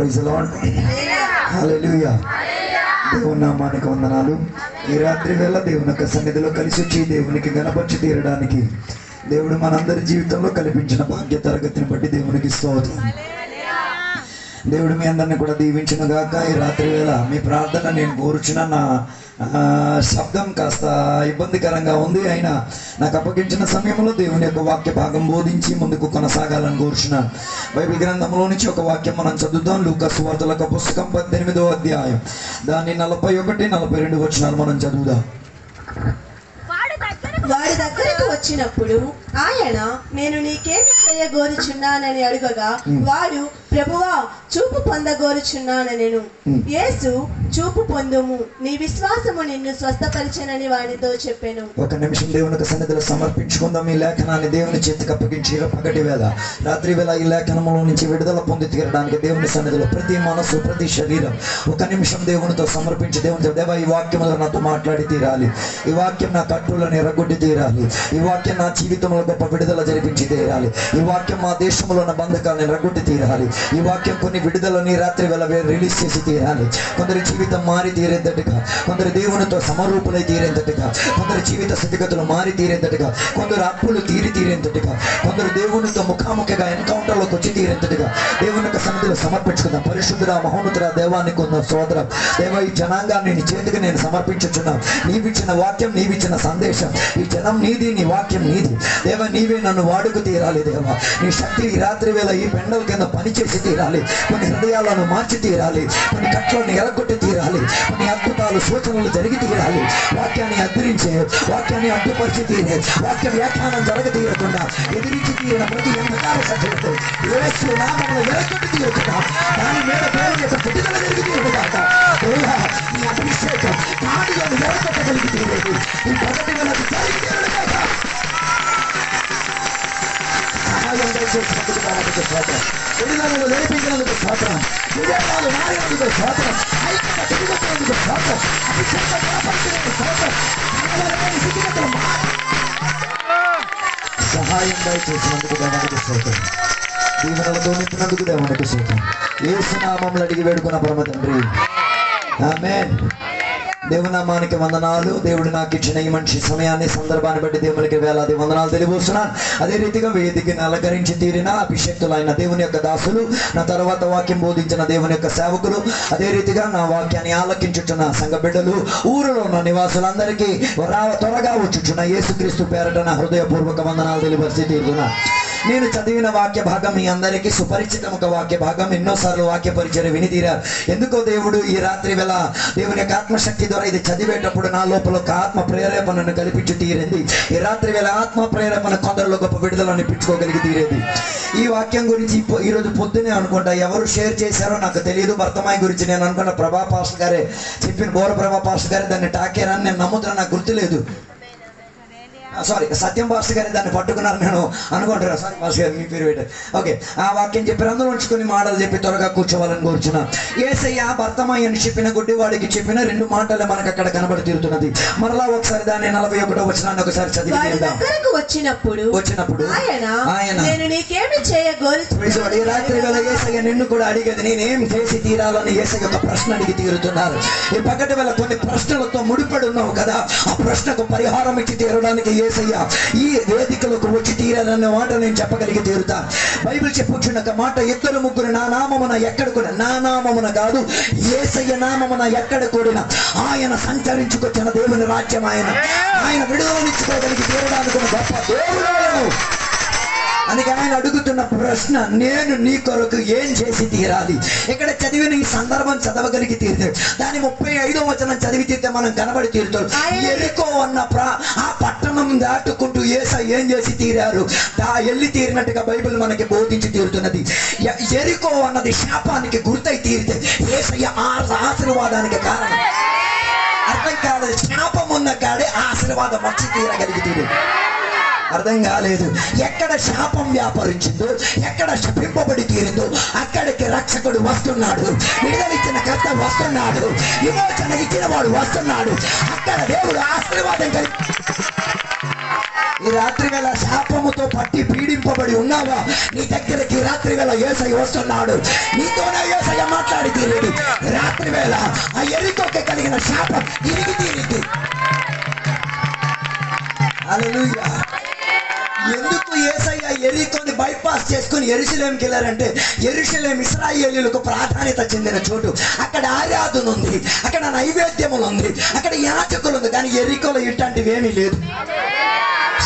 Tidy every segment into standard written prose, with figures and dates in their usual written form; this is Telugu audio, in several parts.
Praise the lord. హల్లెలూయా. దేవుని నామానికి వందనాలు. ఈ రాత్రి వేళ దేవుని యొక్క సన్నిధిలో కలిసి వచ్చి దేవునికి గణపరిచి తీరడానికి దేవుడు మనందరి జీవితంలో కల్పించిన భాగ్య తరగతిని బట్టి దేవునికి స్తోత్రం. దేవుడు మీ అందరిని కూడా దీవించిన గాక. ఈ రాత్రి వేళ మీ ప్రార్థన నేను కోరుచున్న నా శబ్దం కాస్త ఇబ్బందికరంగా ఉంది, అయినా నాకు అప్పగించిన సమయంలో దేవుని యొక్క వాక్య భాగం బోధించి ముందుకు కొనసాగాలని కోరుచున్నాను. బైబిల్ గ్రంథంలో నుంచి ఒక వాక్యం మనం చదువుదాం. లూకా సువార్తల పుస్తకం 18వ అధ్యాయం దాని 41, 42 వచనాలు మనం చదువుదాం. వాడి దగ్గరకు వచ్చినప్పుడు ఆయన, నేను నీకేమి చేయగోరుచున్నానని అడుగగా వాడు, ప్రభువా చూపు పొందగోరుచున్నానెను. యేసు, చూపు పొందుము, నీ విశ్వాసము నిన్ను స్వస్థపరిచెనని వాడితో చెప్పెను. ఒక నిమిషం దేవునికి సన్నిధిలో సమర్పించుకుందాం. ఈ లేఖనాన్ని దేవుని చేతికి అప్పగించి పగటి వేళ రాత్రి వేళ ఈ లేఖనంలో నుంచి విడుదల పొంది తీరడానికి దేవుని సన్నిధిలో ప్రతి మనసు ప్రతి శరీరం ఒక నిమిషం దేవునితో సమర్పించి దేవుని దేవా ఈ వాక్యం నాతో మాట్లాడి తీరాలి, ఈ వాక్యం నా కట్టులను ఎరగొట్టి తీరాలి, ఈ వాక్యం నా జీవితంలో గొప్ప విడుదల జరిపించి తీరాలి, ఈ వాక్యం మా దేశంలో ఉన్న బంధకాలను ఎరగొట్టి తీరాలి, ఈ వాక్యం కొన్ని విడుదలని రాత్రి వేళ రిలీజ్ చేసి తీరాలి. కొందరి జీవితం మారి తీరేంతటిగా, కొందరు దేవునితో సమరూపులై తీరేంతటిగా, కొందరు జీవిత స్థితిగతులు మారి తీరేంతటిగా, కొందరు అప్పులు తీరేంతటిగా, కొందరు దేవునితో ముఖాముఖిగా ఎన్కౌంటర్లోకి వచ్చి తీరేంతటిగా దేవుని యొక్క సన్నిధిలో సమర్పించుకుందాం. పరిశుద్ధుడా మహోన్నతుడా దేవానికి ఉన్న సోదరం దేవ, ఈ జనాంగాన్ని నీ చేతికి నేను సమర్పించుచున్నాను. నీవిచ్చిన వాక్యం, నీవిచ్చిన సందేశం, ఈ జనం నీది, నీ వాక్యం నీది దేవ. నీవే నన్ను వాడుకు తీరాలి దేవ. నీ శక్తి ఈ రాత్రి వేళ ఈ పెండల కింద పనిచేసి తీరాలి. కొన్ని హృదయాలను మార్చి తీరాలి, కొన్ని కట్లను ఎరగొట్టి తీరాలి, కొన్ని అద్భుతాలు సూచనలు జరిగి తీరాలి. వాక్యాన్ని అద్దరించే, వాక్యాన్ని అడ్డుపరిచి తీరే, వాక్య వ్యాఖ్యానం జరగ తీరకుండా ఎదిరించి తీరిన ప్రతి ఎంతకాల సత్యత యేసు నామములో ఎరగొట్టి తీరుతుందా, దాని మీద దేవుని యొక్క విడుదల జరిగి తీరుగాక. నీ అభిషేకం కాడిలను ఎరగొట్టగలిగి తీరేది ఈ పగటి వేళ జరిగి తీరుగాక. సహాయం దయచేసినందుకు దానికి స్తోత్రం, విడుదలను నేర్పించినందుకు స్తోత్రం, విజయాలు మారినందుకు స్తోత్రం, ఐక్యత తిరిగొచ్చినందుకు స్తోత్రం, అభిషేకం కాపాడినందుకు స్తోత్రం, సహాయం దయచేసినందుకు దేవునికి స్తోత్రం, దీవెనలతో నింపినందుకు దేవునికి స్తోత్రం. యేసు నామములో అడిగి వేడుకున్న పరమ తండ్రి, ఆమేన్. దేవునామానికి వందనాలు. దేవుడు నాకు ఇచ్చిన ఈ మంచి సమయాన్ని సందర్భాన్ని బట్టి దేవునికి వేలాది వందనాలు తెలియబోస్తున్నాను. అదే రీతిగా వేదికని అలంకరించి తీరిన అభిషేక్తులైన దేవుని యొక్క దాసులు, నా తర్వాత వాక్యం బోధించిన దేవుని యొక్క సేవకులు, అదే రీతిగా నా వాక్యాన్ని ఆలకించుచున్న సంఘ బిడ్డలు, ఊరిలో ఉన్న నివాసులందరికీ త్వరగా వచ్చుచున్న యేసుక్రీస్తు పేరట నా హృదయపూర్వక వందనాలు తెలియపరిచి తీరుతున్నా. నేను చదివిన వాక్య భాగం మీ అందరికీ సుపరిచితం. ఒక వాక్య భాగం ఎన్నోసార్లు వాక్య పరిచయం విని తీరారు. ఎందుకో దేవుడు ఈ రాత్రి వేళ దేవుని యొక్క ఆత్మశక్తి ద్వారా ఇది చదివేటప్పుడు నా లోపల ఒక ఆత్మ ప్రేరేపణను కల్పించి తీరేది. ఈ రాత్రి వేళ ఆత్మ ప్రేరేపణ కొందరిలో గొప్ప విడుదలను ఇప్పించుకోగలిగి తీరేది. ఈ వాక్యం గురించి ఈరోజు పొద్దునే అనుకుంటా ఎవరు షేర్ చేశారో నాకు తెలియదు. భర్తమాయి గురించి నేను అనుకున్న ప్రభా పాస్టర్ గారే చెప్పిన, బోర ప్రభా పాస్టర్ గారే దాన్ని టాకేరని నేను నమ్ముతున్నా, నాకు గుర్తులేదు. సారీ, సత్యం పాస్టర్ గారి దాన్ని పట్టుకున్నారు నేను అనుకుంటున్నా. సారీ పాస్టర్ గారు, మీ పేరు పెట్టారు. ఓకే, ఆ వాక్యం చెప్పారు. అందులో ఉంచుకొని మాటలు చెప్పి త్వరగా కూర్చోవాలని కోరుచున్నా. యేసయ్య భర్తమయ్యని చెప్పిన గుడ్డివాడికి చెప్పిన 2 మాటలు మనకు అక్కడ కనబడి తీరుతున్నది. మరలా ఒకసారి దాన్ని 41వ వచనాన్ని ఒకసారి చదివి వచ్చినప్పుడు ఆయన, నేను నీకేమి చేయగోరుచున్నాను. ఈ రాత్రి వేళ యేసయ్య నిన్ను కూడా అడిగేది, నేనేం చేసి తీరాలని యేసయ్య ఒక ప్రశ్న అడిగి తీరుతున్నారు. ఈ పగటి వేళ కొన్ని ప్రశ్నలతో ముడిపడి ఉన్నావు కదా, ఆ ప్రశ్నకు పరిహారం ఇచ్చి తీరడానికి యేసయ్య ఈ వేదికలకు వచ్చి తీరాలన్న మాట నేను చెప్పగలిగి తీరుతాను. బైబిల్ చెప్పుచున్న మాట, 2 3 నా నామమున ఎక్కడ కూడా, నా నామమున కాదు యేసయ్య నామమున ఎక్కడ కూడిన ఆయన సంచరించుకొచ్చిన దేవుని రాజ్యం, ఆయన విడుదలనిచ్చుకోగలిగి తీరడానికి గొప్ప దేవుడు. అందుకే ఆయన అడుగుతున్న ప్రశ్న, నేను నీ కొరకు ఏం చేసి తీరాలి. ఇక్కడ చదివిన ఈ సందర్భం చదవగలిగి తీరుతాడు. దాని 35వ వచనం చదివి తీరితే మనం కనబడి తీరుతాడు. ఎరికో అన్న ఆ పట్టణం దాటుకుంటూ యేసయ్య ఏం చేసి తీరారు, వెళ్ళి తీరినట్టుగా బైబిల్ మనకి బోధించి తీరుతున్నది. ఎరికో అన్నది శాపానికి గుర్తై తీరితే యేసయ్య ఆశీర్వాదానికి కారణం. అర్థం కాలేదు, శాపం ఉన్న కాడే ఆశీర్వాదం వచ్చి తీరగలిగి తీరు. అర్థం కాలేదు. ఎక్కడ శాపం వ్యాపరించిందో, ఎక్కడ శపింపబడి తీరిందో అక్కడికి రక్షకుడు వస్తున్నాడు, విడుదలిచ్చిన కర్త వస్తున్నాడు, విమోచన ఇచ్చిన వాడు వస్తున్నాడు. అక్కడ దేవుడు ఆశీర్వాదం కలిగి ఈ రాత్రి వేళ శాపముతో పట్టి పీడింపబడి ఉన్నావా? నీ దగ్గరికి రాత్రి వేళ యేసయ్య వస్తున్నాడు. నీతోనే యేసయ్య మాట్లాడి తీరేది. రాత్రి వేళ ఆ ఎరికోకి కలిగిన శాపం తిరిగి తీరింది. హల్లెలూయా. ఎందుకు యేసయ్య ఎరికోని బైపాస్ చేసుకుని యెరూషలేంకి వెళ్ళారంటే, యెరూషలేం ఇశ్రాయేలీయులకు ప్రాధాన్యత చెందిన చోటు. అక్కడ ఆరాధన ఉంది, అక్కడ నైవేద్యములు ఉంది, అక్కడ యాజకులు ఉంది. కానీ యెరికోలో ఇట్లాంటివి ఏమీ లేదు.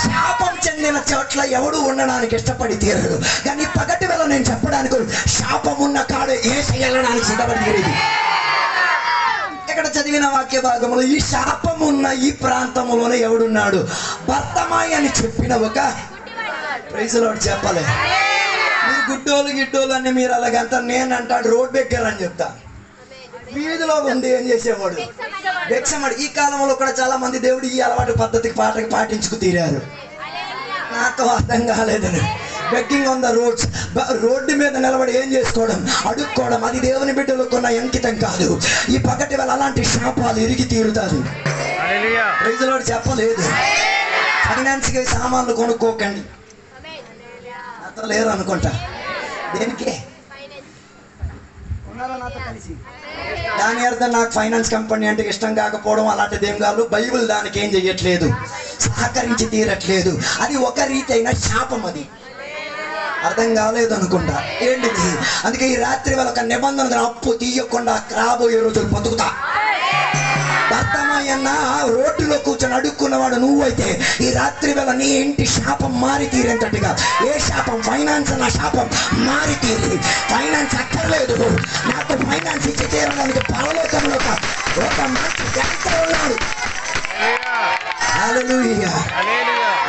శాపం చెందిన చోట్ల ఎవడు ఉండడానికి ఇష్టపడి తీరడు. కానీ పగటి వేళ నేను చెప్పడానికి శాపం ఉన్న కాడు యేసయ్య వెళ్ళడానికి సిద్ధపడి తీరేది. ఇక్కడ చదివిన వాక్య భాగంలో ఈ శాపం ఉన్న ఈ ప్రాంతంలోనే ఎవడున్నాడు? బర్తమాయి అని చెప్పిన ఒక ప్రైజ్ లార్డ్ చెప్పలే. మీరు గుడ్డోలు గిడ్డోలు అని మీరు అలాగంతా నేను అంటాడు రోడ్ బెగ్గర్ అని చెప్తా. వీధిలో ఉండి ఏం చేసేవాడు? భిక్షమాడు. ఈ కాలంలో కూడా చాలా మంది దేవుడు ఈ అలవాటు పద్ధతికి పాటించుకు తీరారు. నాకు అర్థం కాలేదని begging on the roads, road మీద నిలబడి ఏం చేసుకోవడం, అడుక్కోవడం, అది దేవుని బిడ్డలకు ఉన్న అంకితం కాదు. ఈ పగటి వేళ అలాంటి శాపాలు ఇరిగి తీరుతారు. ప్రైజ్ లార్డ్ చెప్పలేదు. ఫైనాన్స్కి సామాన్లు కొనుక్కోకండి. నాతో లేరు అనుకుంటా. దేనికి ఉన్నారా నాతో కలిసి? దాని అర్థం నాకు ఫైనాన్స్ కంపెనీ అంటే ఇష్టం కాకపోవడం అలాంటిది ఏం కాదు. బైబిల్ దానికి ఏం చెయ్యట్లేదు, సహకరించి తీరట్లేదు. అది ఒక రీతి అయిన శాపం. అది అర్థం కాలేదు అనుకుంటా. ఏంటిది? అందుకే ఈ రాత్రి వేళ ఒక నిబంధన, అప్పు తీయకుండా రాబోయే రోజులు బతుకుతా. భర్తమయ్యన్న రోడ్డులో కూర్చొని అడుక్కున్నవాడు నువ్వైతే ఈ రాత్రి వేళ నీ ఇంటి శాపం మారి తీరేంతటిగా. ఏ శాపం? ఫైనాన్స్ అన్న శాపం మారి తీరి. ఫైనాన్స్ అక్కర్లేదు, నాకు ఫైనాన్స్ ఇచ్చి తీరడానికి పరలోకంలో ఒక మంచి డాక్టర్ ఉన్నాడు. హల్లెలూయా.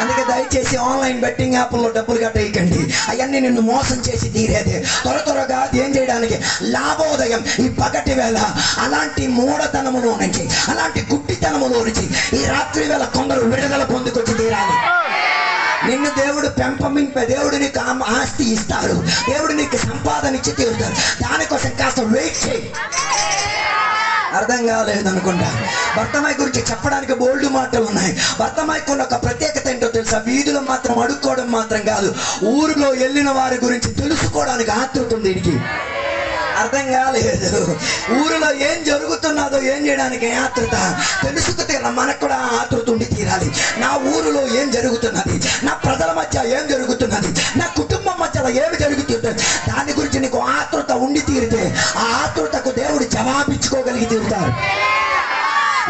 అందుకే దయచేసి ఆన్లైన్ బెట్టింగ్ యాప్ల్లో డబ్బులు కట్టేయకండి. అవన్నీ నిన్ను మోసం చేసి తీరేదే. త్వరగా ఏం చేయడానికి లాభోదయం ఈ పగటి వేళ అలాంటి మూఢతనములో నుంచి, అలాంటి గుడ్డితనములో నుంచి ఈ రాత్రి వేళ కొందరు విడుదల పొందుకొచ్చి తీరాలి. నిన్ను దేవుడు పెంపమింపే, దేవుడు నీకు ఆస్తి ఇస్తాడు, దేవుడు నీకు సంపాదన ఇచ్చి తీరుతాడు. దానికోసం కాస్త వెయిట్ చేయి. అర్థం కాలేదనుకుంటా. భర్తమాయి గురించి చెప్పడానికి బోల్డ్ మాటలు ఉన్నాయి. భర్తమాయికి ఉన్న ఒక ప్రత్యేకత ఏంటో తెలుసా? వీధిలో మాత్రం అడుక్కోవడం మాత్రం కాదు, ఊరిలో వెళ్ళిన వారి గురించి తెలుసుకోవడానికి ఆతృత ఉంది వీడికి. అర్థం కాలేదు. ఊరిలో ఏం జరుగుతున్నదో ఏం చేయడానికి ఆతృత. తెలుసుకుంటే మనకు కూడా ఆతృత ఉండి తీరాలి. నా ఊరిలో ఏం జరుగుతున్నది, నా ప్రజల మధ్య ఏం జరుగుతున్నది, నా కుటుంబం మధ్యలో ఏమి జరుగుతుంది, దాని గురించి నీకు ఆతృత ఉండి తీరితే ఆ ఆతృతకు దేవుడు జవాబిచ్చుకోగలిగి తీరుతారు.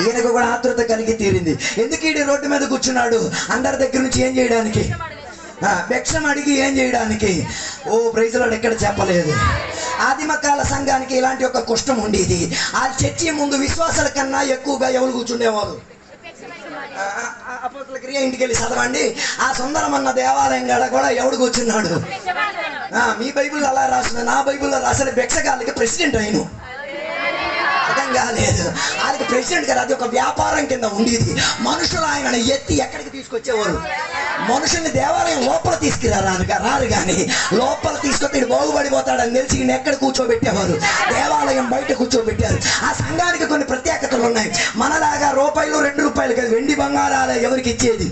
ఈయనకు కూడా ఆతృత కలిగి తీరింది. ఎందుకు ఈ రోడ్డు మీద కూర్చున్నాడు? అందరి దగ్గర నుంచి ఏం చేయడానికి? భిక్షం అడిగి ఏం చేయడానికి? ఓ ప్రైజ్ లార్డ్ ఎక్కడ చెప్పలేదు. ఆదిమకాల సంఘానికి ఇలాంటి ఒక కుష్టం ఉండేది. ఆ చర్చి ముందు విశ్వాసాల కన్నా ఎక్కువగా ఎవరు కూర్చుండేవారు? అపోస్తల క్రియ ఇంటికి వెళ్ళి చదవండి. ఆ సుందరమన్న దేవాలయం కాడ కూడా ఎవడు కూర్చున్నాడు? మీ బైబిల్ అలా రాస్తుంది, నా బైబిల్లో రాసిన భిక్షగాళ్ళకి ప్రెసిడెంట్ అయిను. అర్థం కాలేదు. ఆయనకి ప్రెసిడెంట్ గారు అది ఒక వ్యాపారం కింద ఉండేది. మనుషులు ఆయనను ఎత్తి ఎక్కడికి తీసుకొచ్చేవారు? మనుషుల్ని దేవాలయం లోపల రారు కానీ లోపల తీసుకొస్తే బాగుపడిపోతాడని తెలిసి ఈయన ఎక్కడ కూర్చోబెట్టేవారు? దేవాలయం బయట కూర్చోబెట్టారు. ఆ సంఘానికి కొన్ని ప్రత్యేకతలు ఉన్నాయి. మనలాగా రూపాయలు 2 రూపాయలు కాదు, వెండి బంగారాలు ఎవరికి ఇచ్చేది?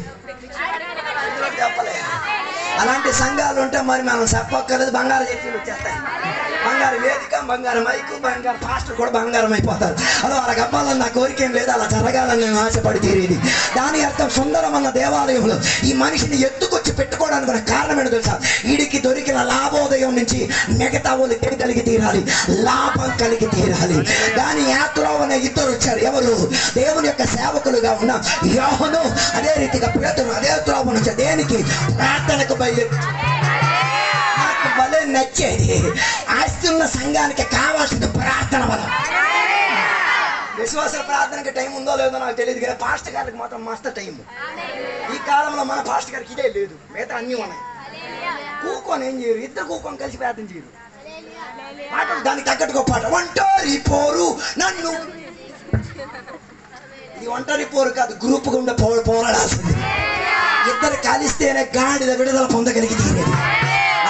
చెప్పలేదు. అలాంటి సంఘాలు ఉంటే మరి మనం చెప్పక్కర్లేదు, బంగారు చర్చలు వచ్చేస్తాయి. బంగారు వేదిక, బంగారు మైకు, బంగారు పాస్టర్ కూడా బంగారం అయిపోతారు. అలా వాళ్ళకి అవ్వాలని నా కోరిక ఏం లేదు, అలా జరగాలని నేను ఆశపడి తీరేది. దాని అర్థం సుందరమన్న దేవాలయంలో ఈ మనిషిని ఎత్తుకొచ్చి పెట్టుకోవడానికి ఒక కారణం ఏంటో తెలుసా? వీడికి దొరికిన లాభోదయం నుంచి మిగతా వాళ్ళకి ఏం కలిగి తీరాలి? లాభం కలిగి తీరాలి. దాని యాత్రలో అనే ఇద్దరు వచ్చారు. ఎవరు? దేవుని యొక్క సేవకులుగా ఉన్న యోహాను, అదే రీతిగా పేతురు అదే త్రోవ నుంచి దేనికి? ప్రార్థనకు బయలుదేరి. నాకు భలే నచ్చేది, ఆస్తున్న సంఘానికి కావాల్సిన ప్రార్థన బలం. విశ్వాస ప్రార్థనకి టైం ఉందో లేదో నాకు తెలియదు, కానీ పాస్టర్ గారికి మాత్రం మస్తు టైం. ఈ కాలంలో మన పాస్టర్ గారికి ఇదే లేదు, మిగతా అన్నీ ఉన్నాయి. కూకొని ఏం చేయరు, ఇద్దరు కూకొని కలిసి ప్రార్థన చేయరు. పాట దానికి తగ్గట్టుగా పాట, ఒంటరి పోరు నన్ను. ఇది ఒంటరి పోరు కాదు, గ్రూప్ గుండా పోరాడాల్సింది. ఇద్దరు కలిస్తేనే గాడిద విడుదల పొందగలిగి తీరేది.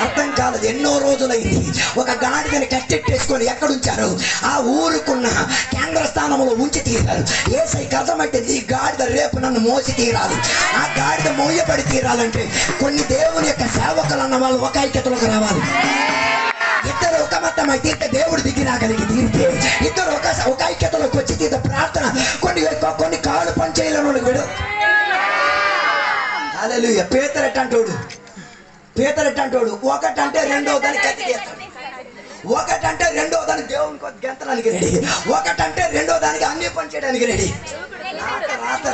అర్థం కాలేదు. ఎన్నో రోజులైంది. ఒక గాడిదని కట్టెట్టేసుకొని ఎక్కడుంచారు? ఆ ఊరుకున్న కేంద్ర స్థానంలో ఉంచి తీరారు. యేసయ్యకి అర్థమైతే ఈ గాడిద రేపు నన్ను మోసి తీరాలి. ఆ గాడిద మోయబడి తీరాలంటే కొన్ని దేవుని యొక్క సేవకులు అన్న వాళ్ళు ఒక ఐక్యతలోకి రావాలి. ఇద్దరు ఒక మతం అయితే దేవుడు దిగి రాగలిగి తీరితే ఇద్దరు ఒక ఐక్యతలోకి వచ్చి తీరితే ప్రార్థన కొన్ని కాళ్ళు పనిచేయలను విడు. హల్లెలూయా. పేతరెట్టంటోడు ఒకటంటే రెండో దానికి కత్తికేస్తాడు, ఒకటంటే రెండో దానికి దేవుని కొద్ది గెంతడానికి రెడీ, ఒకటంటే రెండో దానికి అన్ని పని చేయడానికి రెడీ.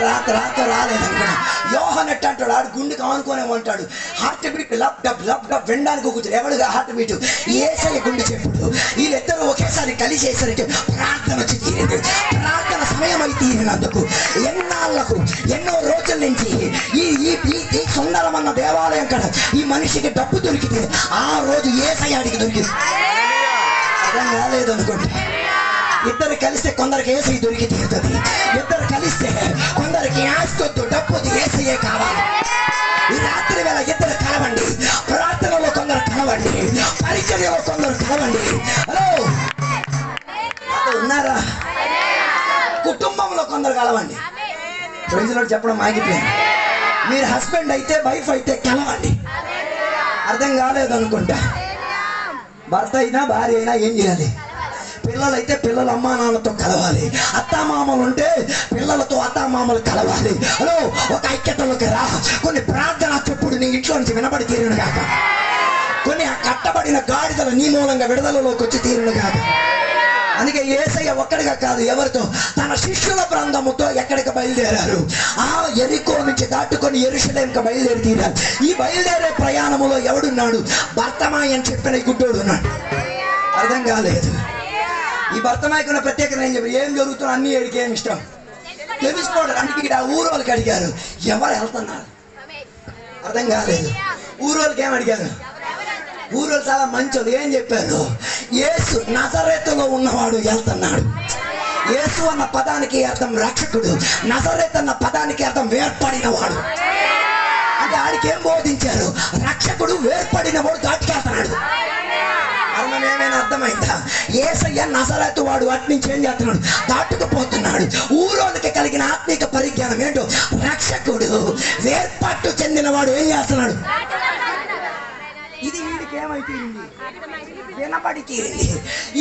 రాత రాలేదనుకున్నా. యోహాన్ ఎట్ట అంటాడు, ఆడు గుండెకి ఆనుకోనేమంటాడు. హార్ట్ బీట్ లబ్ డబ్ వినడానికి కూర్చొని ఎవడుగా హార్ట్ బీట్ యేసయ్య గుండె చెప్పుడు. వీళ్ళిద్దరూ ఒకేసారి కలిసేసరికి ప్రార్థన వచ్చి తీరింది. ప్రార్థన సమయం అయి తీరినందుకు ఎన్నాళ్లకు ఎన్నో రోజుల నుంచి ఈ సుందరమన్న దేవాలయం కాడ ఈ మనిషికి డబ్బు దొరికితే ఆ రోజు యేసయ్యాడికి దొరికింది. అర్థం కాలేదనుకుంటా. ఇద్దరు కలిస్తే కొందరికి యేసయ్య దొరికి తీరుతుంది. ఇద్దరు కలిస్తే కొందరికి ఆస్కొద్దు, డబ్బు యేసయ్యే కావాలి. ఈ రాత్రి వేళ ఇద్దరు కలవండి. ప్రార్థనలో కొందరు కలవండి, పరిచర్యలో కొందరు కలవండి. హలో ఉన్నారా? కుటుంబంలో కొందరు కలవండి. ప్రజలు చెప్పడం ఆగిపోయింది. మీరు హస్బెండ్ అయితే వైఫ్ అయితే కలవండి. అర్థం కాలేదు అనుకుంటా. భర్త అయినా భార్య అయినా ఏం చేయాలి? పిల్లలైతే పిల్లల అమ్మా నాన్నతో కలవాలి. అత్తామామలు ఉంటే పిల్లలతో అత్తామామలు కలవాలి. హలో ఒక ఐక్యతలోకి రా. కొన్ని ప్రార్థన చెప్పుడు నీ ఇంట్లో నుంచి వినబడి తీరును కాక, కొన్ని కట్టబడిన గాడిదలు నీ మూలంగా విడుదలలోకి వచ్చి తీరును కాక. అందుకే యేసయ్య ఒక్కడిగా కాదు, ఎవరితో? తన శిష్యుల బృందముతో ఎక్కడికి బయలుదేరారు? ఆ యెరికో నుంచి దాటుకొని యెరూషలేముకి బయలుదేరి తీరారు. ఈ బయలుదేరే ప్రయాణములో ఎవడున్నాడు? బర్తమాయి అని చెప్పిన ఈ గుడ్డోడు ఉన్నాడు. అర్థం కాలేదు. ఈ భర్తమాయకున్న ప్రత్యేకత ఏం చెప్పి ఏం జరుగుతున్నా అన్ని ఏడికి ఏమి ఇష్టం తెలుసుకోవడం. అందుకే ఇక్కడ ఊరు వాళ్ళకి అడిగారు, ఎవరు వెళ్తున్నారు? అర్థం కాలేదు. ఊరు వాళ్ళకి ఏం అడిగారు? ఊరు చాలా మంచోళ్ళు. ఏం చెప్పారు? యేసు నజరేతులో ఉన్నవాడు వెళ్తున్నాడు. యేసు అన్న పదానికి అర్థం రక్షకుడు, నజరేత్ అన్న పదానికి అర్థం వేర్పడినవాడు. అంటే ఆడికి ఏం బోధించారు? రక్షకుడు వేర్పడినవాడు దాటుకెళ్తున్నాడు. అర్థం ఏమైనా అర్థమైందా? యేసయ్య నజరేతు వాడు అటు నుంచి ఏం చేస్తున్నాడు? దాటుకుపోతున్నాడు. ఊరోళ్ళకి కలిగిన ఆత్మీక పరిజ్ఞానం ఏంటో, రక్షకుడు వేర్పాటు చెందినవాడు ఏం చేస్తున్నాడు? ఇది వీడికి ఏమైతే వినబడి తీరింది.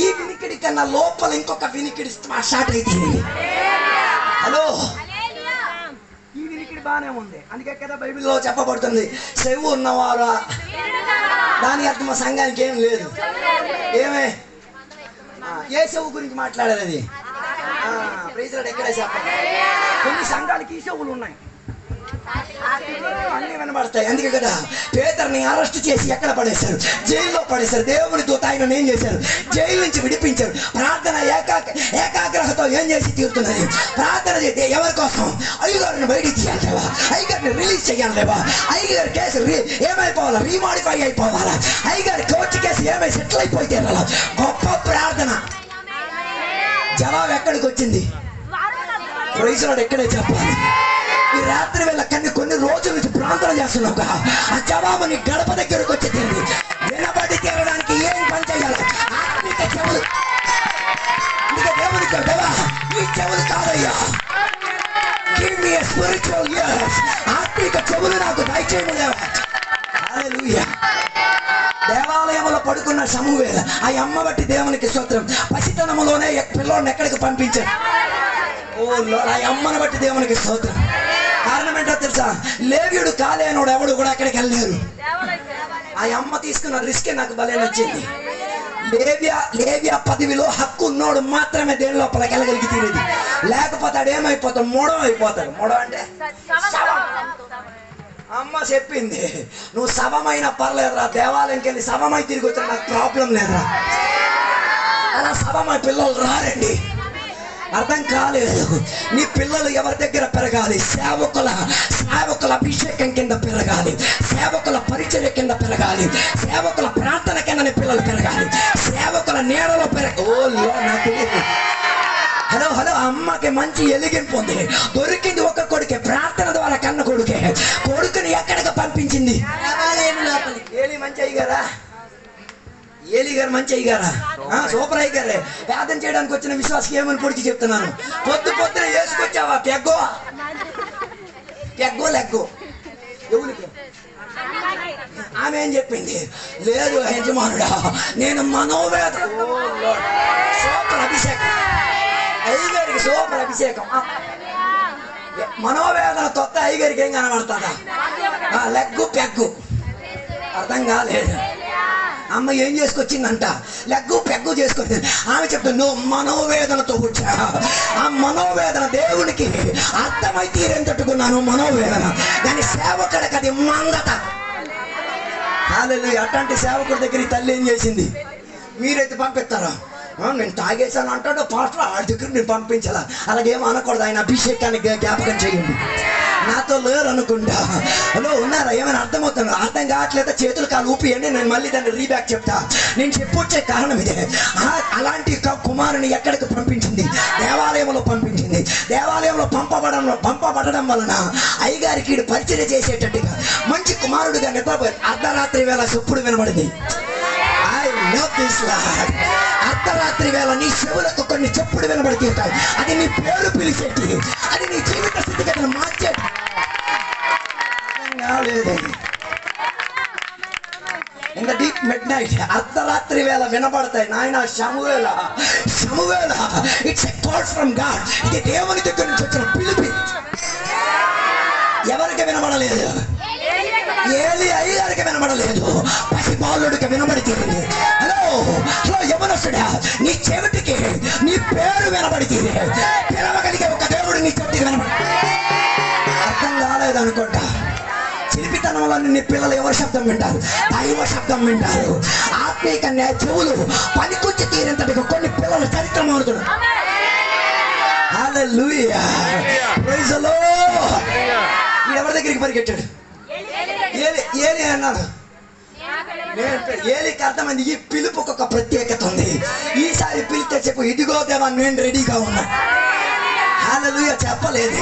ఈ వినికిడి కన్నా లోపల ఇంకొక వినికిడి స్టార్ట్ అయితే. హలో, ఈ వినికిడి బాగానే ఉంది. అందుకే కదా బైబిల్లో చెప్పబడుతుంది, చెవు ఉన్నవారా. దాని అర్థం మా సంఘానికి ఏం లేదు. ఏమే ఏ చెవు గురించి మాట్లాడారు? అది ప్రైజ్లాడ్ ఎక్కడే చెప్పండి. కొన్ని సంఘాలకి ఈ చెవులు ఉన్నాయి, అన్ని వినబడతాయి. అందుకే కదా పేతురుని అరెస్ట్ చేసి ఎక్కడ పడేశారు? జైల్లో పడేశారు. దేవుని దూత ఆయన ఏం చేశారు? జైలు నుంచి విడిపించారు. ప్రార్థన ఏకాగ్రహతో ఏం చేసి తీరుతున్నది? ప్రార్థన చేస్తే ఎవరి కోసం? అయ్యగారిని బయటికి తీయాలి లేవా? అయ్యగారిని రిలీజ్ చేయాలి లేవా? అయ్యగారి కేసు ఏమైపోవాలా? రీమాడిఫై అయిపోవాలా? అయ్యగారి కోర్టు కేసు ఏమై సెటిల్ అయిపోతే గొప్ప ప్రార్థన. జవాబు ఎక్కడికి వచ్చింది? ప్రైజ్లాడ్ ఎక్కడే చెప్పాలి. ఈ రాత్రి వేళ కొన్ని రోజుల నుంచి ప్రార్థన చేస్తున్నావు కదా, ఆ జవాబు నీ గడప దగ్గరకు వచ్చి తీరింది. వినబడి తీరడానికి ఏం పని చేయాలి? ఆత్మిక చెవులు. అందుకే దేవునికి దేవా ఈ చెవులు కాదయ్యా, give me a spiritual years. ఆత్మిక చెవులు నాకు దయచేయము దేవా. హల్లెలూయా. దేవాలయంలో పడుకున్న సమూవేల ఆ అమ్మ బట్టి దేవునికి స్తోత్రం. పసితనములోనే పిల్లోడిని ఎక్కడికి పంపించారు? ఓ ఆ అమ్మను బట్టి దేవునికి స్తోత్రం. కారణం ఏంటో తెలుసా? లేవ్యుడు కాలేనోడు ఎవడు కూడా ఎక్కడికి వెళ్ళలేరు. ఆ అమ్మ తీసుకున్న రిస్క్ నాకు భలే నచ్చింది. లేవ్యా పదవిలో హక్కు ఉన్నోడు మాత్రమే దేని లోపలికి వెళ్ళగలిగి తీరేది. లేకపోతే ఆడు ఏమైపోతాడు? మొడం అయిపోతాడు. మొడం అంటే అమ్మ చెప్పింది, నువ్వు శవమైనా పర్లేదురా, దేవాలయంకి వెళ్ళి శవమై తిరిగి వచ్చా నాకు ప్రాబ్లం లేదురా. అలా శవమై పిల్లలు రారండి. అర్థం కాలేదు. నీ పిల్లలు ఎవరి దగ్గర పెరగాలి? సేవకుల అభిషేకం కింద పెరగాలి, సేవకుల పరిచర్య కింద పెరగాలి, సేవకుల ప్రార్థన కింద నీ పిల్లలు పెరగాలి, సేవకుల నీడలో నాకు హలో అమ్మకి మంచి ఎలిగింపు ఉంది. దొరికింది ఒక కొడుకే, ప్రార్థన ద్వారా కన్న కొడుకే. కొడుకుని ఎక్కడికి పంపించింది? ఏలి మంచి అయ్యారా? ఏలి గారు మంచి అయ్యారా? సూపర్ అయ్యారే. వేదన చేయడానికి వచ్చిన విశ్వాసకి ఏమని పొడిచి చెప్తున్నాను. పొద్దున వేసుకొచ్చావా పెగ్గో లెగ్గో ఎవరికి? ఆమె ఏం చెప్పింది? లేదు యజమానుడా, నేను మనోవేద. సూపర్ అభిషేకం అయ్యగారికి, సూపర్ అభిషేకం. మనోవేదన తొత్త అయ్యగారికి ఏం కనబడుతుందా? లెగ్గు పెగ్గు అర్థం కాలేదు. అమ్మ ఏం చేసుకొచ్చిందంట? Leg peg చేసుకొచ్చింది. ఆమె చెప్తుంది నువ్వు మనోవేదనతో వచ్చా. ఆ మనోవేదన దేవునికి అర్థమై తీరేం తట్టుకున్నాను మనోవేదన, కానీ సేవకుడికి అది మందత. హల్లెలూయా. అట్లాంటి సేవకుడి దగ్గర తల్లి ఏం చేసింది? మీరైతే పంపిస్తారా? నేను తాగేశాను అంటాడు పాస్టర్, ఆ దగ్గర నేను పంపించాలా? అలాగేమో అనకూడదు. ఆయన అభిషేకాన్ని జ్ఞాపకం చేయండి. నాతో లేరు అనుకుంటా. హలో ఉన్నారా? ఏమైనా అర్థమవుతుంది? అర్థం కావట్లేదా? చేతులు కాలు ఊపియండి, నేను మళ్ళీ దాన్ని రీబ్యాక్ చెప్తా. నేను చెప్పొచ్చే కారణం ఇదే. అలాంటి కుమారుని ఎక్కడికి పంపించింది? దేవాలయంలో పంపించింది. దేవాలయంలో పంపబడడం వలన అయ్యగారికి పరిచయం చేసేటట్టుగా మంచి కుమారుడిగా నిద్రపోయి అర్ధరాత్రి వేళ చెప్పుడు వినబడింది. అర్ధరాత్రి వేళ నీ చెవులకు కొన్ని చెప్పుడు వినబడుతుంటాయి. అది నీ పేరు పిలిచేటి, అది నీ జీవిత స్థితిగతులు మార్చేది. In the deep midnight అర్ధరాత్రి వేళ వినబడతాయి. నాయన శమూవేల, it's a call from God. ఇది దేవుని దగ్గర నుంచి వచ్చిన పిలిపి. ఎవరికి వినబడలేదు? ఏలి అయ్యగారికి వినబడలేదు, పసి బాలుడికి వినబడితీరింది. హలో యవనస్తుడా, నీ చెవిటికి నీ పేరు వినబడితీరి. పిలవగలిగే ఒక దేవుడు నీ చెవిటికి వినబడి. అర్థం కాలేదనుకుంటా. చిలిపితనంలో నీ పిల్లలు ఎవరి శబ్దం వింటారు? దైవ శబ్దం వింటారు. ఆత్మీక చెవులు పనికొచ్చి తీరేంతటిగా కొన్ని పిల్లలు చరిత్ర మారుతున్నారు. హల్లెలూయా, ప్రైజ్ ది లార్డ్. ఎవరి దగ్గరికి పరిగెట్టాడు? ఏలి అన్నాడు. ఏలికి అర్థమైంది ఈ పిలుపుకి ఒక ప్రత్యేకత ఉంది. ఈసారి పిలిస్తే చెప్పు, ఇదిగో దేవా నేను రెడీగా ఉన్నా. హల్లెలూయా చెప్పలేదు.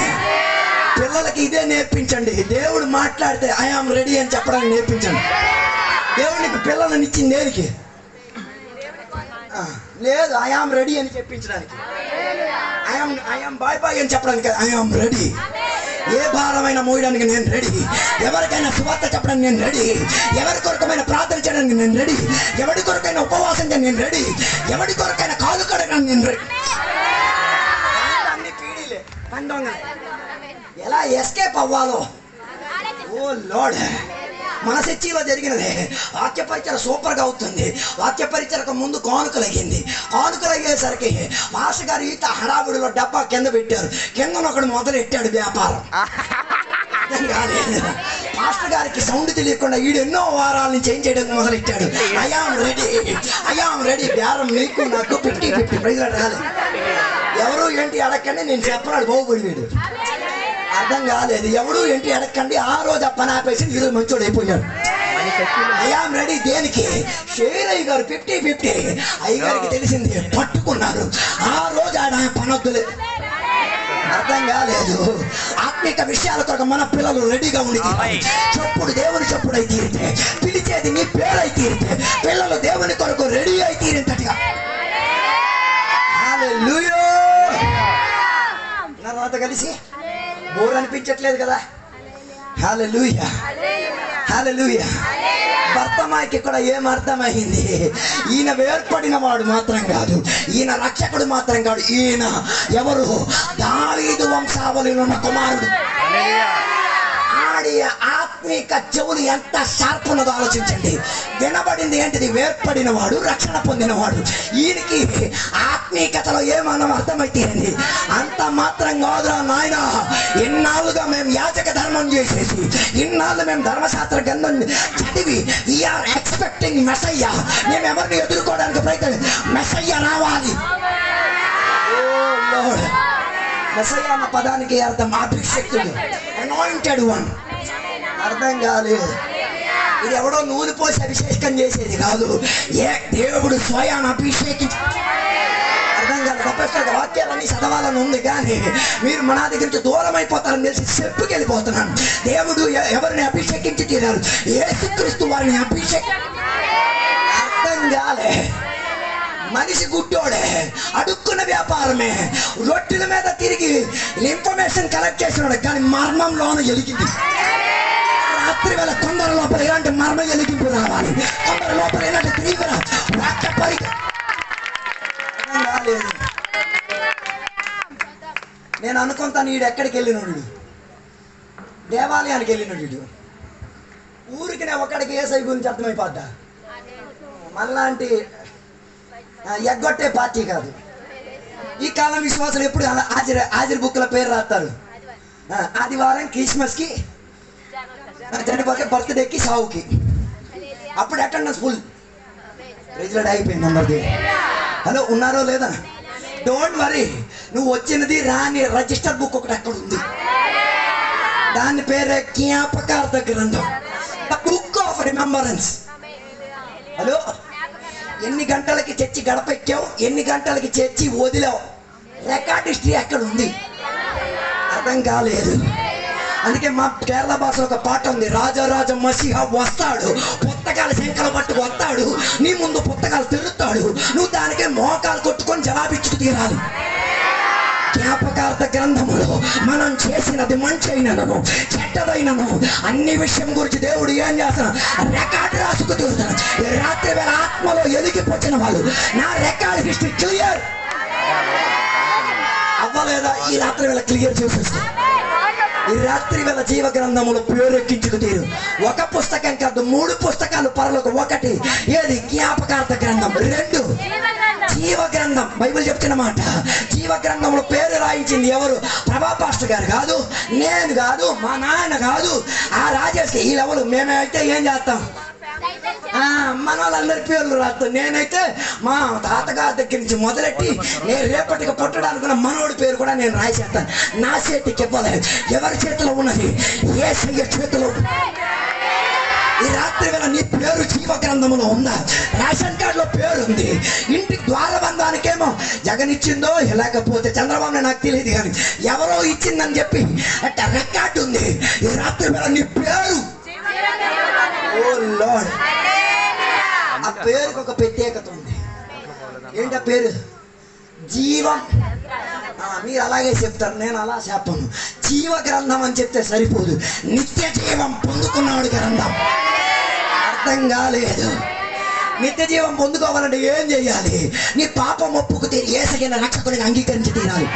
పిల్లలకి ఇదే నేర్పించండి. దేవుడు మాట్లాడితే ఐఆమ్ రెడీ అని చెప్పడానికి నేర్పించండి. దేవుడికి పిల్లలని ఇచ్చింది దేనికి? లేదు, ఐఆమ్ రెడీ అని చెప్పించడానికి. ఐఆమ్ బాయ్ అని చెప్పడానికి. I am ready. ఏ భారమైన మోయడానికి నేను రెడీ. ఎవరికైనా సువార్త చెప్పడానికి నేను రెడీ. ఎవరి కొరకమైన ప్రార్థన చేయడానికి నేను రెడీ. ఎవరి కొరకైనా ఉపవాసం చేయడానికి నేను రెడీ. ఎవరి కొరకైనా కాలు కడగడానికి నేను రెడీ. అన్ని పీడీలే ఎలా ఎస్కేప్ అవ్వాలో. ఓ లార్డ్, మన చర్చిలో జరిగినది వాక్య పరిచయ సూపర్గా అవుతుంది. వాక్య పరిచయకు ముందు కానుకలు అయ్యేసరికి మాస్టర్ గారు ఈత హడావుడిలో డబ్బా కింద పెట్టారు. కింద ఒకడు మొదలెట్టాడు వ్యాపారం. మాస్టర్ గారికి సౌండ్ తెలియకుండా ఈడు ఎన్నో వారాల నుంచి ఏం చేయడం మొదలెట్టాడు. I am ready. బేరం నీకు నాకు 50-50 ప్రైజ్ రాలేదు. ఎవరు ఏంటి అడగండి, నేను చెప్పనాడు బాగుపడి వీడు. అర్థం కాలేదు. ఎవడు ఏంటి అడగండి. ఆ రోజు ఆ పని ఆపేసి ఈరోజు మంచోడు అయిపోయాడు. ఐఆమ్ రెడీ దేనికి? షేరయ్య గారు 50-50 అయ్యగారికి తెలిసింది, పట్టుకున్నారు. ఆ రోజు ఆడ పనొద్దులే. అర్థం కాలేదు. ఆత్మిక విషయాలతో మన పిల్లలు రెడీగా ఉండి చెప్పుడు దేవుని చెప్పుడు అయి తీరితే, పిలిచేది నీ పేరు అయి తీరితే, పిల్లలు దేవుని కొరకు రెడీ అయి తీరింతటిగా. హల్లెలూయా. నాతో కలిసి బోర్ అనిపించట్లేదు కదా? హల్లెలూయా, హల్లెలూయా. భర్తమాయికి కూడా ఏమర్థమైంది? ఈయన వేర్పడిన వాడు మాత్రం కాదు, ఈయన రక్షకుడు మాత్రం కాదు. ఈయన ఎవరు? దావీదు వంశావళిలో ఉన్న కుమారుడు. ఆడి ఆత్మీక చెవులు ఎంత షార్ప్ ఉన్నదో ఆలోచించండి. వినబడింది ఏంటిది? వేర్పడిన వాడు, రక్షణ పొందినవాడు. ఈయనకి ఆత్మీకతలో ఏమన్నా అర్థమైతేంది? అంత మాత్రం కాదురా నాయన. ఇన్నాళ్ళుగా మేము యాజక ధర్మం చేసేసి, ఇన్నాళ్ళు మేము ధర్మశాస్త్ర గ్రంథం చదివి, వీఆర్ ఎక్స్పెక్టింగ్ మెస్సయ్య. మేము ఎవరిని ఎదుర్కోవడానికి ప్రయత్నం, మెస్సయ్య రావాలి. మెస్సయ్య అన్న పదానికి అర్థం అభిషేక్తుడు, అనాయింటెడ్ వన్. అర్థం కాలేదు. ఇది ఎవడో నూనె పోసి అభిషేకం చేసేది కాదు, ఏ దేవుడు స్వయాన్ని అభిషేకించి. అర్థం కాదు. తప్పకుండా వాక్యాలన్నీ చదవాలని ఉంది, కానీ మీరు మన దగ్గర నుంచి దూరం అయిపోతారని తెలిసి చెప్పుకెళ్ళిపోతున్నాను. దేవుడు ఎవరిని అభిషేకించి తీరారు? యేసుక్రీస్తు వారిని అభిషేకం అర్థం కాలే. మనిషి గుడ్డోడే, అడుక్కున్న వ్యాపారమే, రొట్టెల మీద తిరిగి ఇన్ఫర్మేషన్ కలెక్ట్ చేసినాడు, కానీ మర్మంలోనూ ఎలిగింది. రాత్రి వేళ కొందరి లోపల ఇలాంటి మర్మ ఎలిగింపు రావాలి, కొందరి లోపల ఇలాంటి తీవ్ర వాక్య రాలేదు. నేను అనుకుంటాను వీడు ఎక్కడికి వెళ్ళినోడు, దేవాలయానికి వెళ్ళినోడు వీడు. ఊరికి నేను ఒక్కడికి ఏసై గురించి అర్థమైపోద్దా. మళ్ళాంటి ఎగ్గొట్టే పార్టీ కాదు. ఈ కాలం విశ్వాసులు ఎప్పుడు హాజరు బుక్ల పేరు రాస్తారు. ఆదివారం క్రిస్మస్కి, చనిపోతే బర్త్డేకి, సావుకి, అప్పుడు అటెండెన్స్ ఫుల్. రిజల్ట్ అయిపోయింది అందరిది. హలో, ఉన్నారో లేదా? డోంట్ వరీ, నువ్వు వచ్చినది రాని రిజిస్టర్ బుక్ ఒకటి అక్కడ ఉంది, దాని పేరే జ్ఞాపకార్థ గ్రంథం, బుక్ ఆఫ్ రిమెంబరెన్స్. హలో, ఎన్ని గంటలకి చర్చి గడపెక్కావు, ఎన్ని గంటలకి చర్చి వదిలావు, రికార్డ్ హిస్టరీ అక్కడ ఉంది. అర్థం కాలేదు. అందుకే మా కేరళ భాషలో ఒక పాట ఉంది, రాజారాజ మసిహ వస్తాడు, పుస్తకాలు శంకలు పట్టుకు వస్తాడు, నీ ముందు పుస్తకాలు తిరుగుతాడు, నువ్వు దానికే మోకాలు కొట్టుకొని జవాబిచ్చుకు తీరాలి. జ్ఞాపకార్థ గ్రంథములో మనం చేసినది మంచి అయినను చెడ్డదైనను అన్ని విషయం గురించి దేవుడు ఏం చేస్తాను, రికార్డు రాసుకు తీరుతాను. రాత్రి వేళ ఆత్మలో ఎదిగిపోచిన వాళ్ళు నా రికార్డ్ హిస్టరీ క్లియర్ అవ్వలేదా? ఈ రాత్రి వేళ క్లియర్ చేసేస్తాను. ఈ రాత్రి వేళ జీవ గ్రంథములో పేరెక్కించుకు తీరు. ఒక పుస్తకం కాదు, 3 పుస్తకాలు పరలోకం. ఒకటి ఏది? జ్ఞాపకార్థ గ్రంథం. 2 జీవ గ్రంథం. బైబిల్ చెప్తున్న మాట, జీవ గ్రంథంలో పేరు రాయించింది ఎవరు? ప్రభా పాస్టర్ గారు కాదు, నేను కాదు, మా నాయన కాదు, ఆ రాజేష్. ఈ లెవెల్ మేమైతే ఏం చేస్తాం, మన వాళ్ళందరి పేర్లు రాస్తాం. నేనైతే మా తాతగారి దగ్గర నుంచి మొదలెట్టి నేను రేపటికి పుట్టడానుకున్న మనోడి పేరు కూడా నేను రాసేస్తాను. నా చేతికి ఇవ్వలేదు, ఎవరి చేతిలో ఉన్నది? యేసయ్య చేతిలో. ఈ రాత్రి వేళ నీ పేరు జీవ గ్రంథంలో ఉందా? రేషన్ కార్డులో పేరు ఉంది. ఇంటికి ద్వారబంధానికేమో జగన్ ఇచ్చిందో, లేకపోతే చంద్రబాబు నాకు తెలియదు, కానీ ఎవరో ఇచ్చిందని చెప్పి అట్ట రికార్డు ఉంది. ఈ రాత్రి వేళ నీ పేరు, ఓ లార్డ్, ఆ పేరుకి ఒక ప్రత్యేకత ఉంది. ఏంటి ఆ పేరు? జీవం. మీరు అలాగే చెప్తారు, నేను అలా చెప్పను. జీవ గ్రంథం అని చెప్తే సరిపోదు, నిత్య జీవం పొందుకున్నాడు గ్రంథం. అర్థం కాలేదు. నిత్య జీవం పొందుకోవాలంటే ఏం చేయాలి? నీ పాపం ఒప్పుకు తీరి యేసయ్యను రక్షకుడిని అంగీకరించి తీరాలి.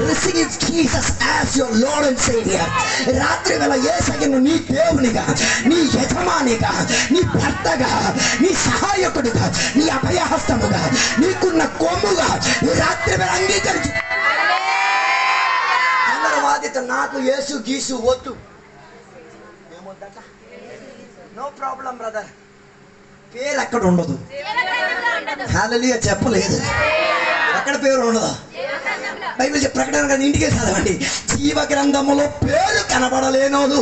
Receive Jesus as your lord and saviour. రాత్రి వేళ యేసయ్యను నీ దేవునిగా, నీ యజమానిగా, నీ భర్తగా, నీ సహాయకుడిగా, నీ అభయహస్తముగా, నీకున్న కొమ్ముగా ఈ రాత్రి వేళ అంగీకరించి. అందరూ వాదిత నాకు యేసు గీసు వద్దు, నో ప్రాబ్లం బ్రదర్. పేరు అక్కడ ఉండదు. హల్లెలూయా చెప్పలేదు, అక్కడ పేరు ఉండదు. బైబిల్ ప్రకటన ఇంటికే చదవండి. జీవ గ్రంథములో పేరు కనబడలేనోదు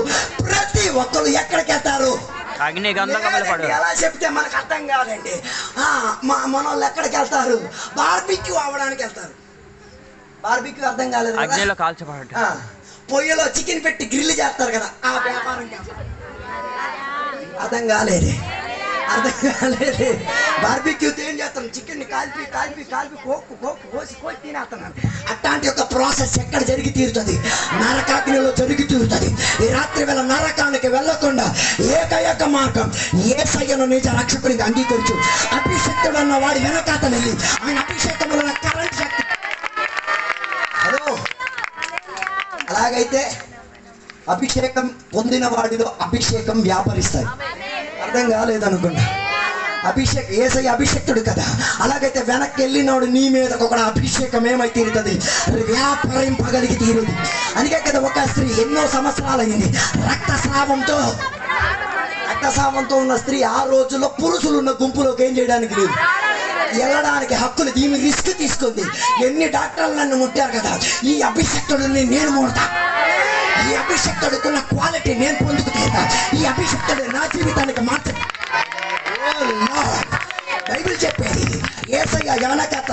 ప్రతి ఒక్కరు ఎక్కడికి వెళ్తారు? ఎలా చెప్తే మనకు అర్థం కాదండి. మన వాళ్ళు ఎక్కడికి వెళ్తారు? బార్బిక్యూ అవ్వడానికి వెళ్తారు. బార్బిక్యూ అర్థం కాలేదు, పొయ్యిలో చికెన్ పెట్టి గ్రిల్ చేస్తారు కదా, ఆ వ్యాపారం అర్థం కాలేదు. అర్థం కాలేదు. బార్బిక్యూతో ఏం చేస్తాం? చికెన్ కాల్పి కాల్పి కాల్పి కోసి తినేస్తున్నాను. అట్లాంటి ఒక ప్రాసెస్ ఎక్కడ జరిగి తీరుతుంది? నరకాగ్నిలో జరిగి తీరుతుంది. ఈ రాత్రి వేళ నరకానికి వెళ్ళకుండా ఏకైక మార్గం యేసయ్యను నిజ రక్షకుడికి అంగీకరించు. అభిషేక్తుడు అన్న వాడి వెనకాత వెళ్ళి ఆయన అభిషేకంలో కరెంట్ శక్తి. హలో, అలాగైతే అభిషేకం పొందిన వాడిలో అభిషేకం వ్యాపరిస్తాయి. అర్థం కాలేదనుకున్నా. అభిషేక్ యేసయ్య అభిషేక్తుడు కదా, అలాగైతే వెనక్కి వెళ్ళినోడు నీ మీద ఒక అభిషేకం ఏమై తీరుతుంది? వ్యాపరింపగలిగి తీరుది. అందుకే కదా ఒక స్త్రీ ఎన్నో సంవత్సరాలైంది రక్తస్రావంతో ఉన్న స్త్రీ ఆ రోజుల్లో పురుషులు ఉన్న గుంపులోకి ఏం చేయడానికి లేదు, వెళ్ళడానికి హక్కులు. దీని రిస్క్ తీసుకుంది. ఎన్ని డాక్టర్లు నన్ను ముట్టారు కదా, ఈ అభిషేక్తుడిని నేను ముడతా, ఈ అభిషేక్తుడుకున్న క్వాలిటీ నేను పొందుకుతా, ఈ అభిషేక్తుడు నా జీవితానికి మార్చ. బైబిల్ చెప్పేది యేసయ్య యానకత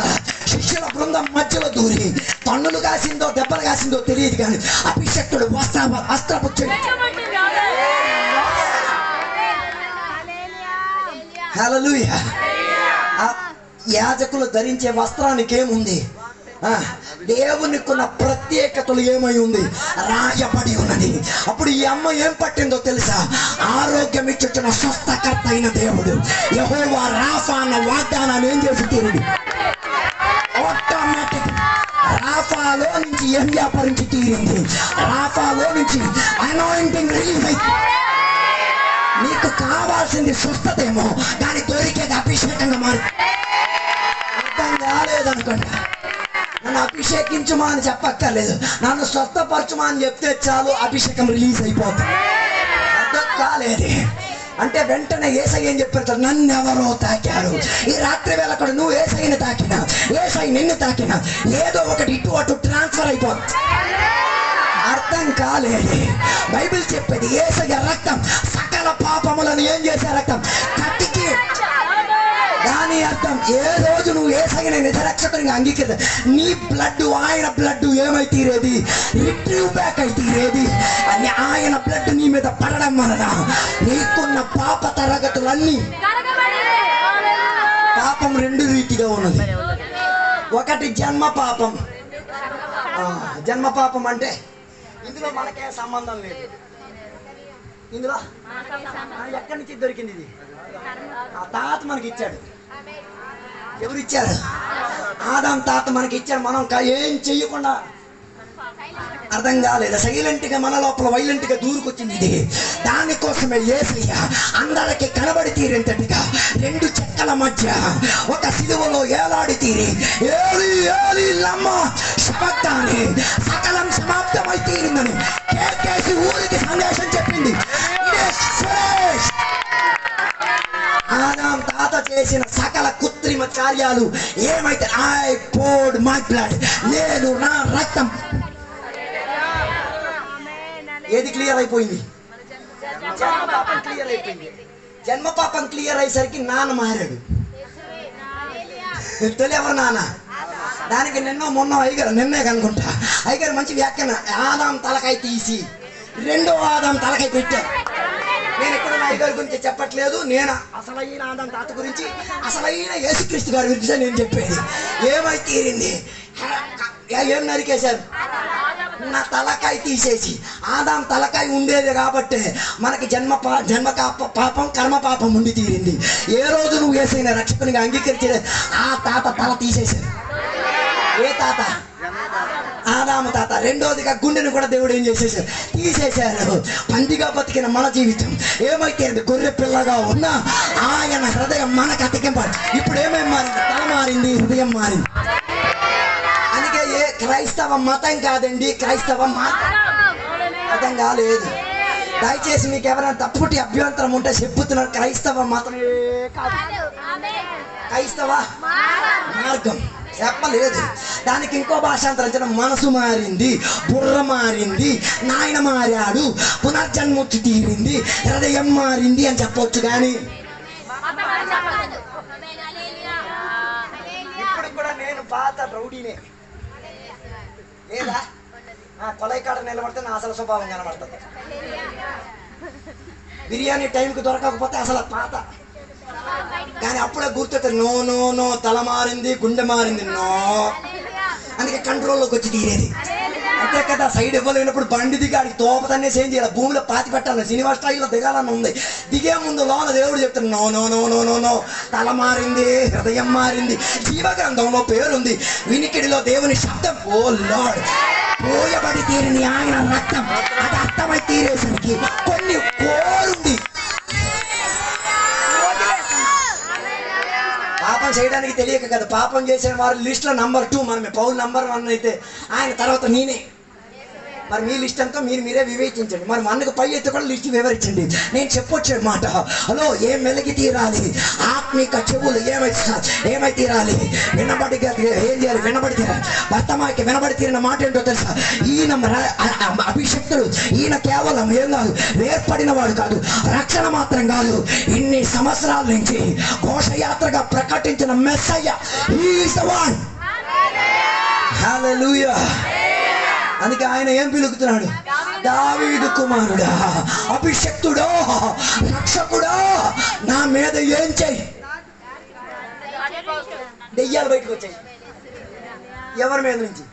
శిష్యుల బృందం మధ్యలో దూరి తన్నులు కాసిందో దెబ్బలు కాసిందో తెలియదు, కానీ అభిషేక్తుడు వస్త్రపు హల్లెలూయా ఆ యాజకులు ధరించే వస్త్రానికి ఏముంది? దేవునికున్న ప్రత్యేకతలు ఏమై ఉంది? రాయబడి ఉన్నది. అప్పుడు ఈ అమ్మ ఏం పట్టిందో తెలుసా? ఆరోగ్యం ఇచ్చిన స్వస్థకర్త అయిన దేవుడు యెహోవా రాఫా అన్న వాగ్దానాన్ని ఏం చేసి తీరింది? ఆటోమేటిక్ రాఫాలో నుంచి ఏం వ్యాపరించి తీరింది? రాఫాలో నుంచి అనాయింటింగ్ రిలీజ్ అయింది. నీకు కావాల్సింది స్వస్థతేమో, కానీ దొరికేది అభిషేకంగా మారి. అర్థం కాలేదనుకోండి, నన్ను అభిషేకించుమా అని చెప్పక్కర్లేదు, నన్ను స్వస్థపరచుమా అని చెప్తే చాలు, అభిషేకం రిలీజ్ అయిపోతుంది. అర్థం కాలేదు అంటే వెంటనే యేసయ్య ఏం చెప్పారు? నన్నెవరో తాకారు. ఈ రాత్రి వేళ కూడా నువ్వు యేసయ్యని తాకినా, యేసయ్య నిన్ను తాకినా, ఏదో ఒకటి ఇటు అటు ట్రాన్స్ఫర్ అయిపోతుంది. అర్థం కాలేదు. బైబిల్ చెప్పేది యేసయ్య రక్తం సకల పాపములను ఏం చేసే రక్తం కట్టికి. దాని అర్థం ఏ రోజు నువ్వు యేసయ్యని నిజరక్షకునిగా అంగీకరిస్తే నీ బ్లడ్ ఆయన బ్లడ్ ఏమై తీరేది? రిట్రీవ్ బ్యాక్ అయి తీరేది. అని ఆయన బ్లడ్ నీ మీద పడడం వలన నీకున్న పాప తరగతులన్నీ. పాపం రెండు రీతిగా ఉన్నది. ఒకటి జన్మ పాపం. జన్మ పాపం అంటే ఇందులో మనకే సంబంధం లేదు. ఇందులో ఎక్కడి నుంచి దొరికింది ఇది? ఆ తాత మనకి ఇచ్చాడు. ఎవరు ఇచ్చారు? ఆదాం తాత మనకి ఇచ్చాడు. మనం ఏం చెయ్యకుండా. అర్థం కాలేదు. సైలెంట్ గా మన లోపల వైలెంట్ గా దూరుకొచ్చింది ఇది. దానికోసమే యేసయ్య అందరికి కనబడి తీరేంతటిగా రెండు చెక్కల మధ్య ఒక సిలువలో ఏలాడి తీరి ఏలి ఏలి లమ్మా శబక్తాని సకలం సమాప్తమై తీరిందని కేకేసి ఊరికి సందేశం చెప్పింది. ఆదాం తాత చేసిన సకల కృత్రిమ కార్యాలు ఏమైతే ఐ పోర్డ్ మై బ్లడ్, నేను నా రక్తం. ఏది క్లియర్ అయిపోయింది? జన్మ పాపం క్లియర్ అయిపోయింది. జన్మ పాపం క్లియర్ అయ్యేసరికి నాన్న మారాడు. తెలియవరు నాన్న? దానికి మొన్న అయ్యగారు నిన్నే కనుకుంటా అయ్యగారు మంచి వ్యాఖ్యాన. ఆదాం తలకాయ తీసి రెండో ఆదాం తలకాయ పెట్టారు. నేను ఎక్కడ అయ్యగారి గురించి చెప్పట్లేదు, నేను అసలైన ఆదాం తాత గురించి, అసలైన యేసుక్రీస్తు గారి గురించి నేను చెప్పేది. ఏమై తీరింది? ఏం నరికేశారు? నా తలకాయ తీసేసి. ఆదాం తలకాయ ఉండేది కాబట్టి మనకి జన్మ పాపం కర్మ పాపం ఉండి తీరింది. ఏ రోజు నువ్వు యేసయ్యని రక్షకునిగా అంగీకరించే ఆ తాత తల తీసేశారు. ఏ తాత? ఆదాము తాత. రెండోదిగా గుండెను కూడా దేవుడు ఏం చేసేసారు? తీసేశారు. పందిగా బతికిన మన జీవితం ఏమైతే గొర్రె పిల్లగా ఉన్నా ఆయన హృదయం మనకు అతికింపాడు. ఇప్పుడు ఏమేమి మారింది? తల మారింది, హృదయం మారింది. అందుకే ఏ క్రైస్తవ మతం కాదండి, క్రైస్తవ మతం. అర్థం కాలేదు. దయచేసి మీకు ఎవరైనా తప్పుటి అభ్యంతరం ఉంటే చెప్పుతున్నారు. క్రైస్తవ మతమే కాదు, క్రైస్తవ మార్గం చెప్పలేదు. దానికి ఇంకో భాషాంతరం మనసు మారింది, బుర్ర మారింది, నాయన మారాడు, పునర్జన్ముక్తి తీరింది, హృదయం మారింది అని చెప్పవచ్చు. కానీ ఇప్పుడు కూడా నేను పాత రౌడీనే లేదా? కొలైకాడ నిలబడితే నా అసలు స్వభావం కనబడుతుంది. బిర్యానీ టైంకి దొరకకపోతే అసలు పాత. కానీ అప్పుడే గుర్తొస్తుంది, నో నో నో, తల మారింది, గుండె మారింది, నో. అందుకే కంట్రోల్లోకి వచ్చి తీరేది. అంతే కదా. సైడ్ ఇవ్వలేనప్పుడు బండి దిగి ఆడికి తోపతన్నేసి ఏం చేయాలి? భూమిలో పాతి పెట్టాలి. సినిమా స్టైల్లో దిగాలని ఉంది. దిగే ముందు లోన దేవుడు చెప్తాడు, no no no no no no, తల మారింది, హృదయం మారింది, జీవగ్రంథంలో పేరుంది, వినికిడిలో దేవుని శబ్దం. ఓ లార్డ్, పోయబడి తీరిని ఆయన రక్తం. అది అర్థమై తీరేసరికి కొన్ని కోరుంది. పాపం చేయడానికి తెలియక కదా. పాపం చేసే వారి లిస్టులో నంబర్ 2 మనమే. పౌలు నంబర్ 1 అయితే ఆయన తర్వాత నేనే. మరి మీ లిస్ట్ అంతా మీరే వివేచించండి. మరి మనకు పై ఎత్తు కూడా లిస్ట్ వివరించండి. నేను చెప్పొచ్చే మాట, హలో, ఏం మెలిగి తీరాలి? ఆత్మిక చెవులు ఏమై తీరాలి? వినబడి ఏం చేయాలి? వినబడి తీరాలి. భర్తమాకి వినబడి తీరిన మాట ఏంటో తెలుసా? ఈయన అభిషక్తుడు. ఈయన కేవలం ఏం కాదు, వేర్పడిన వాడు కాదు, రక్షణ మాత్రం కాదు, ఇన్ని సంవత్సరాల నుంచి ఘోషయాత్రగా ప్రకటించిన మెస్సయ్య. He is the one. హల్లెలూయా. అందుకే ఆయన ఏం పిలుగుతున్నాడు? దావీదు కుమారుడా, అభిషక్తుడా, రక్షకుడా, నా మీద ఏం చెయ్యి? దెయ్యాలు బయటకు వచ్చాయి. ఎవరి మీద నుంచి?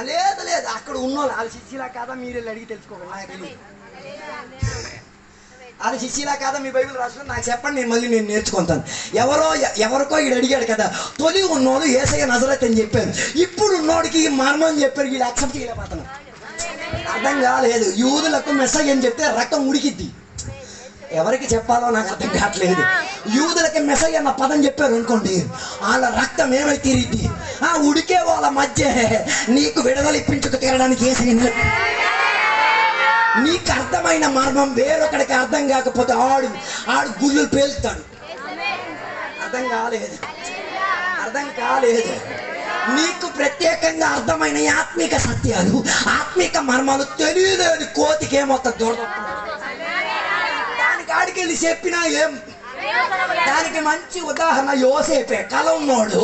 లేదు లేదు, అక్కడ ఉన్నోళ్ళు వాళ్ళ శిష్యులా కాదా మీరు వెళ్ళి అడిగి తెలుసుకోవాలి. నాకు తెలియదు వాళ్ళ శిష్యులా కాదా, మీ బైబిల్ రాసుకుని నాకు చెప్పండి, నేను నేర్చుకుంటాను. ఎవరికో ఈడు అడిగాడు కదా, తొలి ఉన్నోడు యేసయ్య నజరేతు అని చెప్పారు, ఇప్పుడు ఉన్నోడికి మర్మం చెప్పారు, వీళ్ళు యాక్సెప్ట్ చేయలేకపోతున్నారు. అర్థం కాలేదు. యూదులకు మెస్సయ్య అని చెప్తే రక్తం ఉడికిద్ది. ఎవరికి చెప్పాలో నాకు అర్థం కావట్లేదు. యూదులకి మెస్సయ్య అన్న పదం చెప్పారు అనుకోండి, వాళ్ళ రక్తం ఏమై తీరిద్ది. ఉడికే వాళ్ళ మధ్య నీకు విడుదల ఇప్పించుకు తీరడానికి యేసయ్య. నీకు అర్థమైన మర్మం వేరొకడికి అర్థం కాకపోతే ఆడు గుళ్ళు పేలుతాడు. అర్థం కాలేదు. నీకు ప్రత్యేకంగా అర్థమైన ఆత్మిక సత్యాలు, ఆత్మిక మర్మాలు తెలియలేని కోతికి ఏమవుతుంది? దూరదొస్తుంది. దానికి ఆడికెళ్ళి చెప్పినా ఏం? దానికి మంచి ఉదాహరణ యోసేపే. కల ఉన్నోడు,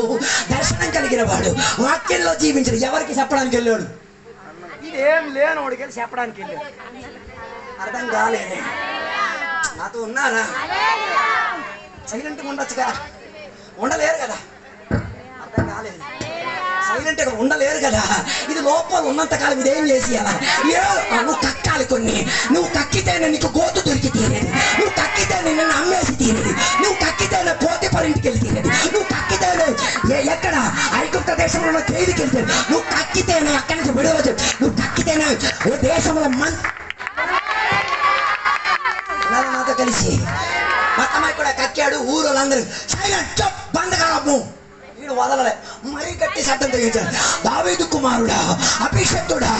దర్శనం కలిగిన వాడు, వాక్యంలో జీవించడు. ఎవరికి చెప్పడానికి వెళ్ళాడు? ఇదేం లేనోడికి వెళ్ళి చెప్పడానికి వెళ్ళాడు. అర్థం కాలేదే. నాతో ఉన్నారా? సైలెంట్గా ఉండొచ్చుగా, ఉండలేరు కదా. అర్థం కాలేదు. సైలెంట్గా ఉండలేరు కదా. ఇది లోపల ఉన్నంతకాలం ఇదేం చేసి అలా నువ్వు కక్కాలి. కొన్ని నువ్వు కక్కితేనే నీకు గోతు దొరికి తీరేది. నువ్వు కక్కితేనే నిన్ను అమ్మేసి తీరేది. నువ్వు కక్కితేనే పోతే పరింటికి వెళ్ళి తీరేది. నువ్వు కక్కితేనే ఎక్కడ ఐగుప్త దేశంలో జైలుకి వెళ్తాడు. నువ్వు కక్కితేనే అక్కడి నుంచి విడవచ్చు. నువ్వు కక్కితేనే దేశంలో నాతో కలిసి మా అమ్మాయి కూడా కక్కాడు. ఊరోళ్ళందరూ సైలెంట్, చప్, బందకాలము. వీడు వదలలే, మరీ గట్టి శబ్దం తగ్గించాడు. దావీదు కుమారుడా, అభిషక్తుడా,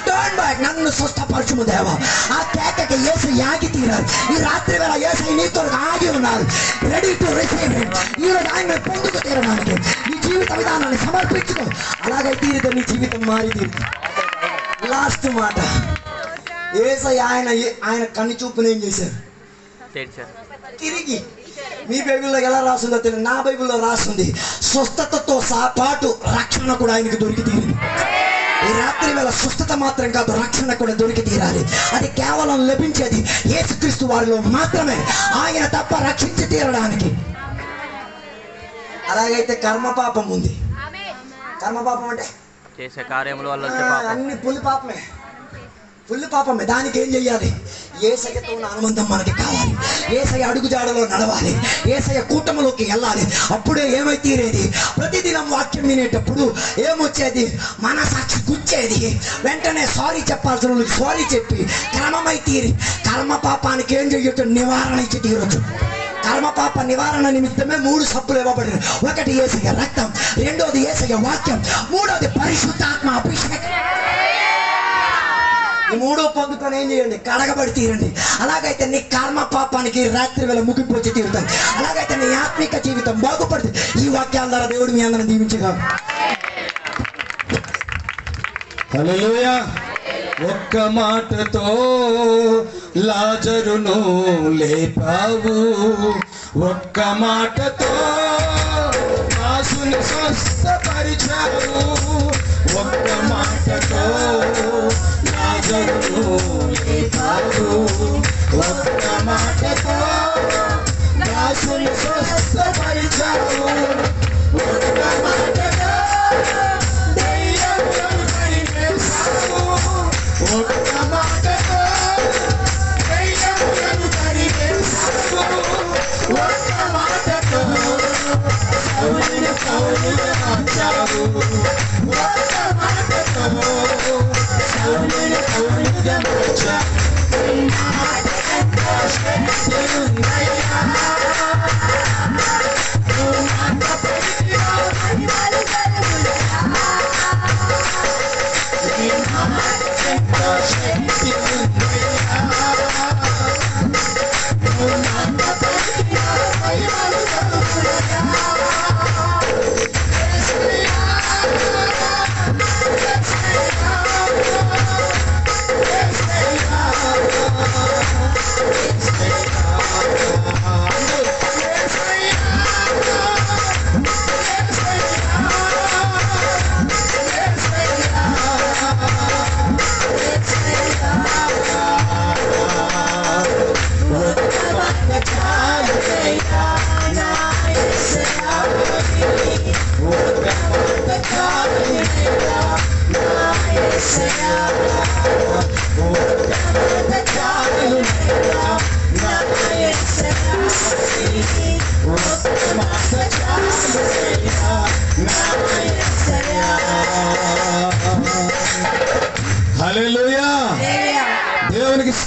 టర్న్ బ్యాక్, నన్ను స్వస్థపరచుము దేవా. ఆ కేకకి యేసు యాగి తీరారు. ఈ రాత్రి వేళ యేసు నీతో ఆగి ఉన్నారు, రెడీ టు రిసీవ్ హిమ్. ఈరోజు ఆయన పొందుకు తీరడానికి నీ జీవిత విధానాన్ని సమర్పించుకో. అలాగే తీరితే నీ జీవితం మారి తీరుతుంది. లాస్ట్ మాట, యేసయ్య ఆయన కన్ను చూపుని ఏం చేశారు? తిరిగి. మీ బైబిల్లో ఎలా రాస్తుందో తెలియదు, నా బైబిల్లో రాస్తుంది స్వస్థతతో పాటు రక్షణ కూడా ఆయనకు దొరికి తీరింది. ఈ రాత్రి వేళ స్వస్థత మాత్రం కాదు, రక్షణ కూడా దొరికి తీరాలి. అది కేవలం లభించేది యేసుక్రీస్తు వారిలో మాత్రమే, ఆయన తప్ప రక్షించి తీరడానికి. అలాగైతే కర్మపాపం ఉంది. కర్మపాపం అంటే చేసే కార్యముల వల్ల అన్ని పుల్లి పాపమే. దానికి ఏం చెయ్యాలి? యేసయ్యతో ఉన్న అనుబంధం మనకి కావాలి. యేసయ్య అడుగుజాడలో నడవాలి. యేసయ్య కూటమిలోకి వెళ్ళాలి. అప్పుడే ఏమై తీరేది? ప్రతిదినం వాక్యం వినేటప్పుడు ఏమొచ్చేది? మనసాక్షి గుచ్చేది. వెంటనే సారీ చెప్పాల్సిన వాళ్ళకి సారీ చెప్పి క్రమమై తీరి కర్మ పాపానికి ఏం చెయ్యొచ్చు? నివారణ ఇచ్చి తీరొచ్చు. కర్మపాప నివారణ నిమిత్తమే 3 సబ్బులు ఇవ్వబడిన. ఒకటి యేసయ్య రక్తం, రెండోది యేసయ్య వాక్యం, మూడోది పరిశుద్ధాత్మ అభిషేకం. ఈ 3 పొందుకొని ఏం చేయండి? కడగబడి తీరండి. అలాగైతే నీ కర్మ పాపానికి రాత్రి వేళ ముగింపు వచ్చి తీరుతాయి. అలాగైతే నీ ఆత్మిక జీవితం బాగుపడుతుంది. ఈ వాక్యాల ద్వారా దేవుడు మీ అందరిని దీవించగా. హల్లెలూయా. ఒక్క మాటతో లాజరును లేపావు, ఒక్క మాటతో దాసుని స్వస్థపరిచావు, ఒక్క మాటతో లాజరును లేపావు, ఒక్క మాటతో దాసుని స్వస్థపరిచావు, ఒక్క మాటతో దయ్యాలను తరిమేశావు, ఒక్క మాటతో దయ్యాలను తరిమేశావు, ఒక్క మాటతో సౌలుని మార్చావు, ఒక్క మాటతో సౌలుని మార్చావు.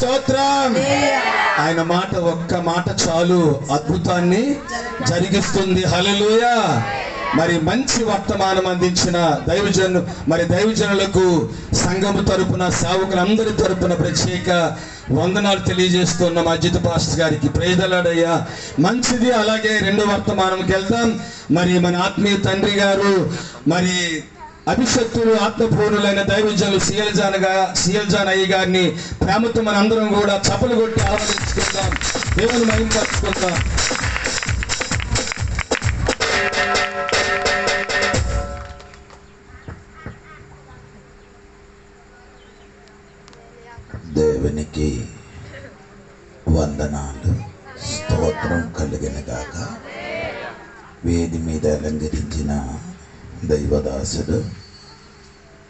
స్తోత్రం. ఆయన మాట, ఒక్క మాట చాలు అద్భుతాన్ని జరిగిస్తుంది. హల్లెలూయా. మరి మంచి వర్తమానం అందించిన దైవజనులకు సంఘము తరపున, సేవకులందరి తరపున ప్రత్యేక వందనాలు తెలియజేస్తున్న మా అజిత్ పాస్టర్ గారికి. ప్రేదలాడయ్యా, మంచిది. అలాగే రెండో వర్తమానంకి వెళ్తాం. మరి మన ఆత్మీయ తండ్రి గారు, మరి అభిషక్తులు, ఆత్మపూర్ణులైన దైవజనులు సియల్జాన్ అయ్య గారిని ప్రేమతో మన అందరం కూడా చప్పలు కొట్టి ఆరాధించుకుందాం, దేవుని మహిమపరుచుకుందాం. దేవునికి వందనాలు, స్తోత్రం కలిగిన గాక. వేది మీద అలంకరించిన దైవదాసుడు,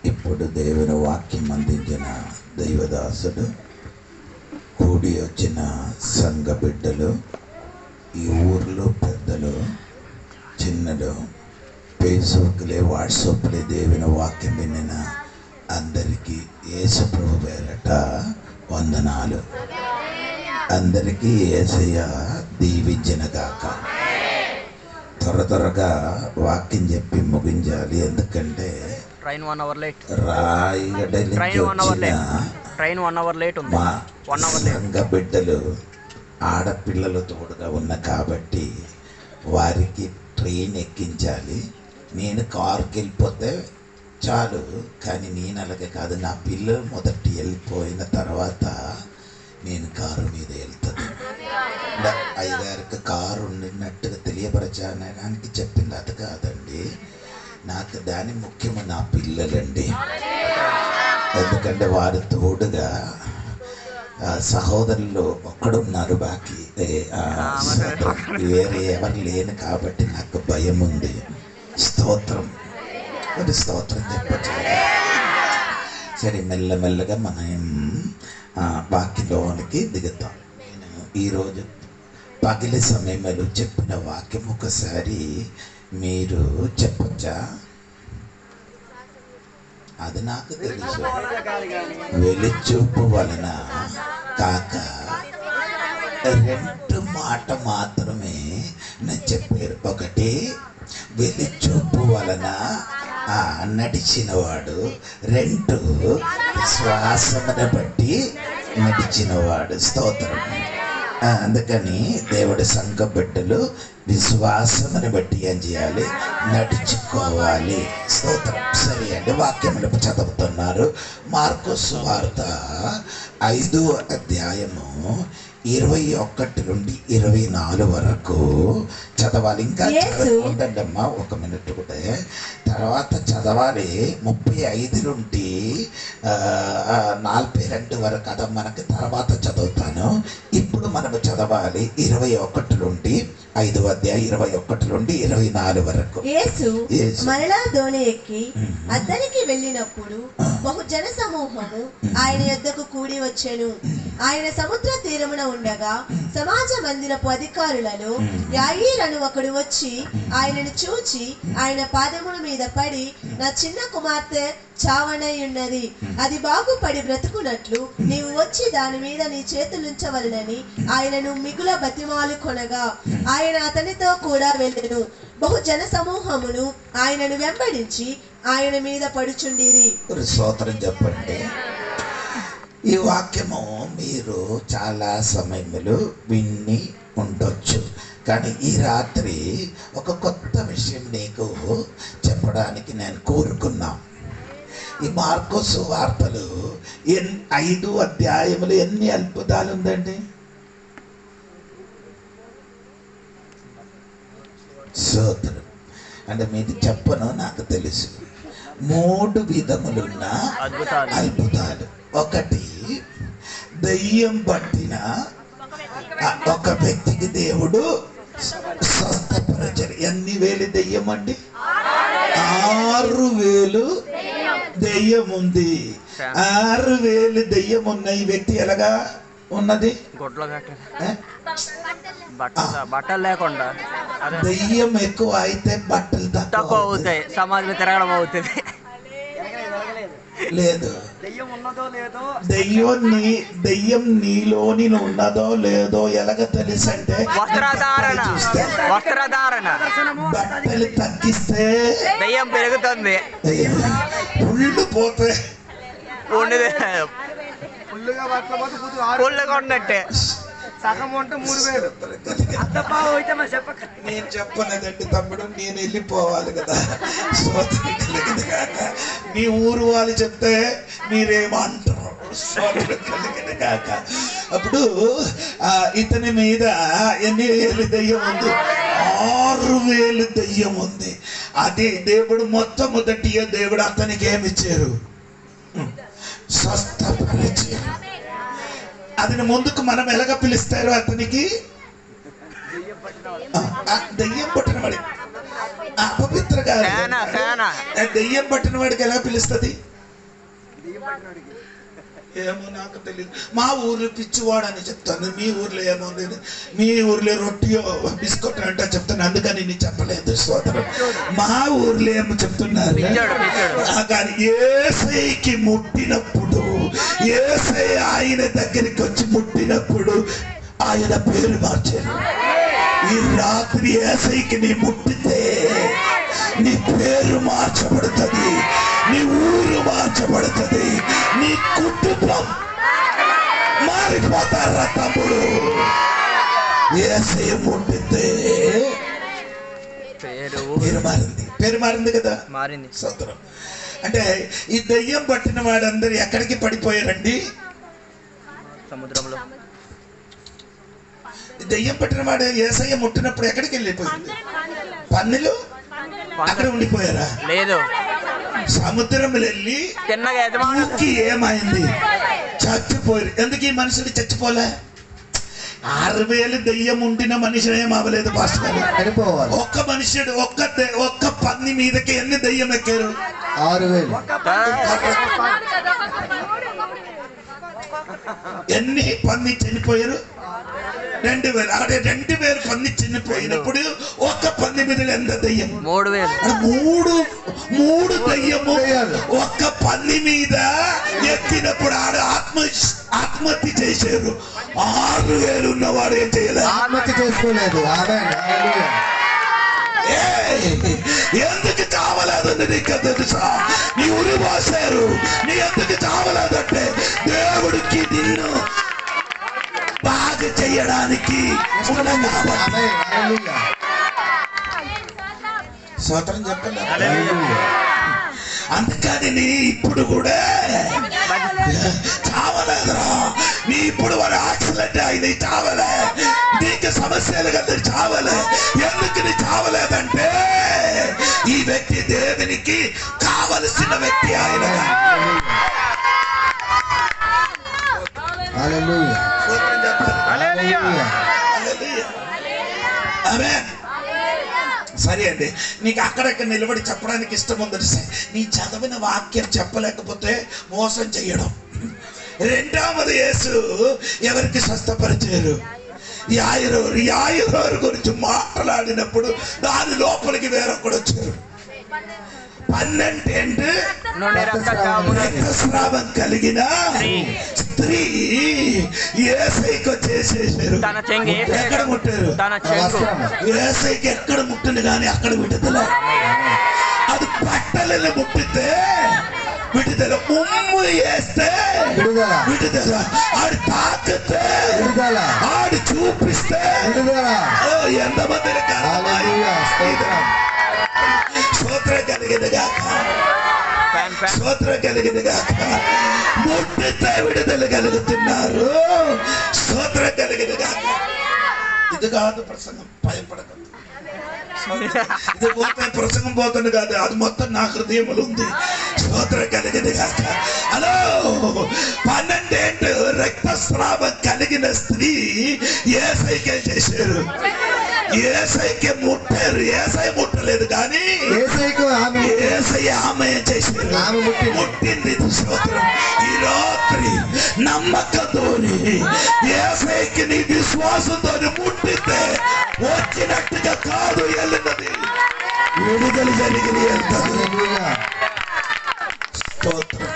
ఇప్పుడు దేవుని వాక్యం అందించిన దైవదాసుడు, కూడి వచ్చిన సంఘ బిడ్డలు, ఈ ఊర్లో పెద్దలు, చిన్నలు, ఫేస్బుక్లే, వాట్సాప్లే దేవుని వాక్యం వినిన అందరికీ యేసుప్రభు పేరట వందనాలు. అందరికీ యేసయ్య దీవించినగాక. త్వరగా వాక్యం చెప్పి ముగించాలి, ఎందుకంటే రాయగడ నుంచి వచ్చిన మా సంఘ బిడ్డలు ఆడపిల్లలు తోడుగా ఉన్న కాబట్టి వారికి ట్రైన్ ఎక్కించాలి. నేను కారుకి వెళ్ళిపోతే చాలు, కానీ నేను అలాగే కాదు. నా పిల్లలు మొదటి వెళ్ళిపోయిన తర్వాత నేను కారు మీద వెళ్తాను. 5-6 కారు ఉండినట్టుగా తెలియపరచడానికి చెప్పింది అది కాదండి. నాకు దాని ముఖ్యము నా పిల్లలండి. ఎందుకంటే వారి తోడుగా సహోదరులు ఒక్కడున్నారు, బాకీ వేరే ఎవరు లేను కాబట్టి నాకు భయం ఉంది. స్తోత్రం, మరి స్తోత్రం చెప్పచ్చు. సరే, మెల్లమెల్లగా మనం వాక్యంలోనికి దిగుతాం. నేను ఈరోజు పగిలి సమయంలో చెప్పిన వాక్యం ఒకసారి మీరు చెప్పచ్చా? అది నాకు తెలుసు. వెలిచూపు వలన కాక 2 మాట మాత్రమే నేను చెప్పారు. ఒకటి, వెలిచూపు వలన నడిచినవాడు. 2, శ్వాసమును బట్టి నడిచినవాడు. స్తోత్రం. అందుకని దేవుడి సంఘ బిడ్డలు విశ్వాసముని బట్టి ఏం చేయాలి? నడుచుకోవాలి. స్తోత్రం. సరే అండి, వాక్యములు చదువుతున్నారు. మార్కు సువార్త 5వ అధ్యాయము 21 నుండి 24 వరకు చదవాలి. ఇంకా ఉందండమ్మా, 1 మినిట్ కూడా. తర్వాత చదవాలి 35 నుండి 42 వరకు. అది మనకి తర్వాత చదువుతాను. ఇప్పుడు మనము చదవాలి 21 నుండి 5వ అధ్యాయం 21 నుండి 24 వరకు. యేసు మరలా దోణి ఎక్కి అద్దరికి వెళ్ళినప్పుడు బహుజన సమూహము ఆయన యొద్దకు కూడి వచ్చెను. ఆయన సముద్ర తీరమున ఉండగా సమాజ మందిరపు అధికారులలో యాయీరను ఒకడు వచ్చి ఆయనను చూచి ఆయన పాదముల మీద పడి, నా చిన్న కుమార్తె చావనై ఉన్నది, అది బాగుపడి బ్రతుకున్నట్లు నీవు వచ్చి దాని మీద నీ చేతులుంచవలనని ఆయనను మిగుల బతిమాలు కొనగా ఆయన అతనితో కూడా వెళ్ళెను. బహుజన సమూహమును ఆయనను వెంబడించి ఆయన మీద పడుచుండిరి. స్తోత్రం చెప్పండి. ఈ వాక్యము మీరు చాలా సమయములు విని ఉండొచ్చు, కానీ ఈ రాత్రి ఒక కొత్త విషయం నీకు చెప్పడానికి నేను కోరుకున్నా. ఈ మార్కు సువార్తలు 5 అధ్యాయములు ఎన్ని అద్భుతాలు ఉందండి? స్తోత్రం. అంటే మీకు చెప్పను, నాకు తెలుసు. 3 విధములున్న అద్భుతాలు. ఒకటి, దయ్యం పట్టిన ఒక వ్యక్తికి దేవుడు స్వస్థపరచరు. ఎన్ని వేలు దయ్యం అండి? 6,000 దయ్యం ఉంది. 6,000 దయ్యం ఉన్న ఈ వ్యక్తి ఎలాగా ఉన్నది? బట్టలు లేకుండా. దయ్యం ఎక్కువ అయితే బట్టలు తక్కువ అవుతాయి, సమాజంలో తిరగడం అవుతుంది. లేదు. దెయ్యం ఉన్నదో లేదో, దెయ్యం నీలోని ఉన్నదో లేదో ఎలాగ తెలుసంటే వస్త్రధారణ బట్టలు తగ్గిస్తే దెయ్యం పెరుగుతుంది. పుళ్ళు పోతే పుల్లుగా ఉన్నట్టే. సగం ఉంటే 3000. నేను చెప్పలేదండి తమ్ముడు, నేను వెళ్ళిపోవాలి కదా. స్తోత్రం కలిగింది కాక. మీ ఊరు వాళ్ళు చెప్తే మీరేమంటారు? స్తోత్రం కలిగింది కాక. అప్పుడు ఇతని మీద ఎన్ని వేలు దెయ్యం ఉంది? 6000 దెయ్యం ఉంది. అది దేవుడు మొట్టమొదటిగా దేవుడు అతనికి ఏమిచ్చారు? స్వస్థపరిచారు. అతని ముందుకు మనం ఎలాగ పిలుస్తారు? అతనికి దెయ్యం పట్టిన వాడి అపవిత్రగా దెయ్యం పట్టిన వాడికి ఎలా పిలుస్తుంది? ఏమో నాకు తెలియదు. మా ఊర్లో పిచ్చివాడు అని చెప్తాను. మీ ఊర్లో ఏమో నేను మీ ఊర్లో రొట్టియో బిస్కెట్ అంటే చెప్తాను, అందుకని నేను చెప్పలేదు. సోదరు, మా ఊర్లో ఏమో చెప్తున్నారు కానీ యేసయ్యకి ముట్టినప్పుడు, యేసయ్య ఆయన దగ్గరికి వచ్చి ముట్టినప్పుడు ఆయన పేరు మార్చారు. ఈ రాత్రి యేసయ్యకి నీ ముట్టితే నీ పేరు మార్చబడుతుంది, నీ ఊరు మార్చబడుతుంది, నీ కుటుంబం మారిపోతారా తమ్ముడు? యేసయ్య ముట్టితే పేరు మారింది కదా. మారింది. సోదరం, అంటే ఈ దెయ్యం పట్టిన వాడందరూ ఎక్కడికి పడిపోయారండి? సముద్రంలో. దెయ్యం పట్టిన వాడు యేసయ్య ముట్టినప్పుడు ఎక్కడికి వెళ్ళిపోయింది? పన్నులు అక్కడ ఉండిపోయారా? లేదు. సముద్రంలో వెళ్ళి ఊకి ఏమైంది? చచ్చిపోయారు. ఎందుకు ఈ మనుషులు చచ్చిపోలే? 6000 దెయ్యం ఉండిన మనిషి ఏం అవ్వలేదు పాస్టర్ గారు. ఒక్క మనుషుడు ఒక్క పన్ని మీదకి ఎన్ని దెయ్యం ఎక్కారు? 6000. ఎన్ని పన్ని చనిపోయారు? 2000. అక్కడ 2000 పన్ని చనిపోయినప్పుడు ఒక్క పన్ని మీద ఎంత దెయ్యం? 3000. మూడు దెయ్యము ఒక్క పన్ని మీద ఎత్తినప్పుడు ఆడ ఆత్మహత్య చేశారు. 6000 ఉన్నవాడు ఏం చేయలేదు, ఆత్మహత్య చేసుకోలేదు. ఎందుకు చావలేదండి నీకు తెలుసా? నీ ఉరి పోసారు. నీ ఎందుకు చావలేదంటే దేవుడికి నిన్ను బాగా చెయ్యడానికి సోదరం చెప్పండి. అందుకని నీ ఇప్పుడు కూడా చావలేదురా. నీ ఇప్పుడు వాడు యాక్సిడెంట్ అయింది, చావలే. నీకు సమస్యలు కదా, చావలే. ఎందుకు నీ చావలేదంటే ఈ వ్యక్తి దేవునికి కావలసిన వ్యక్తి. ఆయన సరే అండి, నీకు అక్కడక్కడ నిలబడి చెప్పడానికి ఇష్టం ఉంది. నీ చదివిన వాక్యం చెప్పలేకపోతే మోసం చెయ్యడం. రెండవది యేసు ఎవరికి స్వస్థపరిచారు? యాయిరోరు గురించి మాట్లాడినప్పుడు దాని లోపలికి వేరొకడు వచ్చారు. 12 రక్తస్రావం కలిగిన స్త్రీ యేసయ్యకి వచ్చేసేసారు. ఎక్కడ ముట్టారు? యేసయ్యకి ఎక్కడ ముట్టింది కానీ అక్కడ విడుదల. అది బట్టలను ముట్టితే విడుదల, ఉమ్ము వేస్తే విడుదల, ఆడు తాకితే విడుదల, ఆడు చూపిస్తే విడుదల. ఎంతమంది స్తోత్రం కలిగింది గాక, స్తోత్రం కలిగింది గాక. ముట్టితే విడుదల కలుగుతున్నారు. స్తోత్రం కలిగింది గాక. ఇది కాదు ప్రసంగం, భయపడకండి. ఇది పోతే ప్రసంగం పోతుంది కాదు, అది మొత్తం నా హృదయములు ఉంది. స్తోత్రం కలిగింది కాక. హలో, 12 రక్తస్రావం కలిగిన స్త్రీ యేసయ్యకి చేశారు. యేసయ్యకి ముట్టారు. యేసయ్య ముట్టలేదు కానీ యేసయ్య ఆమె చేశారు, ముట్టింది. స్తోత్రం. ఈ రాత్రి నమ్మకంతోని యేసయ్యకి నీ విశ్వాసంతో ముట్టితే వచ్చినట్టుగా కాదు వెళ్ళినది, విడుదల జరిగింది. స్తోత్రం.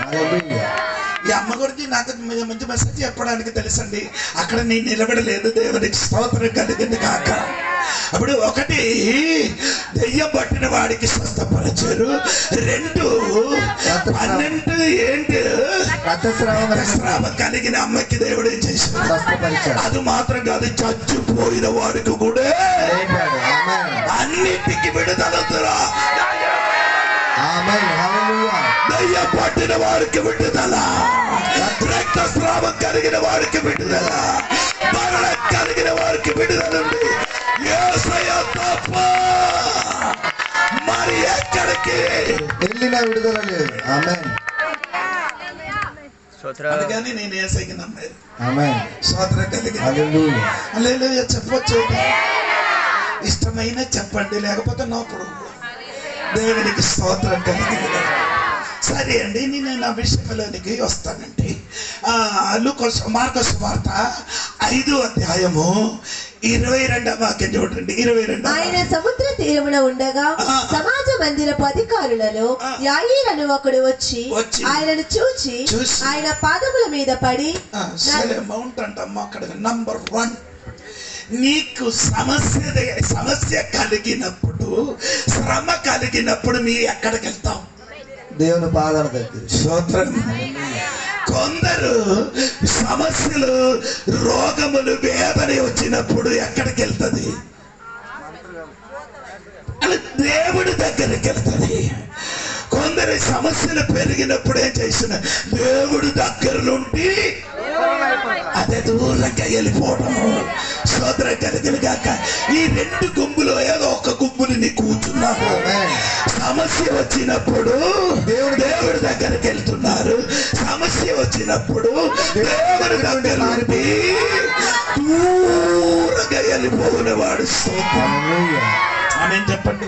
ఈ అమ్మ గురించి నాకు మంచి మెసేజ్ చెప్పడానికి తెలుసండి. అక్కడ నేను నిలబడలేదు. దేవునికి స్తోత్రం కలిగింది కాక. అప్పుడు ఒకటి, దెయ్యం పట్టిన వాడికి స్వస్థపరిచారు. 2 12 ఏంటి, రక్తస్రావం కలిగిన అమ్మకి దేవుడు ఏం చేశాడు? అది మాత్రం కాదు, చచ్చిపోయిన వాడికి కూడా అన్నిటికీ విడుదలవుతురా. దయ్యం పట్టిన వారికి విడుదల, రక్తస్రావం కలిగిన వారికి విడుదల, మరణం కలిగిన వారికి విడుదల ఉంది. యేసయ్య తప్ప మరి ఎక్కడికి వెళ్ళిన విడుదల లేదు. అందుకని నేను యేసయ్యకి నమ్మేది. స్తోత్రం కలిగి హల్లెలూయా. చెప్పొచ్చు, ఇష్టమైన చెప్పండి, లేకపోతే నో ప్రాబ్లం. దేవునికి స్తోత్రం కలిగింది. సరే అండి, నేను నా విషయంలోనికి వస్తానండి. మార్కొసు వార్త 5వ అధ్యాయము 22వ వాక్యం చూడండి. 22. ఆయన సముద్ర తీరమున ఉండగా సమాజ మందిరపు అధికారులలో యాయీరు అను ఒకడు వచ్చి ఆయనను చూచి ఆయన పాదముల మీద పడి, మౌంట్ అంటమ్మా అక్కడ నంబర్ 1. నీకు సమస్య కలిగినప్పుడు, శ్రమ కలిగినప్పుడు మీ ఎక్కడికి వెళ్తాం? దేవుని పాదాల దగ్గర. స్తోత్రం. కొందరు సమస్యలు, రోగములు, వేదన వచ్చినప్పుడు ఎక్కడికి వెళ్తుంది? దేవుడి దగ్గరికి వెళ్తుంది. కొందరు సమస్యలు పెరిగినప్పుడు ఏం చేసిన, దేవుడి దగ్గర నుండి అదే దూరంగా వెళ్ళిపోవడము. స్తోత్రం కలిగిన గాక. ఈ 2 గుంపులో ఏదో ఒక గుంపుని నీ కూర్చున్నావు. సమస్య వచ్చినప్పుడు దేవుడి దగ్గరికి వెళ్తున్నారు. సమస్య వచ్చినప్పుడు దేవుడి దగ్గర నుండి దూరంగా వెళ్ళిపోయినవాడు. స్తోత్రం. ఆమె చెప్పండి.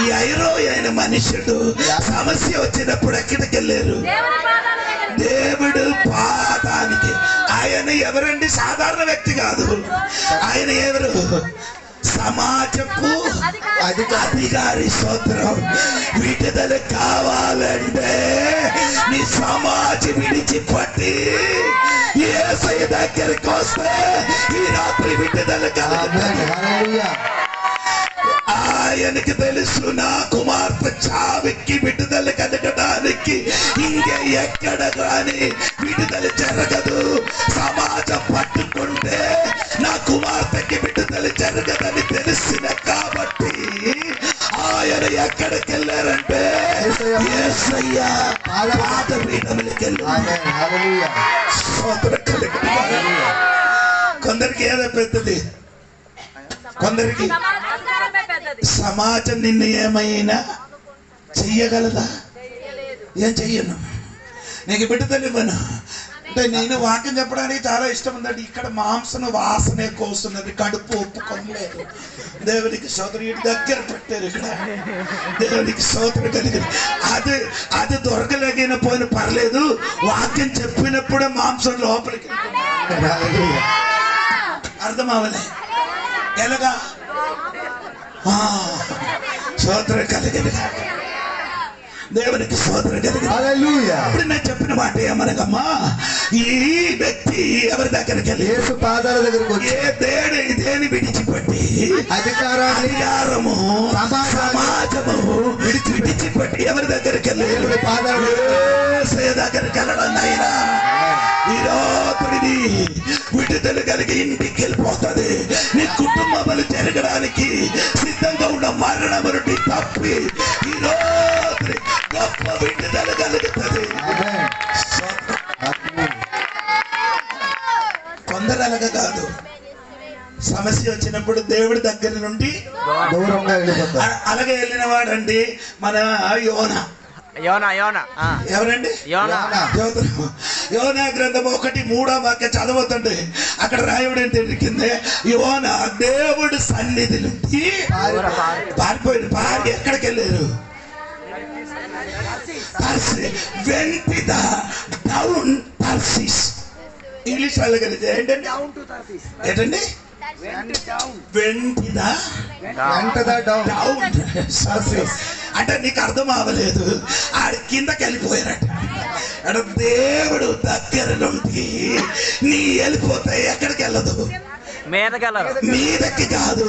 ఈ ఐరో అయిన మనుషుడు సమస్య వచ్చినప్పుడు ఎక్కడికి వెళ్ళారు? దేవుడు పాదానికి. ఆయన ఎవరండి? సాధారణ వ్యక్తి కాదు. ఆయన ఎవరు? సమాజపు అధికారి. స్తోత్రం. విడుదల కావాలంటే నీ సమాజం విడిచిపట్టి యేసయ్య దగ్గరికి వస్తే ఈ రాత్రి విడుదల కలుగుతుంది. ఆయనకి తెలుసు నా కుమార్తె చావుకి విడుదల కలగడానికి ఇంకే ఎక్కడ కానీ విడుదల జరగదు. సమాజం పట్టుకుంటే నా కుమార్తెకి విడుదల జరగదని తెలిసిన కాబట్టి ఆయన ఎక్కడికి వెళ్ళారంటే యేసయ్య పాదపీఠములకి వెళ్ళారు. కొందరికి ఏదో పెద్దది, కొందరికి సమాజం నిన్ను ఏమైనా చెయ్యగలదా? ఏం చెయ్యను. నీకు బిడ్డతనివ్వను అంటే నేను వాక్యం చెప్పడానికి చాలా ఇష్టం ఉందండి. ఇక్కడ మాంసం వాసన ఎక్కువ వస్తున్నది, కడుపు ఒప్పుకోలేదు. దేవునికి స్తోత్రం. దగ్గర పెట్టారు ఇక్కడ. దేవునికి స్తోత్రం కలిగింది. అది దొరకలేగిన పోయిన పర్లేదు, వాక్యం చెప్పినప్పుడే మాంసం లోపలికి అర్థం అవ్వలే. ఎలాగా? స్తోత్రం కలిగింది. దేవునికి స్తోత్రం కలిగింది. అప్పుడు నేను చెప్పిన మాట ఏమనగమ్మా, ఈ వ్యక్తి ఎవరి దగ్గరికి వెళ్ళి యేసు పాదాల దగ్గరికి దేని విడిచిపెట్టి అధికారము సమాజము విడిచిపెట్టి ఎవరి దగ్గరికి వెళ్ళి దగ్గరికి వెళ్ళడం అయినా ఈ రాత్రిని విడుదల కలిగి ఇంటికి వెళ్ళిపోతుంది. నీ కుటుంబములు జరగడానికి సిద్ధంగా ఉన్న మరణము నుండి తప్పి ఈ రాత్రి గొప్ప విడుదల కలుగుతుంది. కొందరు అలాగా కాదు. సమస్య వచ్చినప్పుడు దేవుడి దగ్గర నుండి దూరంగా వెళ్ళిపోతారు. అలాగే వెళ్ళిన వాడండి మన యోనా. ఎవరండి? యోనా గ్రంథం 1:3 వాక్యం చదవతండి. అక్కడ రాయబడి కింద యోనా దేవుడి సన్నిధి నుండి పారిపోయింది. పారి ఎక్కడికి వెళ్ళారు? డౌన్ టర్సిస్. ఇంగ్లీష్ వాళ్ళకి ఏంటండి? ఏంటండి? అంటే నీకు అర్థం అవ్వలేదు. ఆడి కిందకి వెళ్ళిపోయారట. అంటే దేవుడు దగ్గర నుండి నీ వెళ్ళిపోతే ఎక్కడికి వెళ్ళదు, మీదకెళ్ళరు, మీదకి కాదు,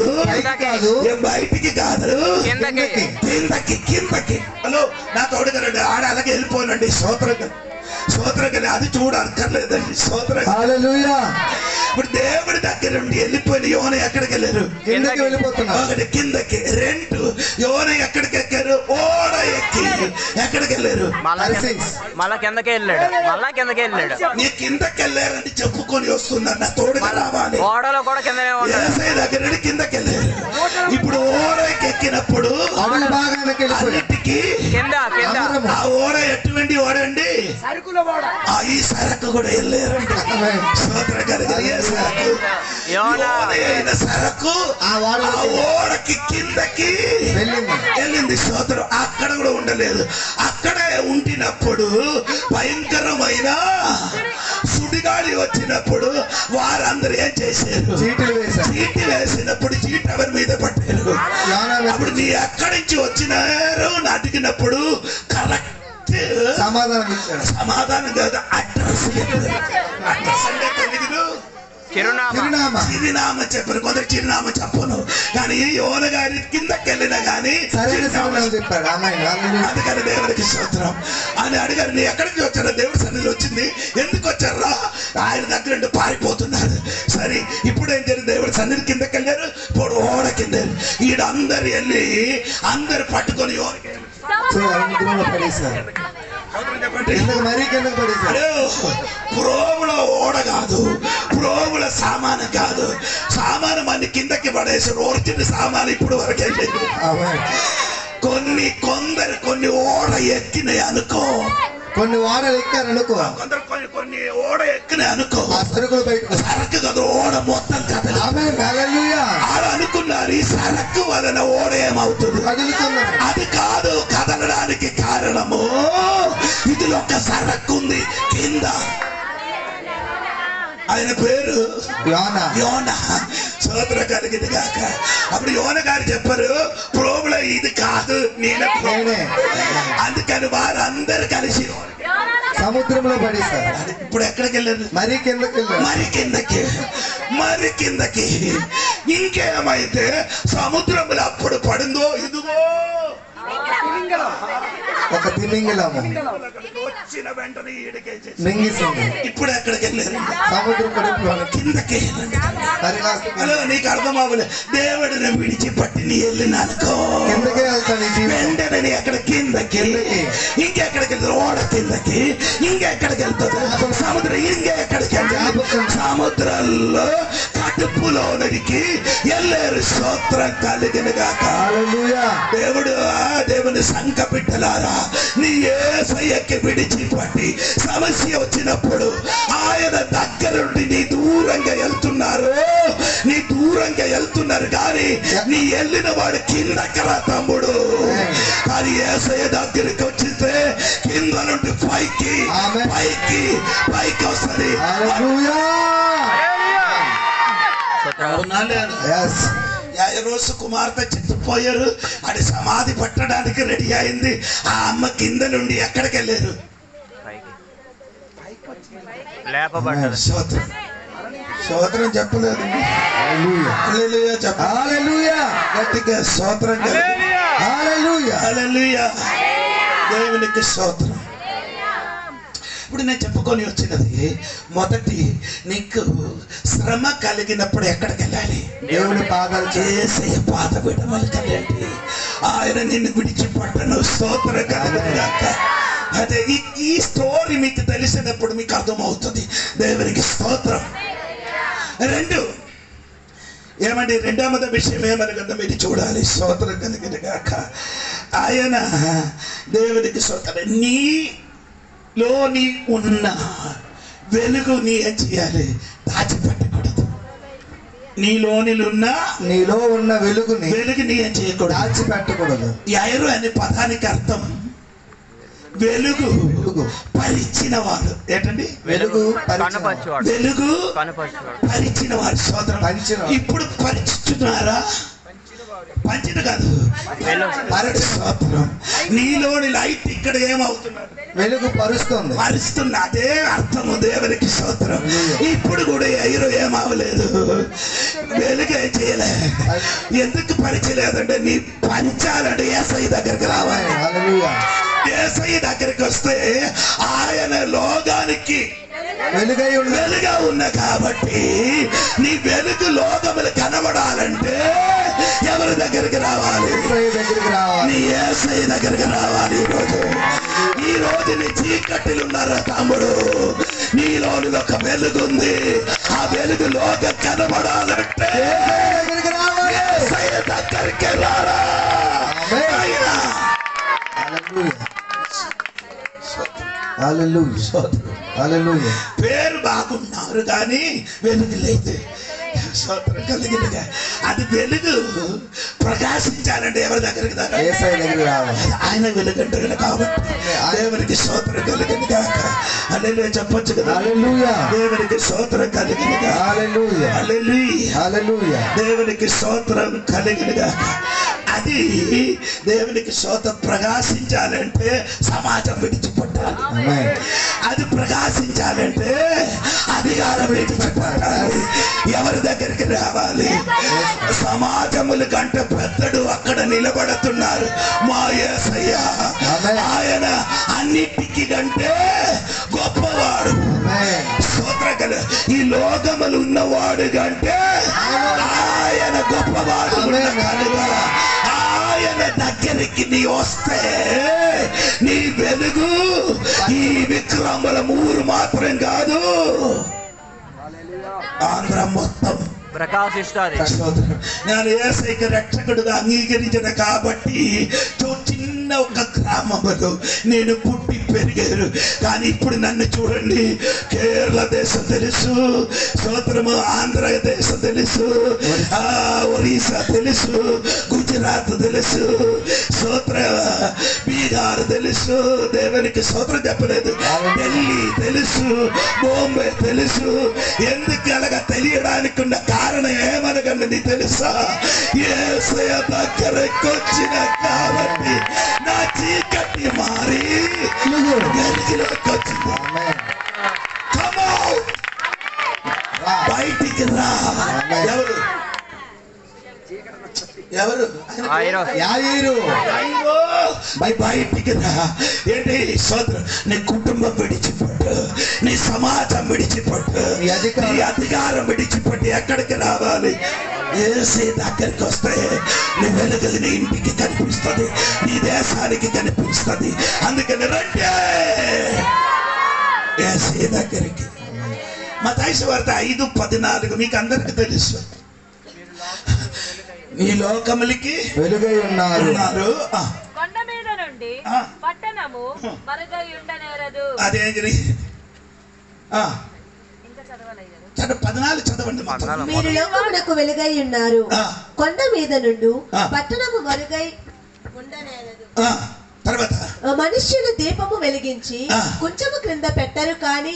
బయటికి కాదు, కిందకి కిందకి. హలో నా తోడుగారండి, ఆడ అలాగే వెళ్ళిపోనండి. స్తోత్రం అది చూడక్కర్లేదండి. స్తోత్రం. ఇప్పుడు దేవుడి దగ్గర నుండి వెళ్ళిపోయిన యోన ఎక్కడికి వెళ్ళారు? కిందకి వెళ్ళిపోతున్నారు. ఒకటి కిందకి, రెండు యోన ఎక్కడికి ఎక్కారు? ఓడ ఎక్కి ఎక్కడికి వెళ్ళారు? మళ్ళా కిందకే వెళ్ళాడు. నీ కిందకి వెళ్ళారని చెప్పుకొని వస్తున్నారు, నా తోడుగా రావాలి. ఓడలో కూడా కిందనే ఏసై దగ్గర నుండి కిందకి వెళ్ళారు. ఇప్పుడు ఓడకి ఎక్కినప్పుడు అన్నిటికీ కింద ఆ ఓడ ఎటువంటి ఓడ అండి? ఈ సరకు కూడా వెళ్ళారండి. సరకు ఆ ఓడకి కిందకి వెళ్ళింది. స్తోత్రం. అక్కడ కూడా ఉండలేదు. అక్కడే ఉండినప్పుడు భయంకరమైన సుడిగాలి వచ్చినప్పుడు వారందరూ ఏం చేశారు? చీటీ వేసినప్పుడు చీటి ఎవరి మీద పట్టారు? అప్పుడు నీ ఎక్కడి నుంచి వచ్చినారు అని అడిగినప్పుడు కరెక్ట్ సమాధానం కాదు, అడ్రస్ అంటే తెలుగులో చిరునామా చెప్పారు. కొందరు చిరునామా చెప్పను, కానీ యోన గారి కిందకి వెళ్ళినా కానీ చెప్పాడు. అందుకని దేవుడికి స్తోత్రం అని అడిగారు. నీ ఎక్కడికి వచ్చారా? దేవుడి సన్నిధి వచ్చింది. ఎందుకు వచ్చారా? ఆయన దగ్గర నుండి పారిపోతున్నారు. సరే ఇప్పుడు ఏం జరిగింది? దేవుడి సన్నిధి కిందకి వెళ్ళారు. ఇప్పుడు ఓడ కింద ఈడ అందరు వెళ్ళి అందరు పట్టుకొని ప్రోముల ఓడ కాదు, ప్రోముల సామాను కాదు, సామాను మంది కిందకి పడేసారు. ఓర్చిన సామాను ఇప్పుడు వరకు వెళ్ళలేదు. కొన్ని ఓడ ఎక్కినాయి అనుకో, కొన్ని ఓడలు ఎక్కారనుకో, కొన్ని ఓడ ఎక్కినాయి అనుకో, సరుకులు బయట సరకు కదా ఓడ మొత్తం కదలు. ఆడ అనుకున్నారు ఈ సరకు వలన ఓడ ఏమవుతుంది? అది కాదు కదలడానికి కారణము. ఇదిలో ఒక సరకు ఉంది కింద. ఆయన పేరు యోనా. సోదర కలిగింది కాక. అప్పుడు యోన గారు చెప్పారు, ప్రోముల ఇది కాదు, నేనే. అందుకని వారందరూ కలిసి సముద్రంలో పడేస్తారు. ఇప్పుడు ఎక్కడికి వెళ్ళారు? మరి కిందకి. ఇంకేమైతే సముద్రంలో అప్పుడు పడిందో ఇదిగో ఒక తిమింగలము వచ్చిన వెంటనే మింగిసింది. ఇప్పుడు ఎక్కడికి వెళ్ళారు? సముద్రం కడుపులో కిందకి. హలో నీకు అర్థం అవ్వలే. దేవుడిని విడిచిపట్టి నీ వెళ్ళినానుకో కిందకే వెళ్తాను. వెంటనే ఎక్కడ? కిందకి. ఇంకెక్కడికి వెళ్తారు? ఓడ కిందకి. ఇంకెక్కడికి వెళ్తారు? సముద్రం. ఇంకెక్కడికి వెళ్తారు? సముద్రంలో కడుపులోనికి వెళ్ళారు. స్తోత్రం కలిగిన గాక. దేవుని సంఘ బిడ్డలారా, నీ యేసయ్యకి విడిచిపట్టి సమస్య వచ్చినప్పుడు ఆయన దగ్గర నుండి నీ దూరంగా వెళ్తున్నారు కానీ నీ వెళ్ళిన వాడు కిందకరా తమ్ముడు. కానీ యేసయ్య దగ్గరికి వచ్చితే కింద నుండి పైకి వస్తుంది. రోజు కుమార్తె చచ్చిపోయారు. అది సమాధి పట్టడానికి రెడీ అయింది. ఆ అమ్మ కింద నుండి ఎక్కడికి వెళ్ళారు? స్తోత్రం చెప్పలేదు. గట్టిగా స్తోత్రం. దేవునికి స్తోత్రం. ఇప్పుడు నేను చెప్పుకొని వచ్చినది, మొదటి నీకు శ్రమ కలిగినప్పుడు ఎక్కడికి వెళ్ళాలి? దేవుని పాదాలు యేసయ్య పాద విడమలకి వెళ్ళండి. ఆయన నిన్ను విడిచిపట్టను. స్తోత్రం కలుగుగాక. అదే ఈ స్టోరీ మీకు తెలిసినప్పుడు మీకు అర్థమవుతుంది. దేవునికి స్తోత్రం. రెండు ఏమండి? రెండవది విషయం ఏమనగా మీరు చూడాలి. స్తోత్రం కలిగినగాక. ఆయన దేవునికి స్తోత్రం. నీలోని ఉన్న వెలుగు నీ ఏం చేయాలి? దాచిపెట్టకూడదు. నీలో ఉన్న వెలుగు నీ ఏం చేయకూడదు? దాచిపెట్టకూడదు. యారు అనే పదానికి అర్థం వెలుగు పరిచిన వాడు. ఏంటండి? వెలుగు పరిచిన వాడు. సోదరం, ఇప్పుడు పరిచుతున్నారా? పంచిన కాదు స్తోత్రం. నీలోని లైట్ ఇక్కడ ఏమవుతున్నాడు? వెలుగు పరుస్తుంది. మరుస్తున్న అదే అర్థము దేవునికి స్తోత్రం. ఇప్పుడు కూడా ఐరో ఏమవలేదు, వెలుగే చేయలే. ఎందుకు పరిచయలేదంటే నీ పంచాలంటే ఏసై దగ్గరికి రావాలి. ఏసై దగ్గరికి వస్తే ఆయన లోకానికి వెలుగా ఉన్న కాబట్టి నీ వెలుగు లోకములు కనబడాలంటే ఎవరి దగ్గరికి రావాలి? నీ ఏసై దగ్గరికి రావాలి. ఈ రోజు నీ చీకటిలు ఉన్నారా తమ్ముడు? నీలోని ఒక వెలుగు ఉంది. ఆ వెలుగు లోక కనబడాలంటే ఏసై దగ్గరికి రారా. పేరు బాగున్నారు కానీ వెలుగు లేదు. స్తోత్రం కలిగినగా. అది వెలుగు ప్రకాశించాలంటే ఎవరి దగ్గరికి రావాలి? ఆయన వెలుగంటారు కాబట్టి దేవునికి స్తోత్రం కలిగిన గాక. హల్లెలూయా చెప్పొచ్చు కదా. దేవునికి స్తోత్రం కలిగిన గాక. హల్లెలూయా దేవునికి స్తోత్రం కలిగిన గాక. అది దేవునికి స్తోత్రం ప్రకాశించాలంటే సమాజం విడిచిపెట్టాలి. అది ప్రకాశించాలంటే అధికారం విడిచిపెట్టాలి. ఎవరి దగ్గరికి రావాలి? సమాజముల కంటే పెద్దడు అక్కడ నిలబడుతున్నారు మా యేసయ్య. ఆయన అన్నిటికీ కంటే గొప్పవాడు. స్తోత్రకలు ఈ లోకములు ఉన్నవాడు కంటే ఆయన గొప్పవాడు. ఆయన దగ్గరికి నీ వస్తే నీ వెలుగు ఈ విక్రముల ఊరు మాత్రం కాదు, ఆంధ్ర మొత్తం ప్రకాశిస్తాది. నేను యేసయ్యకి రక్షకుడుగా అంగీకరించిన కాబట్టి చిన్న ఒక గ్రామంలో నేను పుట్టి పెరిగారు. కానీ ఇప్పుడు నన్ను చూడండి, కేరళ దేశం తెలుసు, స్తోత్రము ఆంధ్ర దేశం తెలుసు, ఒరిస్సా తెలుసు, గుజరాత్ తెలుసు, స్తోత్ర బీహార్ తెలుసు. దేవునికి స్తోత్రం చెప్పలేదు. ఢిల్లీ తెలుసు, బాంబే తెలుసు. ఎందుకు అలాగా తెలియడానికి ఉన్న కారణం ఏమనగండి నీ తెలుసా? యేసయ్య దగ్గరకు వచ్చిన కాబట్టి నా చీకటి మారి వెలుగులోకి వచ్చింది. బయటికి రా. ఎవరు ఎవరు? బయటికి రా. ఏంటి సోదరు? నీ కుటుంబం విడిచిపెట్టు, నీ సమాజం విడిచిపెట్టు, నీ అధికారం విడిచిపెట్టి ఎక్కడికి రావాలి? యేసయ్య దగ్గరికి వస్తే నీ వెలుగు నీ ఇంటికి కనిపిస్తుంది, నీ దేశానికి కనిపిస్తుంది. అందుకని రండి యేసయ్య దగ్గరికి. మత్తయి సువార్త 5:14 మీకు అందరికి తెలుసు. నీ లోకములకి వెలుగై ఉన్నారు. కొండ మీద నుండి పట్టణము మరుగై ఉండనేరదు. అదేంటి? ఇంకా చదవలేదు. 14 చదవండి. మీరు లోకమునకు వెలుగై ఉన్నారు. కొండ మీద నుండి పట్టణము మరుగై ఉండనేరదు. తర్వాత మనుష్యులు దీపము వెలిగించి కొంచెము క్రింద పెట్టరు కానీ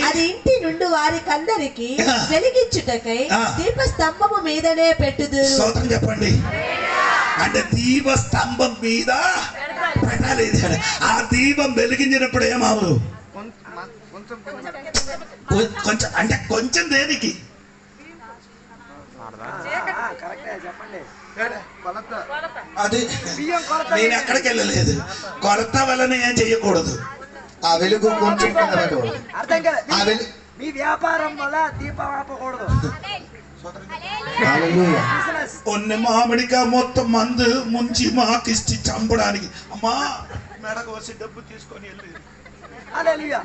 అది ఇంటి నుండి వారికందరికి వెలిగించుటకై దీప స్తంభము మీదనే పెట్టుదురు. స్తోత్రం చెప్పండి. అంటే దీప స్తంభం మీద పెట్టాలి. ఆ దీపం వెలిగించినప్పుడు ఏమావు? కొంచెం అంటే కొంచెం దేనికి? అది నేను ఎక్కడికి వెళ్ళలేదు. కొలత వలన ఏం చెయ్యకూడదు. ఆ వెలుగు కొంచెం అర్థం కాదు. మీ వ్యాపారం వల్ల దీపం ఆపకూడదు. కొన్ని మామిడిగా మొత్తం మందు ముంచి మాకిచ్చి చంపడానికి అమ్మా మెడకు వచ్చి డబ్బు తీసుకొని వెళ్ళి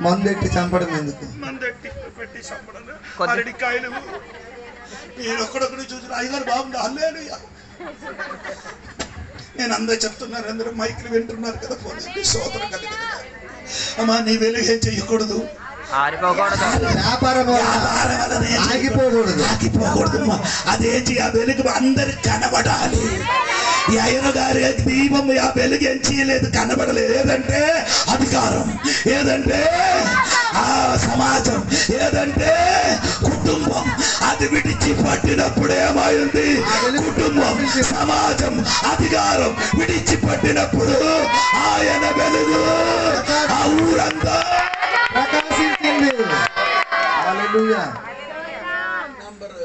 మందెట్టి చంపడం ఎందుకు? మందెట్టి పెట్టి చంపడం. అరటికాయలు నేను ఒక్కడొక్కడి చూసి అయ్యగారు బాగుంది హల్లెలూయా. నేను అందరూ చెప్తున్నారు, అందరూ మైకులు వింటున్నారు కదా. స్తోత్రం కలిగిన అమ్మా నీ వెలుగు ఏం చెయ్యకూడదు, ఆగిపోకూడదు. అదేంటి? ఆ వెలుగు అందరికి కనబడాలి. ఈ అయ్యన గారి దీపం ఆ వెలుగెంచలేదు, కనబడలేదు. ఏదంటే అధికారం, ఏదంటే ఆ సమాజం, ఏదంటే కుటుంబం. అది విడిచి పట్టినప్పుడు ఏమైంది? కుటుంబం, సమాజం, అధికారం విడిచి పట్టినప్పుడు ఆయన వెలుగు ఆ ఊరంతా ప్రకాశించింది. హల్లెలూయా. నంబర్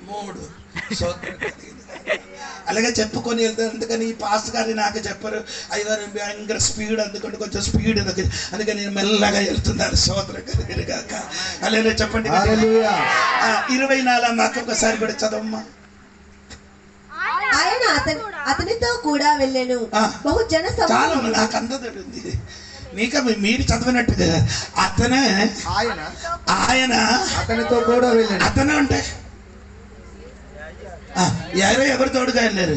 3 అలాగే చెప్పుకొని వెళ్తాను. అందుకని ఈ పాస్ గారి నాకు చెప్పరు, అయ్యగారు భయంకర స్పీడ్, అందుకంటే కొంచెం స్పీడ్, అందుకని నేను మెల్లగా వెళ్తున్నాను. స్తోత్రం కలుగును గాక. అలాగే చెప్పండి. 24 మాకు ఒకసారి కూడా చదవమ్మా. ఆయన అతనితో కూడా వెళ్ళెను. బహు జన చాలా నాకు అందదండి. మీరు చదివినట్టుగా ఆయన అతనితో కూడా వెళ్ళాడు. అతను అంటే ఎవరు తోడుగా వెళ్ళారు?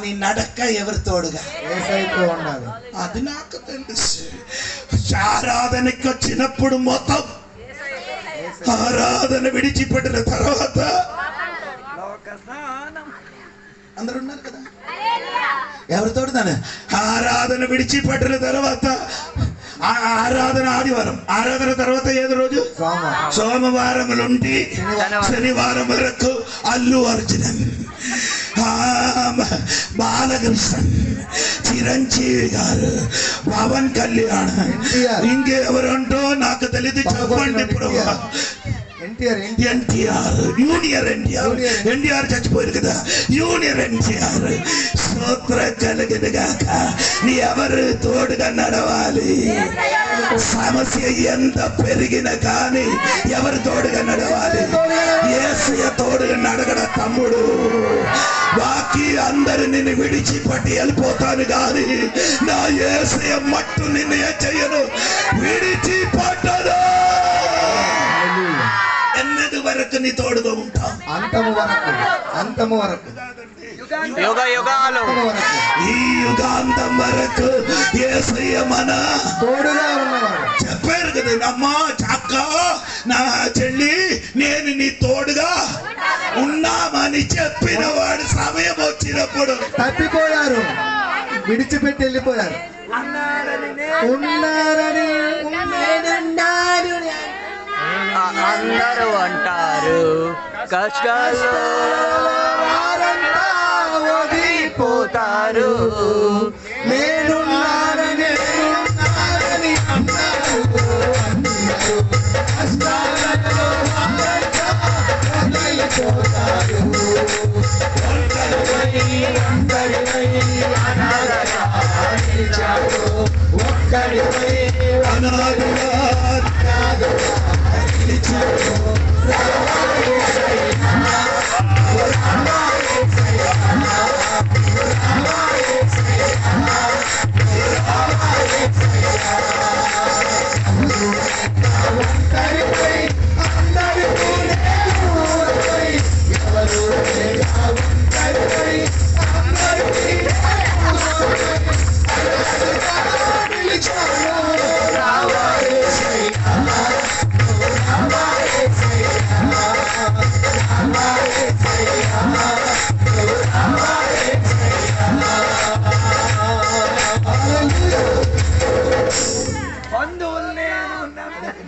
నీ నడక ఎవరు తోడుగా? ఉండాలి. అది నాకు తెలుసు. ఆరాధనకి వచ్చినప్పుడు మొత్తం ఆరాధన విడిచిపెట్టిన తర్వాత అందరు ఉన్నారు కదా, ఎవరు తోడుతాను? ఆరాధన విడిచిపెట్టిన తర్వాత ఆరాధన ఆదివారం, ఆరాధన తర్వాత ఏదో రోజు సోమవారం నుండి శనివారం వరకు అల్లు అర్జున్, బాలకృష్ణన్, చిరంజీవి గారు, పవన్ కళ్యాణ్, ఇంకెవరంటో నాకు తెలియదు, చెప్పండి. ఇప్పుడు ఎన్టీఆర్, జూనియర్ ఎన్టీఆర్ చచ్చిపోయారు కదా, జూనియర్ ఎన్టీఆర్. స్తోత్ర కలిగిన గాక. నీ ఎవరు తోడుగా నడవాలి? సమస్య ఎంత పెరిగినా కానీ ఎవరు తోడుగా నడవాలి? యేసయ్య తోడుగా నడగడ తమ్ముడు. బాకీ అందరు నిన్ను విడిచిపట్టి వెళ్ళిపోతాను కానీ నా యేసయ్య మట్టు నిన్ను ఏం చెయ్యను, విడిచిపట్టను. ఎన్నటి వరకు నీ తోడుగా ఉంటాం? అంతము వరకు యుగ యుగాలు, ఈ యుగాంతం వరకు యేసయ్య మన తోడుగా ఉన్నవాడు. చెప్పారు కదా, అమ్మా చక్క నా చెల్లి నేను నీ తోడుగా ఉన్నామని చెప్పిన వాడు సమయం వచ్చినప్పుడు తప్పిపోయారు, విడిచిపెట్టి వెళ్ళిపోయారు. ఉన్నారని అందరూ అంటారు కష్టాలు పోతారు, నేనున్నారని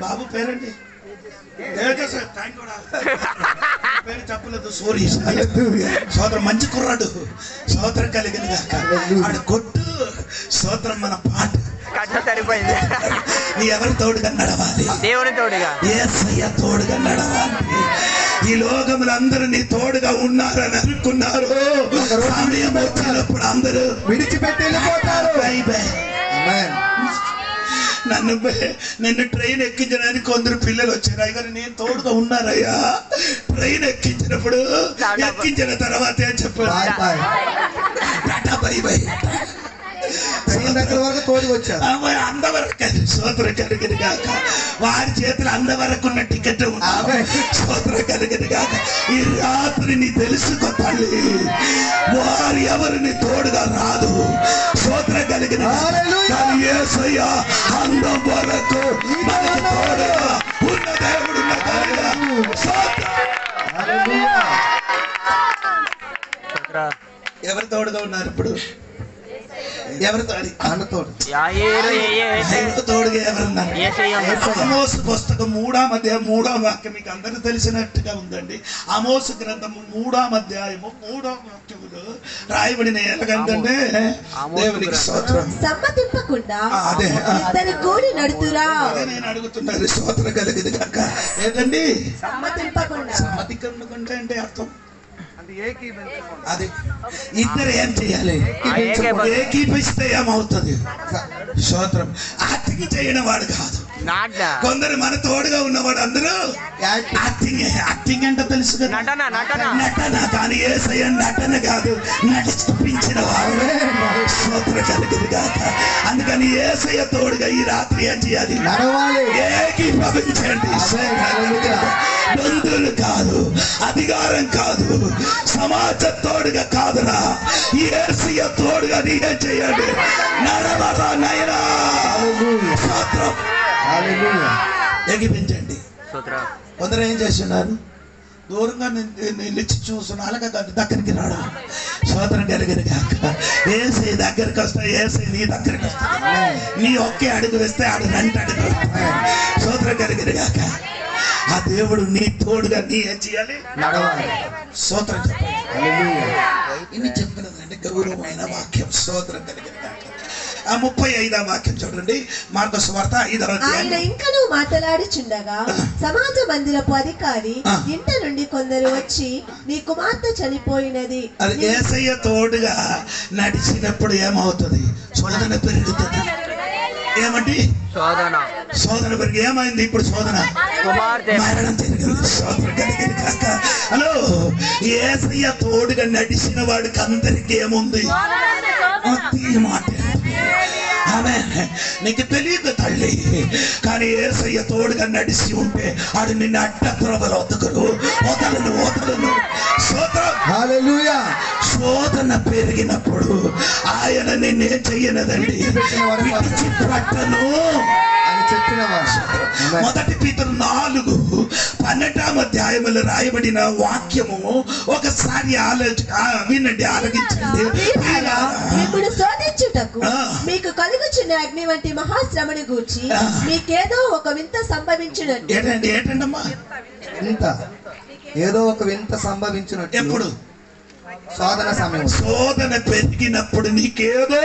బాబు పేరండి పేరు చెప్పలేదు. సోరీ సోదరం, మంచి కుర్రాడు, సోదరం కలిగిన ఆడు కొట్టు సోదరం. మన పాట సరిపోయింది. నీ ఎవరు తోడుగా నడవాలి? దేవుని తోడుగా, యేసయ్య తోడుగా నడవాలి. ఈ లోకములు అందరూ నీ తోడుగా ఉన్నారని అనుకున్నారు, సమయం వచ్చినప్పుడు అందరూ విడిచిపెట్టి వెళ్ళిపోతారు. నన్ను ట్రైన్ ఎక్కించడానికి కొందరు పిల్లలు వచ్చారు. అయ్యారు నేను తోడుగా ఉన్నారయ్యా. ట్రైన్ ఎక్కించినప్పుడు ఎక్కించిన తర్వాత ఏం చెప్పారు? Tata bye by. దగ్గర వరకు తోడుగా వచ్చారు. అందవరకు సోదర కలిగిన గాక. వారి చేతులు అందవరకు ఉన్న టికెట్ సోదర కలిగిన గాక. ఈ రాత్రి నీ తెలుసుకో తల్లి, వారు ఎవరిని తోడుగా రాదు. సోదర కలిగిన కానీ యేసయ్య అందం వరకు మనకు తోడుగా ఉన్న దేవుడు ఎవరు ఎవరు తోడుగా ఉన్నారు ఇప్పుడు? ఎవరితో? అన్నతోడు ఎవరు తోడుగా ఎవరున్నారు? ఆమోసు పుస్తకం 3వ అధ్యాయం 3వ వాక్యం మీకు అందరూ తెలిసినట్టుగా ఉందండి. ఆమోసు గ్రంథము 3వ అధ్యాయము 3వ వాక్యములో రాయబడిన ఎలాగంటే దేవునికి స్తోత్రం. సమ్మతింపకుండా అదే ఇద్దరు కూడి నడుతురా. అదే నేను అడుగుతున్నాను, స్తోత్రం కలిగింది కాక. ఏంటండి సమ్మతింపకుండా? సమ్మతింపకుండా అంటే అర్థం అది ఇద్దరు ఏం చేయాలి? ఏకీపిస్తే ఏమవుతుంది? స్తోత్రం. యాక్టింగ్ చేయడం వాడు కాదు. కొందరు మన తోడుగా ఉన్నవాడు అందరూ యాక్టింగ్ అంటే తెలుసు కదా, నటన. కానీ యేసయ్య నటన కాదు, నటించిన వాడు. స్తోత్రం కలిగింది కాక. అందుకని యేసయ్య తోడుగా ఈ రాత్రి ఏం చేయాలి? ఏకీభవించండి. బంధువులు కాదు, అధికారం కాదు, సమాజ తోడుగా కాదురా, యేసయ్య తోడుగా నీకేం చేయండి? నడవరా నైనా. స్తోత్రం. ఏకీపించండి. కొందరు ఏం చేస్తున్నారు? దూరంగా నిలిచి చూస్తున్నా, అలాగే దగ్గరికి రాడు. స్తోత్రం కలిగిన కాక. ఏసై దగ్గరికి వస్తా, ఏసై నీ దగ్గరికి వస్తా. నీ ఒకే అడుగు వేస్తే ఆడు 2 అడుగులు. స్తోత్రం కలిగిన కాక. ఆ దేవుడు నీ తోడుగా నీ ఏం చేయాలి? నడవాలి. స్తోత్రం చెప్పండి. ఇన్ని చెప్పినదండి గౌరవమైన వాక్యం. స్తోత్రం కలిగిన కాక. 35వ వాక్యం చూడండి, మార్కొసు వార్త 5వ అధ్యాయం. ఆయన ఇంకనూ మాట్లాడుచుండగా సమాజ మందిరపు అధికారి ఇంట నుండి కొందరు వచ్చి, నీ కుమార్తె చనిపోయినది. అది యేసయ్య తోడుగా నడిచినప్పుడు ఏమవుతుంది? శోధన పెరుగుతుంది. ఏమండి? శోధన పెరిగి ఏమైంది? ఇప్పుడు శోధన మరణం జరిగింది. శోధన కలిగింది కాక. హలో, యేసయ్య తోడుగా నడిచిన వాడికి అందరికి ఏముంది? మాట. నీకు తెలియదు తల్లి, కానీ యేసయ్య తోడుగా నడిచి ఉంటే ఆడు నిన్ను అడ్డత్రోవలు వదలను. శోధన పెరిగినప్పుడు ఆయన నిన్నేం చెయ్యనదండి, విడిచిపెట్టను అని చెప్పిన మొదటి పీతరు 4:12 అధ్యాయములు రాయబడిన వాక్యము ఒకసారి వినండి, ఆలోచించండి. ఇప్పుడు శోధించుటకు మీకు కలుగుచున్న అగ్ని వంటి మహాశ్రమని గూర్చి మీకేదో ఒక వింత సంభవించినట్టు. ఏంటండమ్మా? ఏదో ఒక వింత సంభవించినట్టు. ఎప్పుడు? శోధన సమయం. శోధన పెరిగినప్పుడు నీకేదో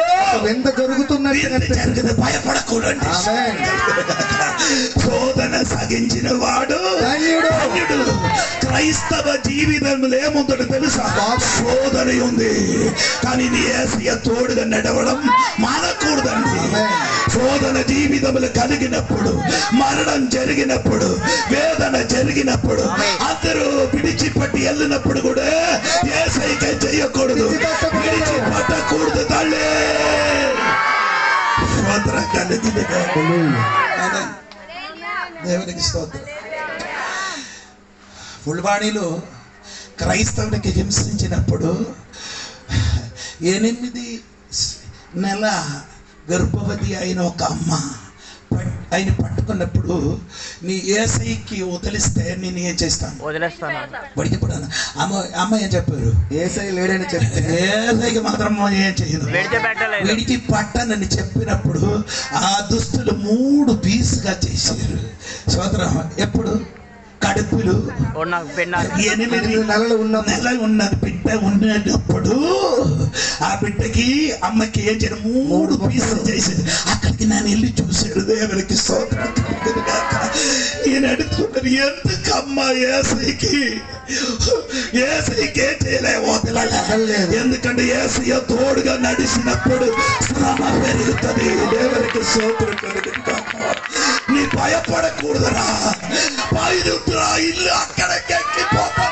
వింత జరుగుతున్నట్టు భయపడకూడదు. శోధన సాగించిన వాడు ధన్యుడు. క్రైస్తవ జీవితంలో ఏముందో తెలుసా? శోధన ఉంది, కానీ నీ యేసయ్య తోడుగా నడవడం మానకూడదండి. శోధన జీవితంలో కలిగినప్పుడు, మరణం జరిగినప్పుడు, వేదన జరిగినప్పుడు, అందరూ విడిచిపెట్టి వెళ్ళినప్పుడు కూడా యేసయ్యకే చేయకూడదు, విడిచిపెట్టకూడదు తల్లి. స్తోత్రం కలిగింది. దేవునికి స్తోత్రం. ఫుల్బాణిలో క్రైస్తవునికి హింసించినప్పుడు 8 నెల గర్భవతి అయిన ఒక అమ్మ ఆయన పట్టుకున్నప్పుడు, నీ యేసయ్యకి వదిలిస్తే నేను ఏం చేస్తాను? వడికి పడాను. అమ్మ ఏం చెప్పారు? యేసయ్య లేడని చెప్తే యేసయ్యకి మాత్రం ఏం చేయదు, విడికి పట్టనని చెప్పినప్పుడు ఆ దుస్తులు 3 పీసుగా చేశారు. స్తోత్రం. ఎప్పుడు? కడుపులు 8 నెలలు ఉన్న బిడ్డ ఉన్నప్పుడు ఆ బిడ్డకి అమ్మకి ఏం చేయడం? 3 పీసులు చేసేది. అక్కడికి నేను వెళ్ళి చూశాడు. దేవునికి స్తోత్రం. నేను అడుగుతున్నాను, ఎందుకమ్మ యేసయ్యకి ఏం చేయలే వదలలేదు? ఎందుకంటే యేసయ్య తోడుగా నడిచినప్పుడు శ్రమ పెరుగుతుంది. దేవునికి స్తోత్రం కలుగుతుంది. నీ భయపడకూడదురా, బయలురా, ఇల్లు అక్కడికి వెళ్ళిపోతా.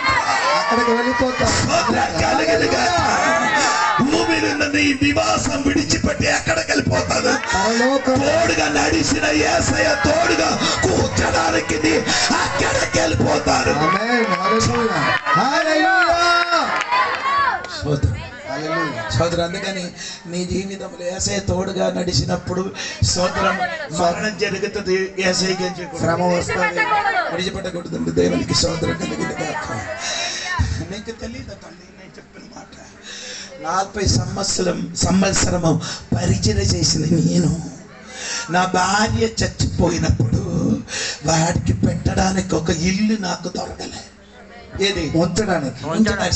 భూమి నుండి నీ నివాసం విడిచిపెట్టి ఎక్కడికి వెళ్ళిపోతాడు? తోడుగా నడిచిన యేసయ్య తోడుగా కూర్చోడానికి అక్కడికి వెళ్ళిపోతారు. సోదరు, అందుకని నీ జీవితంలో యేసయ్య తోడుగా నడిచినప్పుడు సోదరం మరణం జరుగుతుంది. యేసయ్యకి శ్రమ వస్తుంది, విడిచిపెట్టకూడదు. దేవునికి సోదరం కలిగింది కాక. నీకు తెలియదు తల్లి నేను చెప్పిన మాట. 40 సంవత్సరము పరిచయం చేసింది నేను. నా భార్య చచ్చిపోయినప్పుడు వాడికి పెట్టడానికి ఒక ఇల్లు నాకు దొరకలే. ఏది ఉంచడానికి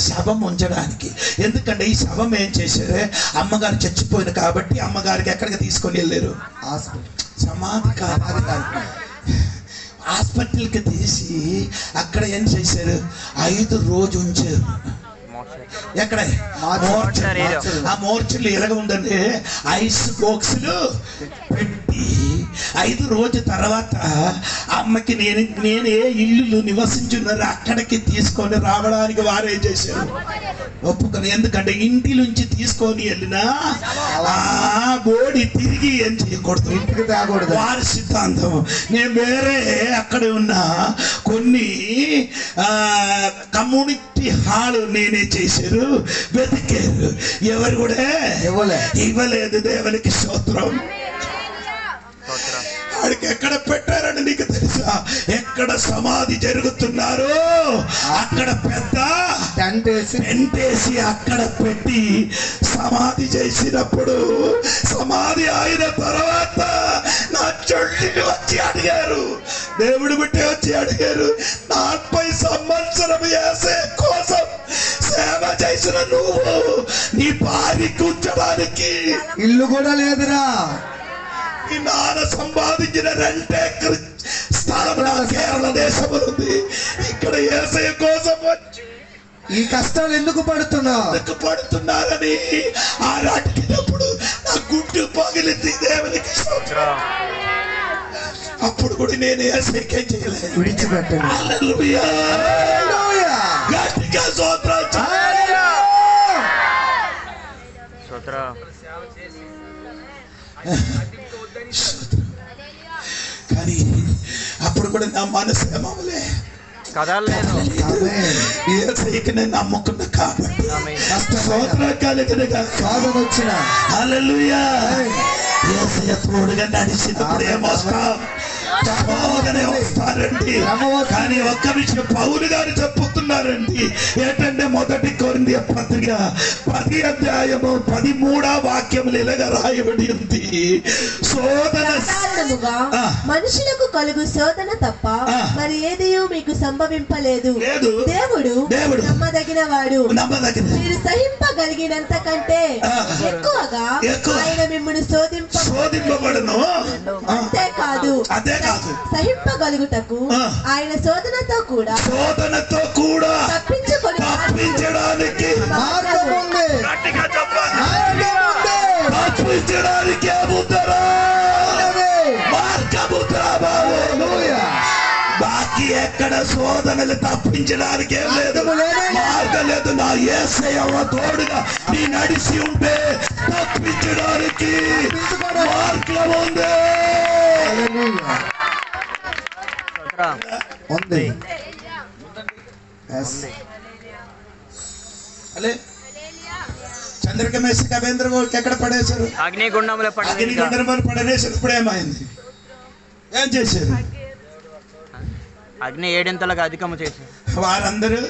శవం ఉంచడానికి. ఎందుకంటే ఈ శవం ఏం చేశారు, అమ్మగారు చచ్చిపోయింది కాబట్టి అమ్మగారికి ఎక్కడికి తీసుకొని వెళ్ళారు, సమాధి హాస్పిటల్కి తీసి అక్కడ ఏం చేశారు, 5 రోజులు ఉంచారు. ఎక్కడ ఆ మోర్చర్లు ఎలాగ ఉందంటే ఐస్ బాక్సులు పెట్టి 5 రోజుల తర్వాత అమ్మకి నేను ఏ ఇల్లు నివసించున్నారో అక్కడికి తీసుకొని రావడానికి వారే చేశారు ఒప్పుకొని. ఎందుకంటే ఇంటి నుంచి తీసుకొని వెళ్ళినా ఆ బోడి తిరిగి ఏం చేయకూడదు, ఇంటికి తేకూడదు, వారి సిద్ధాంతం. నేను వేరే అక్కడ ఉన్న కొన్ని కమ్యూనిటీ హాల్ నేనే చేశారు, వెతికారు, ఎవరు కూడా ఇవ్వలేదు. దేవునికి స్తోత్రం. వాడికి ఎక్కడ పెట్టారని నీకు తెలుసా? ఎక్కడ సమాధి జరుగుతున్నారో అక్కడ పెద్ద టెంటేసి అక్కడ పెట్టి సమాధి చేసినప్పుడు, సమాధి అయిన తర్వాత నా చెల్లిని వచ్చి అడిగారు, దేవుడు బిడ్డ వచ్చి అడిగారు, 40 సంవత్సరం యేసే కోసం సేవ చేసిన నువ్వు నీ భార్యకి ఉంచడానికి ఇల్లు కూడా లేదురా, ఈ నాన్న సంపాదించిన 2 ఎకర్ స్థలం కేరళ దేశం ఉంది, ఇక్కడ యేసయ్య కోసం వచ్చి ఈ కష్టాలు ఎందుకు పడుతున్నారని ఆరాటినప్పుడు నా గుడ్డు పగిలింది. దేవునికి అప్పుడు కూడా నేను యేసయ్యకే చేయలేదు, విడిచిపెట్టాను. హల్లెలూయా, గట్టిగా స్తోత్రం. కానీ అప్పుడు కూడా నా మనసు ఏమవలే, నేను నమ్ముకున్నా కాబట్టి సాధన వచ్చిన హల్లెలూయా. యేసయ్య తోడుగా నడిచినప్పుడు ఏమొస్తాం, సమాధానే వస్తారండి. కానీ ఒక్క విషయం పౌలు గారు చెప్పుతున్నారండి, ఏంటంటే 1 కొరింథీ పత్రిక 10 అధ్యాయము 13వ వాక్యములు ఇలాగ రాయబడి ఉంది, శోధన మనుషులకు కలుగు శోధన తప్ప మరి ఏదియూ మీకు సంభవింపలేదు. దేవుడు నమ్మదగిన వాడు, మీరు సహింపగలిగినంత కంటే ఎక్కువగా ఆయన మిమ్మల్ని శోధింపబడును. అంతేకాదు సహింపగలుగుటకు ఆయన శోధనతో కూడా తప్పించడానికి బాకీ ఎక్కడ శోధనలు తప్పించడానికి ఏం లేదు, మార్గం లేదు. నా యేసయ్య తోడుగా నీ నడిచి ఉంటే తప్పించడానికి మార్గం ఉంది. చంద్రకమేశ కవేంద్ర ఎక్కడ పడేశారు, అగ్నిగుండంలో పడేశారు. ఇప్పుడు ఏమైంది, ఏం చేశారు? అగ్ని 7 ఇంతలకు అధికము చేశారు. వారందరూ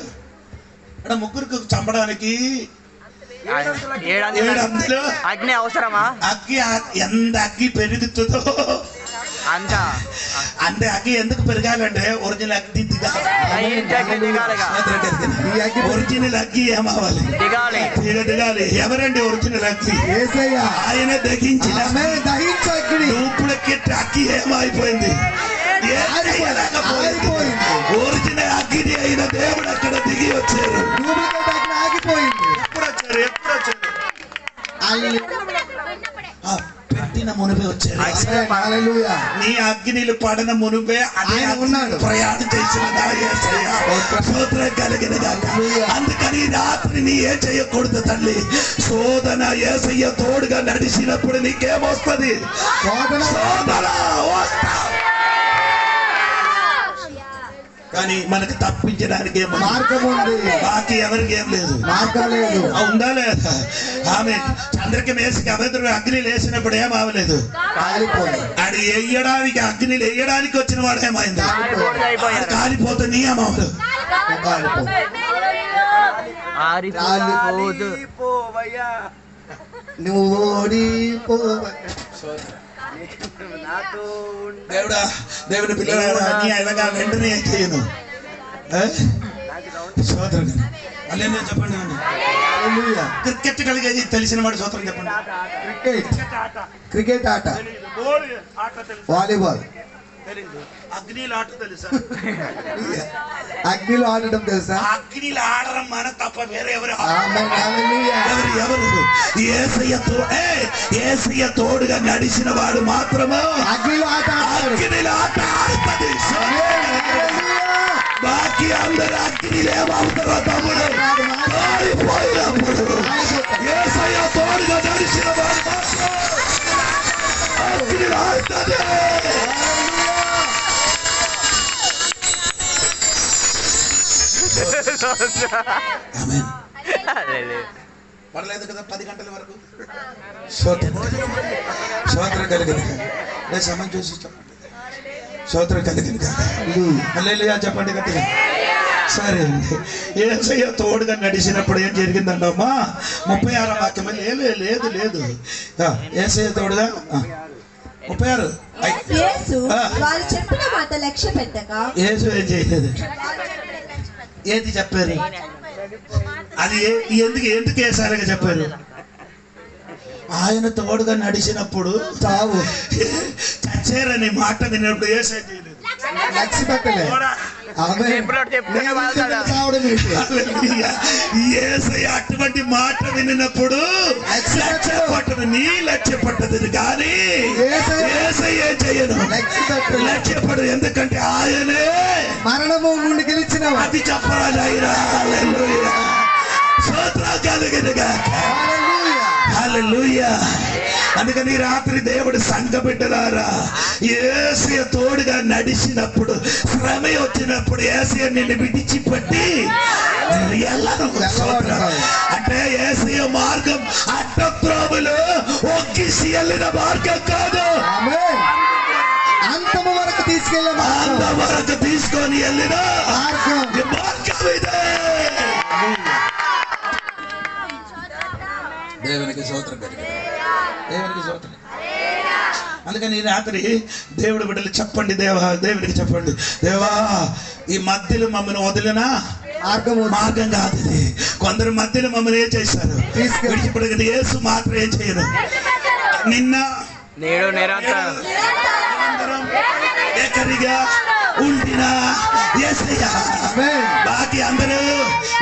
ఇక్కడ ముగ్గురికి చంపడానికి 7 అంతలు అగ్ని అవసరమా? ఎంత అగ్గి పెరుగుతుందో అంటే అగ్గి ఎందుకు పెరగాలంటే ఒరిజినల్ అగ్గి ఒరిజినల్ అగ్గి ఏమవ్వాలి, దిగాలి. ఎవరండి ఒరిజినల్ అగ్గి? ఆయన దహించిన డూప్లికేట్ అగ్గి ఏమైపోయింది, ఒరిజినల్ అగ్గిని అయిన దేవుడు అక్కడ దిగి వచ్చారు. ఎప్పుడు వచ్చారు? పెట్టిన మునుపే వచ్చారు. నీ అగ్నిలు పడన మునుపే ఉన్నాడు, ప్రయాణం చేసిన స్తోత్రం కలిగిన గాక. అందుకని రాత్రి నీ ఏం చేయకూడదు తల్లి, శోధన యేసయ్య తోడుగా నడిచినప్పుడు నీకేమొస్తుంది, శోధన వస్తా. కానీ మనకు తప్పించడానికి మార్గం ఉంది, బాకీ ఎవరికి ఏం లేదు, మార్గం లేదు. ఉందా లేదా? ఆమె చంద్రకమేశకి అభద్రుడు అగ్ని లేసినప్పుడు ఏమవలేదు, అది వేయడానికి అగ్నిలు వేయడానికి వచ్చిన వాడు ఏమైంది, కాలిపోతే నీ ఏమవదు. ఆరిపోదు. పోవయ్యా నువ్వు ఓడిపోవ నాతో దేవుడా, దేవుని పిల్లలారా, నీ అలాగా వెంటనే ఏం చేయను. స్తోత్రం. అల్లెలుయా చెప్పండి. హల్లెలూయా. క్రికెట్ కలిగేది తెలిసిన వాడు స్తోత్రం చెప్పండి. క్రికెట్ ఆట, ఆట తెలుసు, వాలీబాల్, తెలీదు. అగ్నిలో ఆట తెలుసా? అగ్నిలో ఆడటం తెలుసా? అగ్నిలో ఆడడం మన తప్ప వేరే ఎవరు ఆమేన్. హల్లెలూయా. ఎవరు యేసయ్య తోడుగా నడిచిన వాడు మాత్రమే అగ్నిలో ఆట ఆడతాడు. అగ్నిలో ఆట ఆడుతుంది. బాకీ అందరూ అగ్నిలో ఏమవుతారో తమ్ముడు పారిపోయినప్పుడు యేసయ్య తోడుగా నడిచిన వాడు మాత్రం అగ్నిలో ఆడుతుంది. పర్లేదు కదా 10 గంటల వరకు స్తోత్రం కలిగింది. సమయం చూసి చెప్పండి. స్తోత్రం కలిగింది. హల్లెలూయా చెప్పండి గట్టిగా. సరే అండి. యేసయ్య తోడుగా నడిచినప్పుడు ఏం జరిగిందండమ్మా? 36వ వాక్యం. లేదు యేసయ్య తోడుగా 36. యేసు వారు చెప్పిన మాట లక్ష్య పెట్టక యేసు ఏం చేయలేదు. ఏది చెప్పారు? అది ఎందుకు వేసారగా చెప్పారు? ఆయన తోడుగా నడిచినప్పుడు చావు చచ్చారని మాట విన్నప్పుడు ఏసై చేయలేదు. లక్ష్య పెట్టలే. ఆమేన్. యేసయ్య అటువంటి మాట విన్నప్పుడు లక్ష్య పట్టదు, నీ లక్ష్య పట్టదు. కానీ యేసయ్య ఏం చేయను, లక్ష్య పడదు. ఎందుకంటే ఆయనే మరణము నుండి గెలిచిన అది చెప్పాలి. హల్లెలూయా. స్తోత్రం కలుగును గాక. హల్లెలూయా. అందుకని రాత్రి దేవుడు సంఘ బిడ్డలారా, యేసయ్య తోడుగా నడిచినప్పుడు శ్రమ వచ్చినప్పుడు యేసయ్య నిన్ను విడిచిపెట్టి వెళ్ళను. అంటే యేసయ్య మార్గం అడ్డత్రోములు ఒక్కిసి వెళ్ళిన మార్గం కాదు. అంతము వరకు తీసుకెళ్ళే అంతవరకు తీసుకొని వెళ్ళిన మార్గం ఇదే. దేవునికి స్తోత్రం కలిగింది. దేవునికి స్తోత్రం. అందుకని ఈ రాత్రి దేవుడు బిడ్డలు చెప్పండి, దేవునికి చెప్పండి, దేవా ఈ మధ్యలో మమ్మల్ని వదిలినా మార్గం కాదు ఇది. కొందరు మధ్యలో మమ్మల్ని ఏం చేశారు? విడిచిపెట్టగలి. యేసు మాత్రం ఏం చేయరు. నిన్న నేడు నిరంతరం ఏకరిగా ఉండిన యేసయ్య. బాకీ అందరూ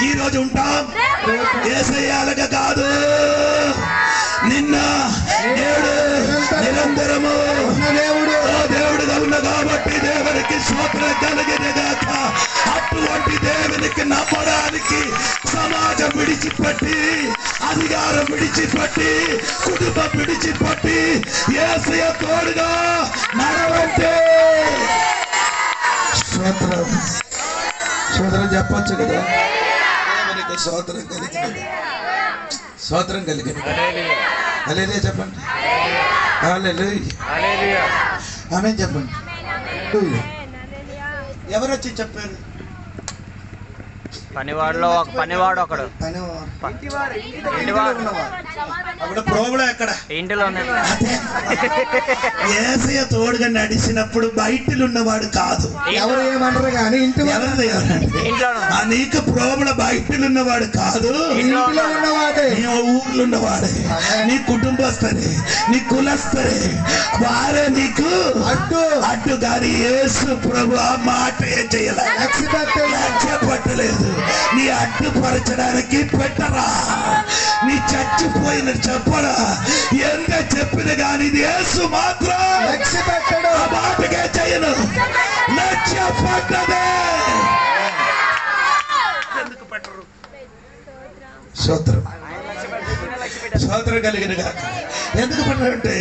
ఈ రోజు ఉంటాం. యేసయ్య అలాగా కాదు. నిన్న నేడు నిరంతరము దేవుడుగా ఉన్న కాబట్టి దేవునికి స్తోత్రం కలిగిన గాక. అటువంటి దేవునికి నమ్మడానికి సమాజం విడిచిపెట్టి, అధికారం విడిచిపెట్టి, కుటుంబం విడిచిపెట్టి యేసయ్య తోడుగా నడవంటే స్తోత్రం చెప్పొచ్చు కదా. దేవునికి స్తోత్రం కలిగినది. స్తోత్రం కలిగినది. హల్లెలూయా చెప్పండి. హల్లెలూయా. ఆమేన్ చెప్పండి. ఎవరు వచ్చి చెప్పారు? పనివాడు ఒకడు. అప్పుడు ప్రోగ్రాం ఎక్కడ? ఇంటిలోనే. యేసయ్య తోడుగా నడిచినప్పుడు బయటలు ఉన్నవాడు కాదు. ఎవరు ఏమంటారు కానీ ఎవరిది? నీకు ప్రోగుల బయటలు ఉన్నవాడు కాదు, ఇంట్లో ఉన్నవాడే. నీ ఊర్లో ఉన్నవాడే, నీ కుటుంబస్తుడే, నీ కులస్తుడే. వారే నీకు అడ్డు. కానీ యేసు ప్రభు ఆ మాట ఏం చేయలేదు, లక్ష్య పట్టలేదు. నీ అడ్డుపరచడానికి పెట్టరా, నీ చచ్చిపోయిన చెప్పరా, ఎంత చెప్పిన కానీ యేసు మాత్రం లక్ష్య పెట్టడు. ఆ మాటకే చేయను, లక్ష్య పట్టదే. ఎందుకు పెట్టరు? స్తోత్రం కలిగిన గాక. ఎందుకు పడ్డారంటే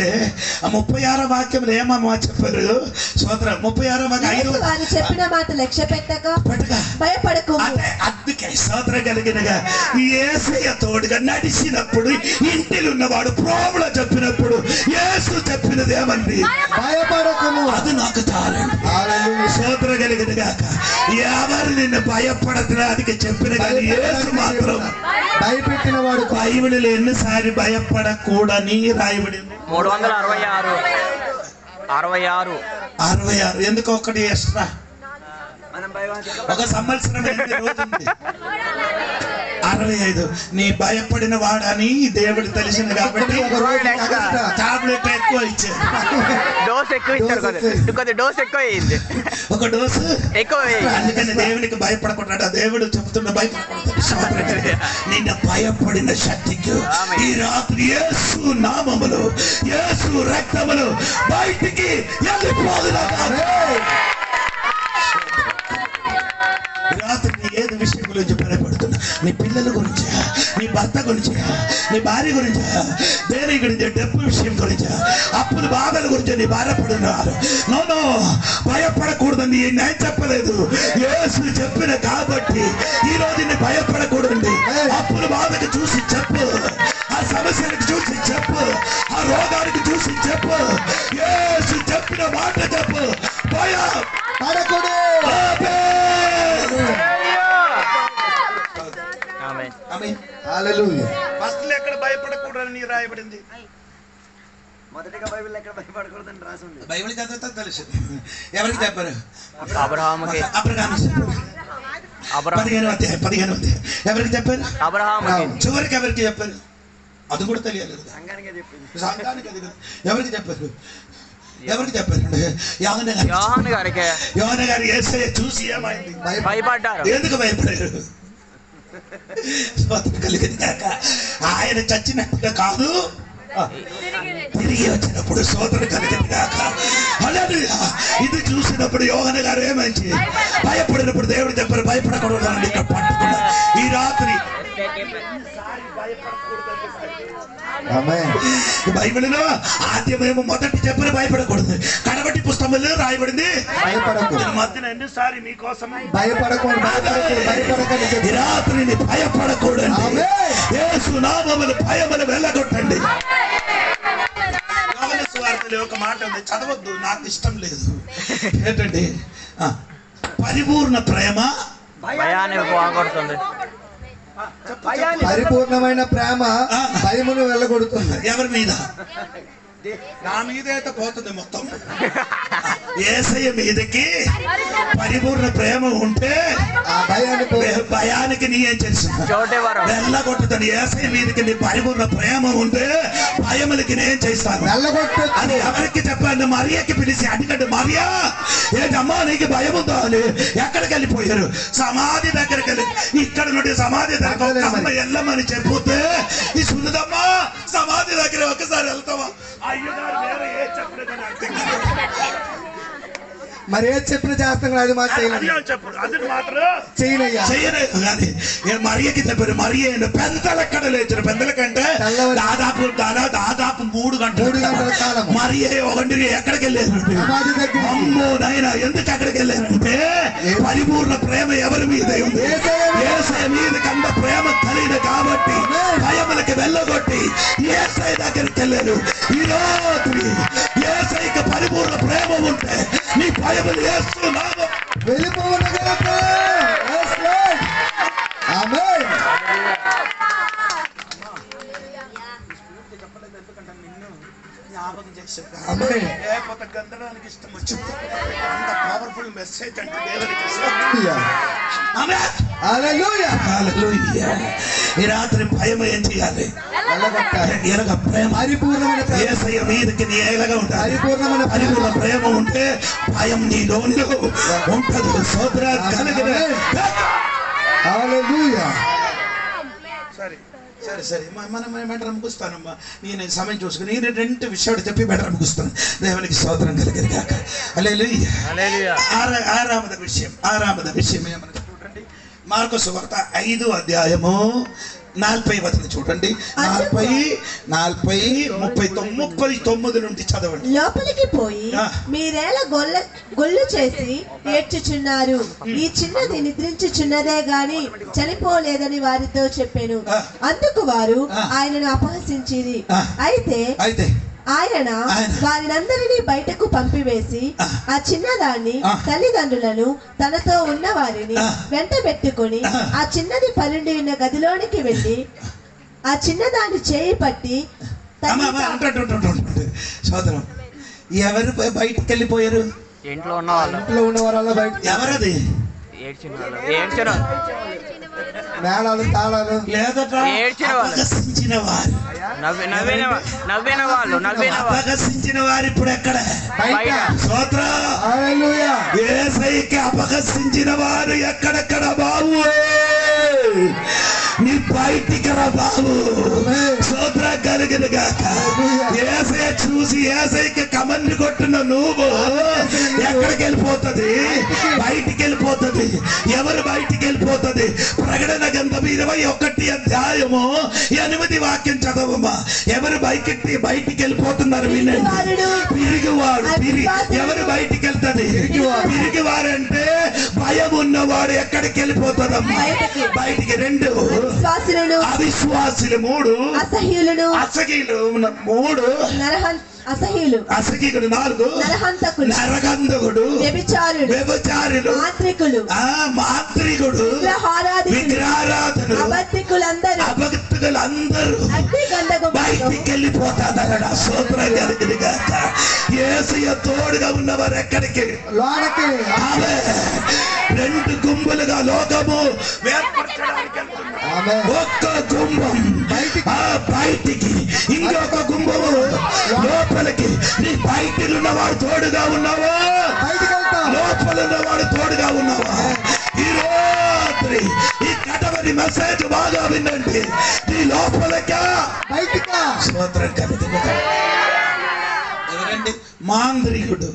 ఆ 36వ వాక్యంలో ఏమమ్మా చెప్పారు? స్తోత్రం 36వ వాక్యం వారు చెప్పిన మాట లక్ష్య పెట్టక భయపడకు. అందుకే స్తోత్రం కలిగినగా యేసయ్య తోడుగా నడిచినప్పుడు ఇంటిలో ఉన్నవాడు ప్రోములో చెప్పినప్పుడు యేసు చెప్పినది ఏమంది? భయపడకము. అది నాకు చాలండి. స్తోత్రం కలిగిన గాక. ఎవరు నిన్ను భయపడడానికి చెప్పిన కానీ యేసు మాత్రం భయపెట్టిన వాడు బైబిల్లో ఎన్నిసారి భయపడకూడని రాయబడింది? 366 ఎందుకు ఒకటి ఎక్స్ట్రా? మనం భయవంతులు ఒక సంవత్సరం ఎన్ని రోజుంది? 65. నీ భయపడిన వాడని దేవుడు తెలిసింది కాబట్టి టాబ్లెట్ ఎక్కువ ఇచ్చాడు. డోస్ ఎక్కువ ఇచ్చారు, కొద్ది డోస్ ఎక్కువ అయింది, ఒక డోసు ఎక్కువ. అందుకని దేవునికి భయపడకుండా దేవుడు చెప్తున్న భయపడకూడదు. నిన్న భయపడిన శక్తికి ఈ రాత్రి యేసు నామములో యేసు రక్తములో బయటికి వెళ్ళిపోదులాగా. రాత్రి నీ ఏది విషయం గురించి భయపడుతున్నా? నీ పిల్లల గురించి, నీ భర్త గురించి, నీ భార్య గురించి, దేని గురించి, డబ్బు విషయం గురించి, అప్పుల బాధల గురించి నీ బాధపడుతున్నారు. నో భయపడకూడదని నేను చెప్పలేదు, యేసు చెప్పిన కాబట్టి ఈ రోజు నీ భయపడకూడదండి. అప్పుల బాధకు చూసి చెప్పు, ఆ సమస్యలకు చూసి చెప్పు, ఆ రోగానికి చూసి చెప్పు, యేసు చెప్పిన మాట చెప్పు. భయపడకూడదు. ఫస్ట్ ఎక్కడ భయపడకూడదని రాయబడింది? మొదటిగా బైబిల్ ఎక్కడ భయపడకూడదని రాసి ఉంది. బైబిల్ చదివితే తెలుసు. ఎవరికి చెప్పారు? అబ్రహాముకి. 15వ అధ్యాయం. ఎవరికి చెప్పారు? అబ్రహాముకి. చివరికి ఎవరికి చెప్పారు? అది కూడా తెలియలేదు. సంఘానికే చెప్పింది. సంఘానికి అది ఎవరికి చెప్పారు? ఎవరికి చెప్పారు? యోహాను గారికి. యోహాను గారు యేసయ్య చూసి ఏమైంది? భయపడ్డారు. ఎందుకు భయపడారు? కలిగింది కాక ఆయన చచ్చినట్టుగా కాదు, తిరిగి వచ్చినప్పుడు సోదరు కలిగింది కాక. ఇది చూసినప్పుడు యోహాను గారు ఏమంచి భయపడినప్పుడు దేవుడు చెప్పారు భయపడకూడదు. ఇక్కడ పట్టుకున్నా ఈ రాత్రి బైబిల్లో ఆద్యమేమో మొదటి చెప్పని భయపడకూడదు, కడబట్టి పుస్తకంలో రాయబడింది మధ్యన ఎన్నిసారి మీకోసం భయపడకూడదు. రాత్రిని భయపడకూడదు. యేసు నామమున భయమును వెళ్ళగొట్టండి. సువార్తలో ఒక మాట ఉంది, చదవద్దు, నాకు ఇష్టం లేదు. ఏంటండి? పరిపూర్ణ ప్రేమ భయాన్ని పోగొడుతుంది. పరిపూర్ణమైన ప్రేమ భయమును వెళ్ళగొడుతుంది. ఎవరి మీద? నా మీద అయితే పోతుంది మొత్తం. యేసయ్య మీదకి పరిపూర్ణ ప్రేమ ఉంటే భయానికి నీ ఏం తెలుసు? వెళ్ళగొట్టుతాను. యేసయ్య మీదకి నీ పరిపూర్ణ ప్రేమ ఉంటే భయములకి నేను చేస్తాను. అది ఎవరికి చెప్పండి? మరియకి పిలిచి అడిగండి, మరియా ఏంటమ్మా నీకు భయం ఉందా అని. ఎక్కడికి వెళ్ళిపోయారు? సమాధి దగ్గరికి వెళ్ళి, ఇక్కడ నుండి సమాధి దగ్గర వెళ్ళమని చెప్పుతే ఈ సున్నదమ్మా సమాధి దగ్గర ఒకసారి వెళ్తావా? అయ్యగారు వేరే ఏ చెప్పలేదు. మరి ఏది చెప్పిన చేస్తాం అది మాకు చేయలేదు. కానీ మరియకి చెప్పారు. మరి పెద్దలు ఎక్కడ లేచారు? పెద్దల కంటే దాదాపు 3 గంటల కాలం మరి ఒకటి ఎక్కడికి వెళ్ళారు? అమ్మో నాయన, ఎందుకు అక్కడికి వెళ్ళారంటే పరిపూర్ణ ప్రేమ ఎవరి మీద ఉంది? యేసయ్య మీద కంద ప్రేమ కలిగిన కాబట్టి భయములకి వెళ్ళగొట్టి యేసయ్య దగ్గరికి వెళ్ళారు. ఈ రోజు యేసయ్యకి పరిపూర్ణ ప్రేమ ఉంటే నీ భయములు వేస్తున్నావు గంధడానికి ఇష్టం వచ్చింది. అంత పవర్ఫుల్ మెసేజ్ అంటే దేవునికి ఈ రాత్రి భయం ఏం చేయాలి? పరిపూర్ణమైన యేసయ్య మీదకి నీ ఎలాగా ఉంటాయి? పరిపూర్ణ ప్రేమ ఉంటే భయం నీలో ఉంటది. సోదర కలిగిన సరే సరే మనం బెటర్ ముగిస్తానమ్మా. నేను సమయం చూసుకుని నేను 2 విషయాలు చెప్పి బెటర్ ముగిస్తాను. దేవునికి స్తోత్రం కలిగింది కాక. హల్లెలూయా. ఆరామద విషయం ఏమన్నా చూడండి. మార్కు సువార్త 5వ అధ్యాయము 40వ వచనం చూడండి. 39 నుండి చదవండి. లోపలికి పోయి మీరేలా గొల్లు చేసి ఏడ్చుచున్నారు? ఈ చిన్నది నిద్రించుచున్నదే గాని చనిపోలేదని వారితో చెప్పాను. అందుకు వారు ఆయనను అపహసించిరి. అయితే ఆయన వారినందరినీ బయటకు పంపివేసి ఆ చిన్నదాన్ని తల్లిదండ్రులను తనతో ఉన్న వారిని వెంట పెట్టుకుని ఆ చిన్నది పరుండి ఉన్న గదిలోనికి వెళ్ళి ఆ చిన్నదాన్ని చేయి పట్టి సోదరం ఎవరు బయటికి వెళ్ళిపోయారు? ఇంట్లో ఉన్న వాళ్ళు. ఇంట్లో ఉన్న వారల్లా బయట. ఎవరది? ఏడ్చిన మేళాలు తాళాలు అపహసించిన వారు నవ్విన వాళ్ళు అపహసించిన వారు ఇప్పుడు ఎక్కడ? స్తోత్రం. హల్లెలూయా. యేసయ్యకి అపహసించిన వారు ఎక్కడెక్కడ? బాబు నీ బయటికి రా బాబు. స్తోత్రం కలిగింది గాక. యేసయ్య చూసి యేసయ్యకి కమండి కొట్టిన నువ్వు ఎక్కడికి వెళ్ళిపోతుంది? బయటికి వెళ్ళిపోతుంది. ఎవరు బయటికి వెళ్ళిపోతుంది? ప్రకటన గ్రంథం 21 అధ్యాయము 8 వాక్యం చదవమ్మా. ఎవరు బయటికి వెళ్ళిపోతున్నారు? వినండి. పిరిగివాడు. ఎవరు బయటికి వెళ్తుంది? పిరిగివారంటే భయం ఉన్నవాడు ఎక్కడికి వెళ్ళిపోతుందమ్మా? బయటికి. 2 అవిశ్వాసులు, 3 అసహ్యులు, 3 అసహ్యులు, 4 నరహంతకులు, నరగంధకుడు, వ్యభిచారులు, మాంత్రికుడు, విగ్రహారాధన, అభక్తులందరూ బయటికి వెళ్ళిపోతాదట. సూత్రం కలిగింది గాక. యేసయ్య తోడుగా ఉన్నవారు ఎక్కడికి? లోనకి. 2 గుంపులుగా లోకము వేర్పరచడానికి ఒక్క గుంపం బయటికి, ఇంకొక గుంపము లోపలికి. నీ బయటిలో ఉన్నవాడు తోడుగా ఉన్నావా? లోపల ఉన్నవాడు తోడుగా ఉన్నావా? ఈ రాత్రి ఈ కటవరి మెసేజ్ బాగా వినండి. నీ లోపలకా బయటికా? స్తోత్రం కలిగింది. ఎవరండి? మాంత్రికుడు,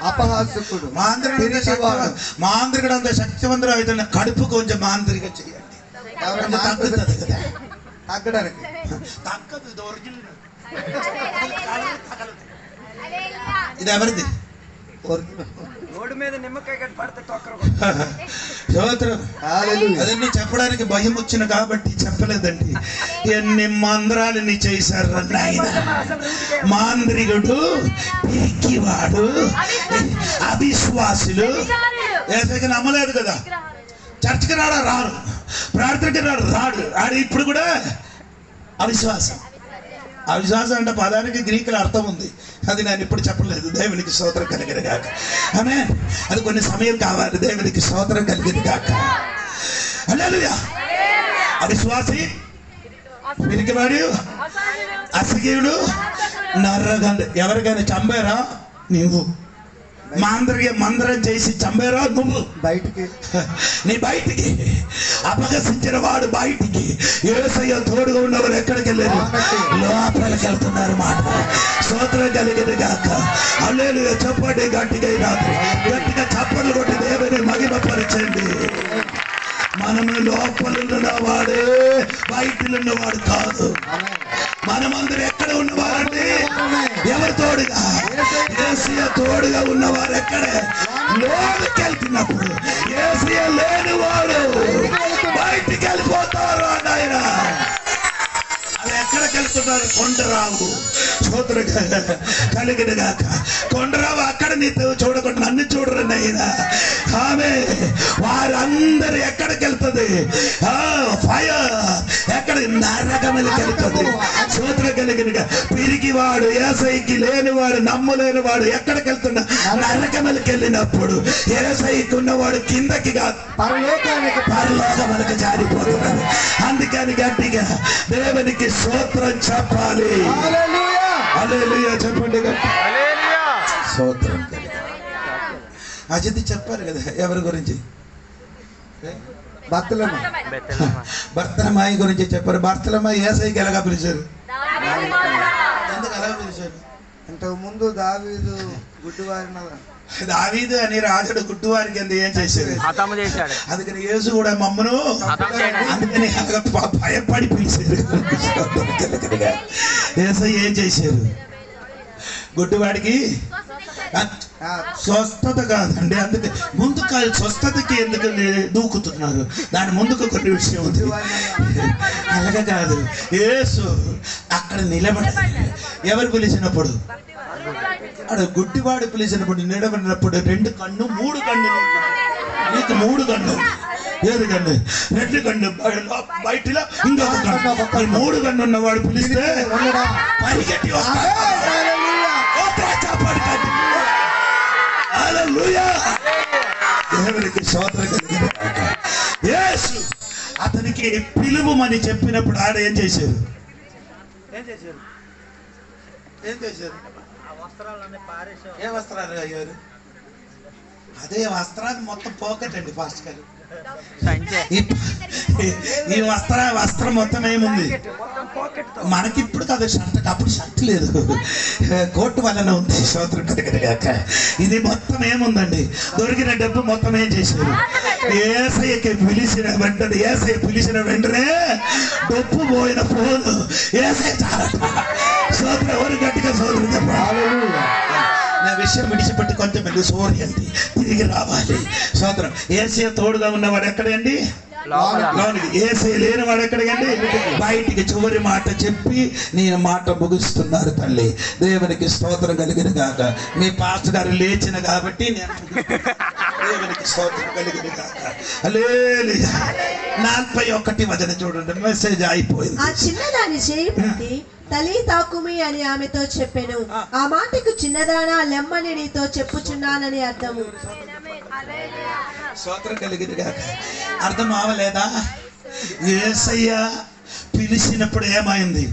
అపహాసకుడు. మాంత్రికుడు అంత శక్తివంతుడు అయితే కడుపు కొంచెం మాంత్రిక చేయండి. తగ్గుతుంది కదా. తగ్గడానికి తగ్గదు. ఇది ఒరిజినల్. ఇది ఎవరిది? రోడ్డు మీద నిమ్మకాయ కట్టి పడితే తొక్కరు. అదన్నీ చెప్పడానికి భయం వచ్చిన కాబట్టి చెప్పలేదండి. ఎన్ని మంత్రాలని చేశారు ఆయన. మాంత్రికుడు, పిరికివాడు, అవిశ్వాసులు. ఏసైకి నమ్మలేదు కదా. చర్చికి రాడు, ప్రార్థనకి రాడు. ఆడు ఇప్పుడు కూడా అవిశ్వాసం. అవిశ్వాసం అంటే పదానికి గ్రీకులో అర్థం ఉంది. అది నేను ఇప్పుడు చెప్పలేదు. దేవునికి స్తోత్రం కలిగింది కాక. ఆమేన్. అది కొన్ని సమయం కావాలి. దేవునికి స్తోత్రం కలిగింది కాక. హల్లెలూయా. అవిశ్వాసి, పిరికివాడు, అసహ్యుడు, నరగంధ. ఎవరికైనా చంపారా? నువ్వు. మందరం చేసి చంపారా? నువ్వు. బయటికి. నీ బయటికి. అపహసించిన వాడు బయటికి. యేసయ్య తోడుగా ఉన్నవారు ఎక్కడికి వెళ్ళారు? లోపలికి వెళ్తున్నారు మాట. స్తోత్రం కలిగింది గాక. హల్లెలూయా. చెప్పండి గట్టిగా. రాత్రి గట్టిగా చప్పట్లు కొట్టి దేవుని మహిమపరచండి. మనము లోపల ఉన్నవాడే, బయటలో ఉన్నవాడు కాదు. మనమందరూ ఎక్కడ ఉన్నవారండి? ఎవరు తోడుగా? యేసయ్య తోడుగా ఉన్నవారు ఎక్కడే? లోనికి వెళ్తున్నప్పుడు. యేసయ్య లేనివాడు బయటికి వెళ్ళిపోతారు నాయన. అది ఎక్కడికి వెళ్తున్నారు? కొండరావు. స్తోత్రం కలిగిన గాక. కొండరావు అక్కడ నీతో చూడకుండా నన్ను చూడరు నాయన. ఆమె వారందరూ ఎక్కడికి వెళ్తుంది? ఫైర్. ఎక్కడ? నరకములకి వెళ్తుంది. స్తోత్రం కలిగిన. పిరిగివాడు, యేసయ్యకి లేనివాడు, నమ్మలేనివాడు ఎక్కడికి వెళ్తున్నా? నరకములకి వెళ్ళినప్పుడు యేసయ్యకి ఉన్నవాడు కిందకి కాదు, పరలోకములకు జారిపోతున్నాడు. అందుకని గట్టిగా దేవునికి స్తోత్రం చెప్పాలి. హల్లెలూయా చెప్పండి. స్తోత్రం. అజిత్ చెప్పారు కదా ఎవరి గురించి? భర్తలమాయి గురించి చెప్పారు. భర్తలమాయి యేసయ్యకి ఎలాగా పిలిచారు? ఎందుకు ఎలాగ పిలిచారు? ఇంతకు ముందు దావీదు గుడ్డివారిన దావీదు అని రాజుడు గుడ్డివారికి ఏం చేశారు? అందుకని యేసు కూడా మమ్మను అందుకని భయపడి పిలిచారు. యేసయ్య ఏం చేశారు? గుడ్డివాడికి స్వస్థత కాదండి. అందుకే ముందుకు స్వస్థతకి ఎందుకు దూకుతున్నారు? దాని ముందుకు కొన్ని విషయం ఉంది. అలాగే కాదు, యేసు అక్కడ నిలబడి ఎవరు పిలిచినప్పుడు, అక్కడ గుడ్డివాడు పిలిచినప్పుడు నిలబడినప్పుడు 2 కన్ను 3 కన్ను, నీకు 3 కన్ను, ఏది కన్ను? 2 కన్ను బయటలో ఇంకొక కన్ను. 3 కన్ను ఉన్నవాడు పిలిస్తే పరిగెట్టి దేవునికి స్తోత్రం కలుగును గాక. యేసు అతనికి పిలువమని చెప్పినప్పుడు ఆడ ఏం చేశారు? ఏ వస్త్రాలు అయ్యారు? అదే వస్త్రాన్ని మొత్తం పోకెట్ అండి ఫాస్ట్ గారు. ఈ వస్త్రం మొత్తం ఏముంది మనకి? ఇప్పుడు కాదు షర్ట్, అప్పుడు షర్ట్ లేదు, కోట్ వలన ఉంది. స్తోత్రం కలుగునుగాక. ఇది మొత్తం ఏముందండి? దొరికిన డబ్బు మొత్తం ఏం చేశారు? ఏసయ్యకి పిలిచిన వెంటనే డబ్బు పోయిన ఫోను ఏసయ్య చాలట. స్తోత్రం. ఎవరు గట్టిగా స్తోత్రం చెప్పాలి. నా విషయం విడిచిపెట్టి కొంచెం సూర్యండి తిరిగి రావాలి. స్తోత్రం. ఏసయ్య తోడుగా ఉన్నవాడు ఎక్కడండి? లోనికి. ఏసయ్య లేని వాడు ఎక్కడికండి? బయటికి. చివరి మాట చెప్పి నేను మాట ముగిస్తున్నారు తల్లి. దేవునికి స్తోత్రం కలిగిన గాక. మీ పాస్టర్ గారు లేచిన కాబట్టి నేను దేవునికి స్తోత్రం కలిగిన గాక. హల్లెలూయా. 41 వచనం చూడండి. మెసేజ్ అయిపోయింది. ఆ చిన్నదాని చేయి పట్టి తల్లి తాకుమి అని ఆమెతో చెప్పెను. ఆ మాటకు చిన్నదానా లెమ్మని నీతో చెప్పుచున్నానని అర్థము. స్తోత్రం కలిగిన గాక. అర్థం అవలేదా? యేసయ్య పిలిచినప్పుడు ఏమైంది?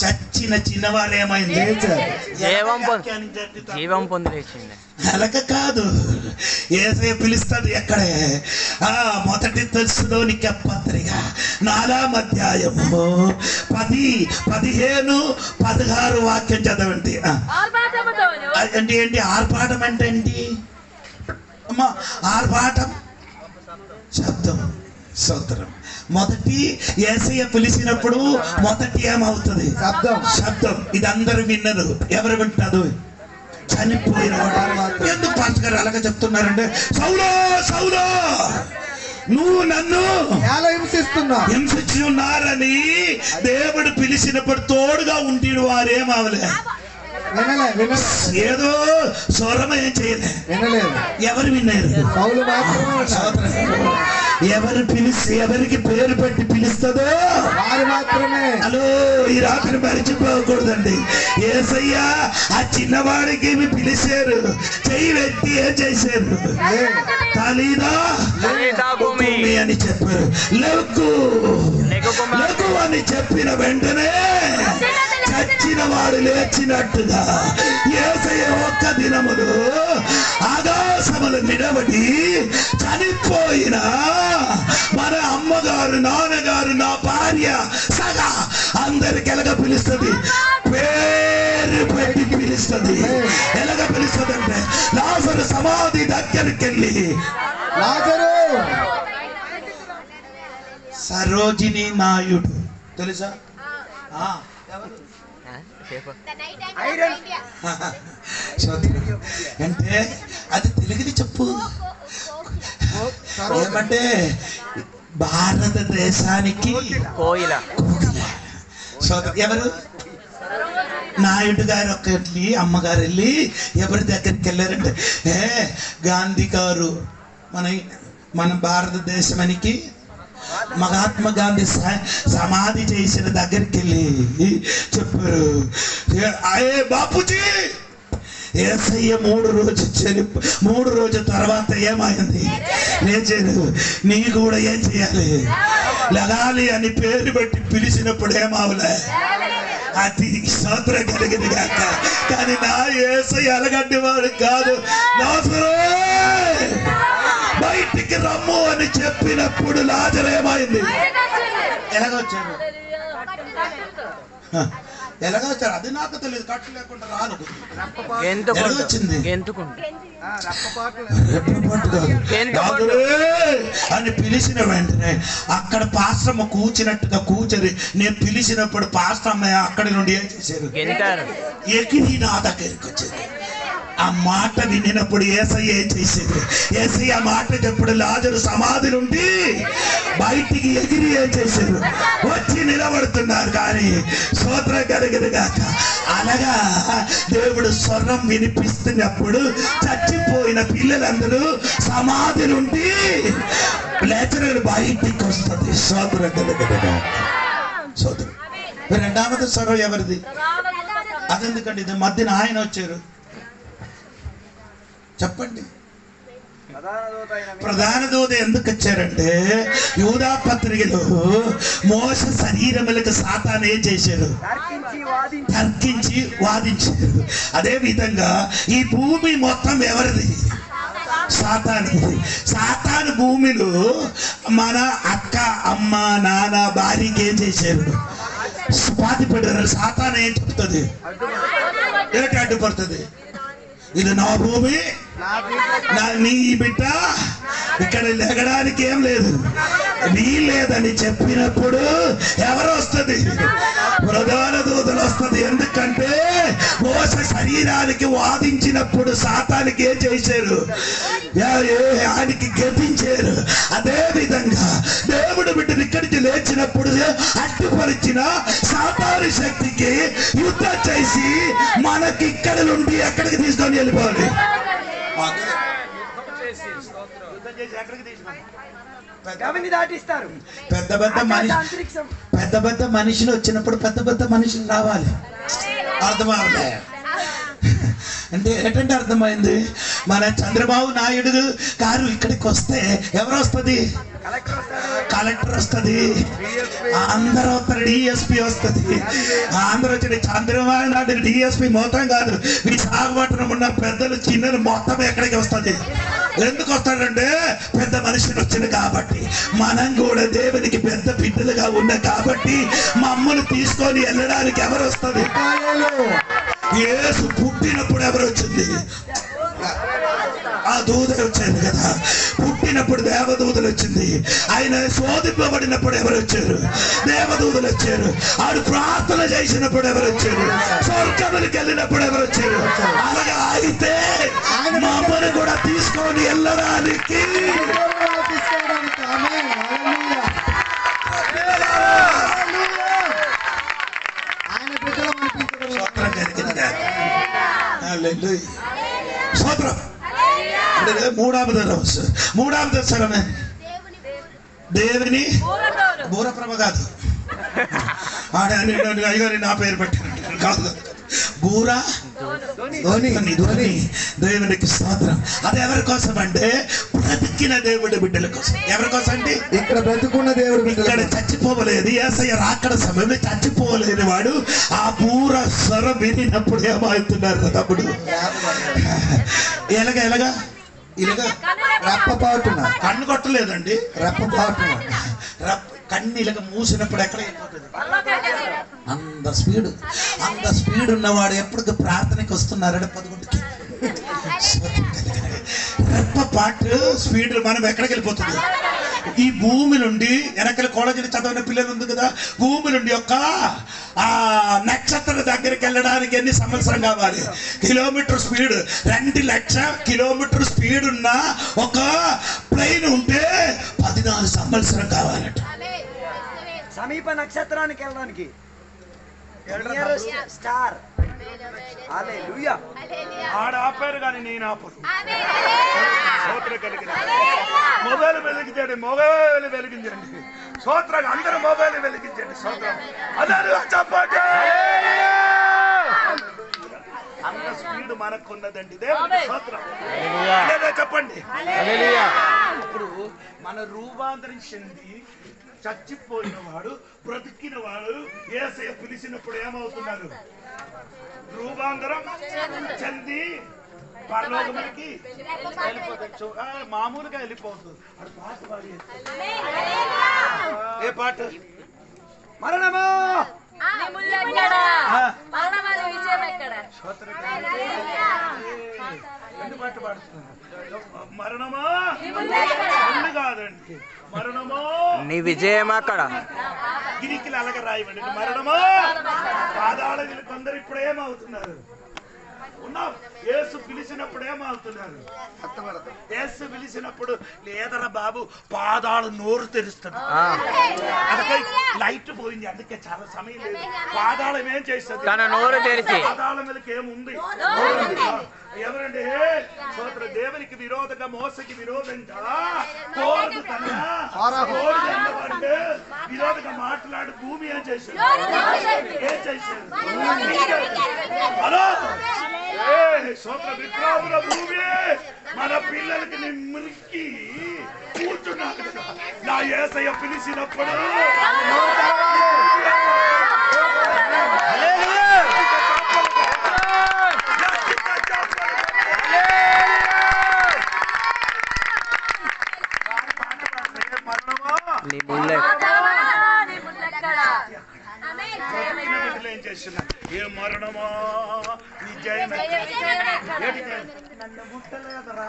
చచ్చిన చిన్నవారు ఏమైంది? జీవం పొంది లేచింది. అలాగ కాదు. యేసయ్య పిలుస్తాడు ఎక్కడే? మొదటి తెస్సలోనికే పత్రిక 4వ అధ్యాయము 10, 15, 16 వాక్యం చదవండి. అంటే ఏంటి ఆర్భాటం? అంటే ఏంటి అమ్మా? ఆర్భాటం శబ్దం. స్తోత్రం. మొదటి యేసయ్య పిలిచినప్పుడు మొదటి ఏమవుతుంది? శబ్దం. ఇది అందరూ విన్నారు. ఎవరు వింటారు? చనిపోయిన వాడు. ఎందుకు పాస్టర్ గారు అలాగే చెప్తున్నారంటే, సౌలో సౌలో నువ్వు నన్ను హింసించున్నారని దేవుడు పిలిచినప్పుడు తోడుగా ఉంటిడు వారేమవలే. ఏదో స్వరం ఏం చేయలే. ఎవరు విన్నారు? ఎవరు పిలిచి ఎవరికి పేరు పెట్టి పిలుస్తుందో వారు మాత్రమే. హలో, ఈ రాత్రి మరిచిపోకూడదండి. యేసయ్య ఆ చిన్నవాడికి పిలిచారు. చెయ్యి వ్యక్తి ఏం చేశారు? తలీదా అని చెప్పారు. లెగ్గు అని చెప్పిన వెంటనే చచ్చిన వాడు లేచినట్టుగా యేసయ్య ఒక్క దినములు ఆకాశములు నిలబడి చనిపోయిన మన అమ్మగారు, నాన్నగారు, నా భార్య సగా అందరికి ఎలాగ పిలుస్తుంది? పేరు పెట్టి పిలుస్తుంది. ఎలాగ పిలుస్తుంది అంటే, లాజరు సమాధి దగ్గరికి వెళ్ళి సరోజిని నాయుడు తెలుసా? అంటే అది తెలుగుది చెప్పు. ఏమంటే భారతదేశానికి కోయిల. ఎవరు? నాయుడు గారు ఒకటి అమ్మగారు వెళ్ళి ఎవరి దగ్గరికి వెళ్ళారంటే, గాంధీ గారు మన భారతదేశానికి మహాత్మా గాంధీ సమాధి చేసిన దగ్గరికి వెళ్ళి చెప్పారు, బాపూజీ యేసయ్య 3 రోజుల తర్వాత ఏమైంది? లేచారు. నీ కూడా ఏం చేయాలి? లగాలి అని పేరు పెట్టి పిలిచినప్పుడు ఏమవలే. అది స్తోత్రం కలిగింది కాక. కానీ నా యేసయ్య అలగడ్డి వాడు కాదు. బయటికి రమ్ము అని చెప్పినప్పుడు లాజరు ఏమైంది? ఎలాగొచ్చాడు? ఎలాగొచ్చాడు? అది నాకు తెలియదు. కట్టు లేకుండా రాను. వచ్చింది అని పిలిచిన వెంటనే అక్కడ పాస్టమ్మ కూర్చున్నట్టుగా కూర్చొని నేను పిలిచినప్పుడు పాస్టమ్మ అక్కడి నుండి ఏం చేశారు? ఎగిరి నా దగ్గరికి వచ్చేది. ఆ మాట వినినప్పుడు యేసయ్య ఏం చేసేది? యేసయ్య ఆ మాట చెప్పుడు లాజరు సమాధి నుండి బయటికి ఎగిరి ఏం చేశారు? వచ్చి నిలబడుతున్నారు. కానీ స్తోత్రం కలుగును గాక. అనగా దేవుడు స్వరం వినిపిస్తున్నప్పుడు చచ్చిపోయిన పిల్లలందరూ సమాధి నుండి లేచరు బయటికి వస్తుంది. స్తోత్రం కలుగును గాక. స్తోత్రం. రెండవది స్వరం ఎవరిది? అదెందుకండి ఇది మధ్యన ఆయన వచ్చారు? చెప్పండి. ప్రధాన దూత ఎందుకు వచ్చారంటే యూదా పత్రికలో మోస శరీరములకు సాతాను ఏం చేశారు? తర్కించి వాదించారు. అదే విధంగా ఈ భూమి మొత్తం ఎవరిది? సాతాను. సాతాను భూమిలో మన అక్క, అమ్మ, నాన్న, భార్యకి ఏం చేశారు? పాతిపెట్టారు. సాతాను ఏం చెప్తుంది? ఏంటి అడ్డుపడుతుంది? ఇది నా భూమి, నీ బిడ్డ, ఇక్కడ లెగడానికి ఏం లేదు, నీ లేదని చెప్పినప్పుడు ఎవరు వస్తుంది? ప్రధాన దూతలు వస్తుంది. ఎందుకంటే మోస శరీరానికి వాదించినప్పుడు సాతానికి ఏం చేశారు? ఆయనకి గెలిపించారు. అదే విధంగా దేవుడు బిడ్డను ఇక్కడి నుంచి లేచినప్పుడు అడ్డుపరిచిన సాతాను శక్తికి యుద్ధం చేసి మనకి ఇక్కడ నుండి ఎక్కడికి తీసుకొని వెళ్ళిపోవాలి? దాటిస్తారు. పెద్ద పెద్ద మనుషులు వచ్చినప్పుడు పెద్ద పెద్ద మనుషులు రావాలి. అర్థమవుతాయి అంటే ఏంటంటే అర్థమైంది. మన చంద్రబాబు నాయుడు గారు ఇక్కడికి వస్తే ఎవరు వస్తుంది? కలెక్టర్ వస్తుంది, అందరూ వస్తారు, డిఎస్పీ వస్తుంది, అందరూ వచ్చి చంద్రబాబు నాయుడు డిఎస్పీ మొత్తం కాదు, విశాఖపట్నం ఉన్న పెద్దలు చిన్నలు మొత్తం ఎక్కడికి వస్తుంది? ఎందుకు వస్తాడంటే పెద్ద మనుషులు వచ్చింది కాబట్టి. మనం కూడా దేవునికి పెద్ద బిడ్డలుగా ఉన్నాం కాబట్టి మమ్మల్ని తీసుకొని వెళ్ళడానికి ఎవరు వస్తుంది? యేసు పుట్టినప్పుడు ఎవరు వచ్చింది? ఆ దూతలు వచ్చారు కదా. పుట్టినప్పుడు దేవదూతలు వచ్చింది. ఆయన శోధింపబడినప్పుడు ఎవరు వచ్చారు? దేవదూతలు వచ్చారు. ఆడు ప్రార్థన చేసినప్పుడు ఎవరు వచ్చారు? స్వర్గములకు వెళ్ళినప్పుడు ఎవరు వచ్చారు? అలాగా అయితే మమ్మల్ని కూడా తీసుకొని వెళ్ళడానికి స్తోత్రం. మూడవది స్వరమే దేవుని బూరప్రభ కాదు. అయ్యగారి నా పేరు పెట్టాను కాదు, బూరా ధ్వని. దేవునికి స్తోత్రం. అది ఎవరి కోసం అంటే బ్రతికిన దేవుడి బిడ్డల కోసం. ఎవరి కోసం అంటే ఇక్కడ బ్రతుకున్న దేవుడు ఇక్కడ చచ్చిపోవలేదు. యేసయ్య రాకడ సమయంలో చచ్చిపోవలేని వాడు ఆ బూర స్వరం వినినప్పుడు ఏమవుతున్నారు తమ్ముడు? ఎలాగా ఎలాగా ఇలాగా రెప్పపాటున కన్ను కొట్టలేదండి, రెప్పపాటున కన్ను ఇలాగ మూసినప్పుడు ఎక్కడ అయిపోతుంది? అంత స్పీడ్ ఉన్నవాడు ఎప్పుడు ప్రార్థనకి వస్తున్నారంటే 11కి. రెప్పపాటు స్పీడ్ మనం ఎక్కడికి వెళ్ళిపోతుంది? ఈ భూమి నుండి వెనకల కాలేజీలో చదివిన పిల్లలు ఉంది కదా, భూమి నుండి ఒక నక్షత్రం దగ్గరికి వెళ్ళడానికి ఎన్ని సంవత్సరం కావాలి? కిలోమీటర్ స్పీడ్, 2 లక్షల కిలోమీటర్ స్పీడ్ ఉన్న ఒక ప్లేన్ ఉంటే 14 సంవత్సరం కావాలట. సమీప నక్షత్రానికి వెళ్ళడానికి స్టార్. హల్లెలూయా. ఆడ ఆపారు కానీ నేను ఆపరు. మొబైల్ వెలిగించండి, మొబైల్ వెలిగించండి. స్తోత్రం. అందరూ మొబైల్ వెలిగించండి. స్తోత్రం. అందరూ చెప్పండి. అంత స్పీడ్ మనకున్నదండి దేవుని స్తోత్రం. చెప్పండి. ఇప్పుడు మన రూపాంతరం చెంది చచ్చిపోయిన వాడు బ్రతికిన వాడు యేసయ్య పిలిచినప్పుడు ఏమవుతున్నారు? రూపాంతరం చెంది పరలోకమునికి వెళ్ళిపోతాడు. మామూలుగా వెళ్ళిపోతుంది. అది పాట పాడి. ఏ పాట? మరణమా పాట పాడుతున్నారు. మరణమా కాదండి, మరణమో నీ విజయం అక్కడ. గిరికిలు అలాగ రాయమండి. మరణమో పాదాళ కొందరు ఇప్పుడు ఏమవుతున్నారు? ఉన్నావు. యేసు పిలిచినప్పుడు ఏమవుతున్నారు? యేసు పిలిచినప్పుడు లేదరా బాబు పాదాలు నోరు తెరుస్తాడు. అందుకే లైట్ పోయింది, అందుకే చాలా సమయం లేదు. పాదాలు ఏం చేస్తుంది? తన నోరు తెరిచి పాదాల మీదకి ఏముంది? ఎవరండి? సోదర దేవునికి విరోధంగా మోసకి విరోధంగా కోరదు కన్నా అంటే విరోధంగా మాట్లాడు భూమి ఏం చేశారు? ఏం చేశారు? హలో సోదర విక్రాముల భూమి మన పిల్లలకి మురికి కూర్చున్నాను కదా. నా యేసయ్య పిలిచినప్పుడు ఏం చేస్తున్నా? ఏ మరణమా నీ జయం. నన్ను ముట్టలేదరా,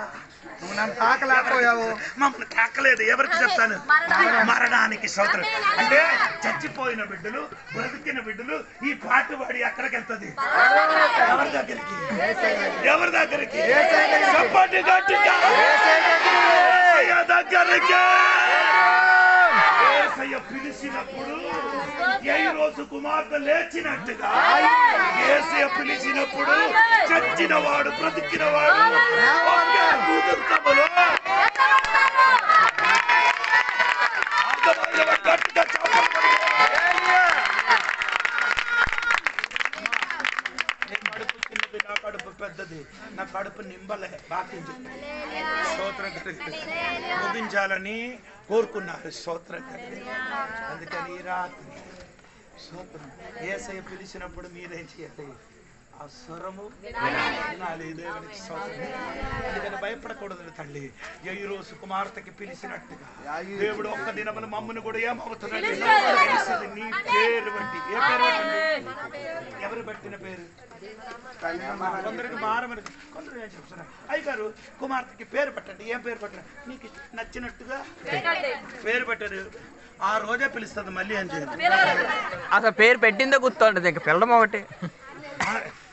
నువ్వు నన్ను తాకలేకపోయావు. మమ్మల్ని తాకలేదు. ఎవరికి చెప్తాను? మరణానికి స్తోత్రం. అంటే చచ్చిపోయిన బిడ్డలు, బ్రతికిన బిడ్డలు ఈ పాటు వాడి ఎక్కడికి వెళ్తుంది? ఎవరి దగ్గరికి? ఎవరి దగ్గరికి? చెప్పండి గట్టిగా. దగ్గరికి యేసయ్య పిలిచినప్పుడు ఏ రోజు కుమార్తె లేచినట్టుగా యేసయ్య పిలిచినప్పుడు చచ్చిన వాడు బ్రతికిన వాడు ఒకే ముహూర్తములో గట్టిగా కడుపు చిన్నది, నా కడుపు పెద్దది, నా కడుపు నింబలే బాకి స్తోత్రం ముగించాలని కోరుకున్నారు. స్తోత్రం. అందుకని ఈ రాత్రి స్తోత్రం యేసయ్య పిలిచినప్పుడు మీరేం చేయాలి? ఆ స్వరము వినాలి దేవునికి స్తోత్రం. అందుకని భయపడకూడదు తల్లి. ఈ రోజు కుమార్తెకి పిలిచినట్టుగా దేవుడు ఒక్క దినమున మమ్మల్ని కూడా ఏమవుతుందండి? నీ పేరు బట్టి. ఏ పేరు బట్టండి? ఎవరు పెట్టిన పేరు? కొందరికి మారమని, కొందరు ఏం చెప్తున్నారు? అయ్యగారు కుమార్తెకి పేరు పెట్టండి. ఏం పేరు పెట్టండి? నీకు నచ్చినట్టుగా పేరు పెట్టారు. ఆ రోజే పిలుస్తుంది. మళ్ళీ ఏం చేయాలి? అసలు పేరు పెట్టిందో గుర్తుండదు, ఇంకా పిల్లడం ఒకటి.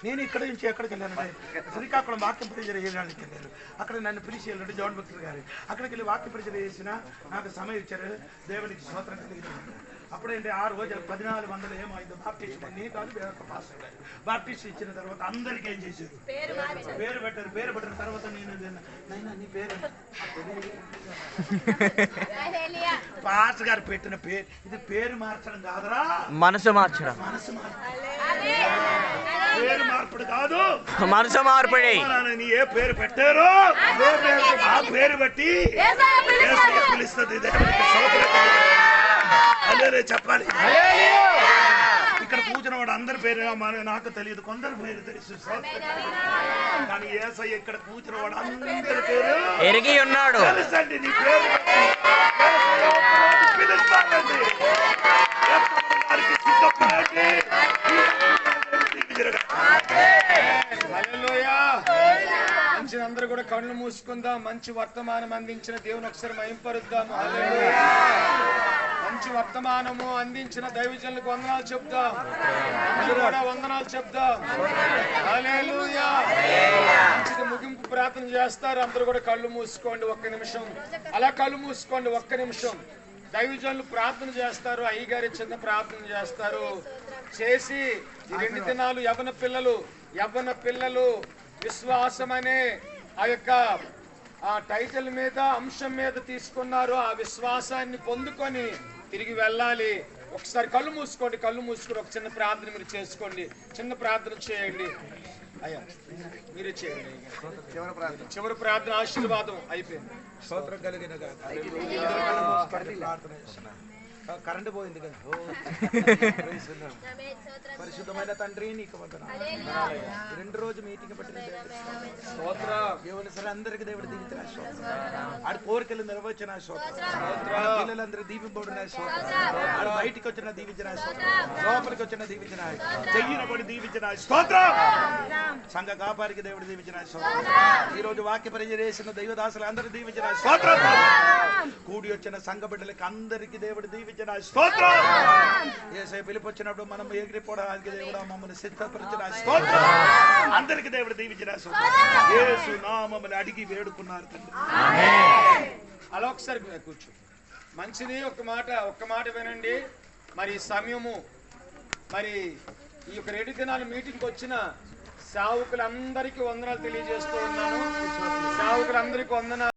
నేను ఇక్కడ నుంచి ఎక్కడికి వెళ్ళానండి? శ్రీకాకుళం వాక్యం పరిచయం చేయడానికి వెళ్ళారు. అక్కడ నన్ను పిలిచి వెళ్ళాడు జాన్ భక్తులు గారు. అక్కడికి వెళ్ళి వాక్య పరిచయం చేసిన నాకు సమయం ఇచ్చారు. దేవునికి స్తోత్రం కలిగింది. అప్పుడేంటి 6 రోజులు 1400 ఏమైందో బాప్టిస్ట్ నేను కాదు వేరొక పాస్టర్ గారు బాప్టిస్ట్ ఇచ్చిన తర్వాత అందరికీ ఏం చేశారు? పేరు పెట్టారు. పేరు పెట్టిన తర్వాత నేను నీ పేరు పాస్టర్ గారు పెట్టిన పేరు. ఇది పేరు మార్చడం కాదురా, మనసు మార్చడం. మనసు పేరు మార్పుడు కాదు, మనసు మార్పిడి. నీ ఏ పేరు పెట్టారో ఆ పేరు బట్టి పిలుస్తుంది. చెప్పాలి. ఇక్కడ కూర్చున్న వాడు అందరి పేరు నాకు తెలియదు, కొందరి పేరు తెలుసు. కానీ యేసయ్య ఇక్కడ కూర్చున్న వాడు అందరి పేరు ఎరిగి ఉన్నాడు. తెలుసండి. నీ పేరు పిలుస్తానండి. అందరూ కూడా కళ్ళు మూసుకుందాం. మంచి వర్తమానం అందించిన దేవుని ఒకసారి మహింపరుద్దాం. మంచి వర్తమానము అందించిన దైవజనులకు వందనాలు చెప్దాం. అందరూ కూడా వందనాలు చెప్దాం. హల్లెలూయా. మంచిది ముగింపు ప్రార్థన చేస్తారు. అందరూ కూడా కళ్ళు మూసుకోండి ఒక్క నిమిషం. అలా కళ్ళు మూసుకోండి ఒక్క నిమిషం. దైవజనులు ప్రార్థన చేస్తారు. అయ్యగారి చిన్న ప్రార్థన చేస్తారు. చేసి ఈ 2 దినాలు యవ్వన పిల్లలు విశ్వాసం అనే ఆ యొక్క ఆ టైటిల్ మీద అంశం మీద తీసుకున్నారు. ఆ విశ్వాసాన్ని పొందుకొని తిరిగి వెళ్ళాలి. ఒకసారి కళ్ళు మూసుకొని ఒక చిన్న ప్రార్థన మీరు చేసుకోండి. చిన్న ప్రార్థన చేయండి. అయ్యా మీరు చేయండి. చివరి ప్రార్థన ఆశీర్వాదం అయిపోయింది. స్తోత్రం కలిగిన కరెంటు పోయింది కదా. పరిశుద్ధమైన తండ్రి నీకు వందనాలు. 2 రోజు మీటింగ్ పట్టిన దేవుని సరే అందరికి దేవుడు దీవించిన ఆడి కోరికలు నెరవేర్చిన పిల్లలందరూ దీవింపబడిన ఆడు బయటికి వచ్చిన దీవించిన లోపలికి వచ్చిన దీవించిన చెయ్యిన పడి దీవించిన స్తోత్రం. సంఘ కాపారికి దేవుడు దీవించిన స్తోత్రం. ఈ రోజు వాక్య పరిచయం చేసిన దైవదాసులు అందరూ దీవించిన స్తోత్రం. కూడి వచ్చిన సంఘ బిడ్డలకి అందరికి దేవుడు దీవించిన దీవించిన స్తోత్రం. యేసయ్య పిలుపు వచ్చినప్పుడు మనం ఎగిరిపోవడానికి దేవుడు మమ్మల్ని సిద్ధపరిచిన స్తోత్రం. అందరికి దేవుడు దీవించిన స్తోత్రం. యేసు నామమున అడిగి వేడుకున్నారు తండ్రి. అలా ఒకసారి కూర్చో. మంచిది. ఒక్క మాట వినండి. మరి సమయము మరి ఈ యొక్క 2 దినాల మీటింగ్కి వచ్చిన సేవకులందరికీ వందనాలు తెలియజేస్తూ ఉన్నాను. సేవకులందరికీ వందనాలు.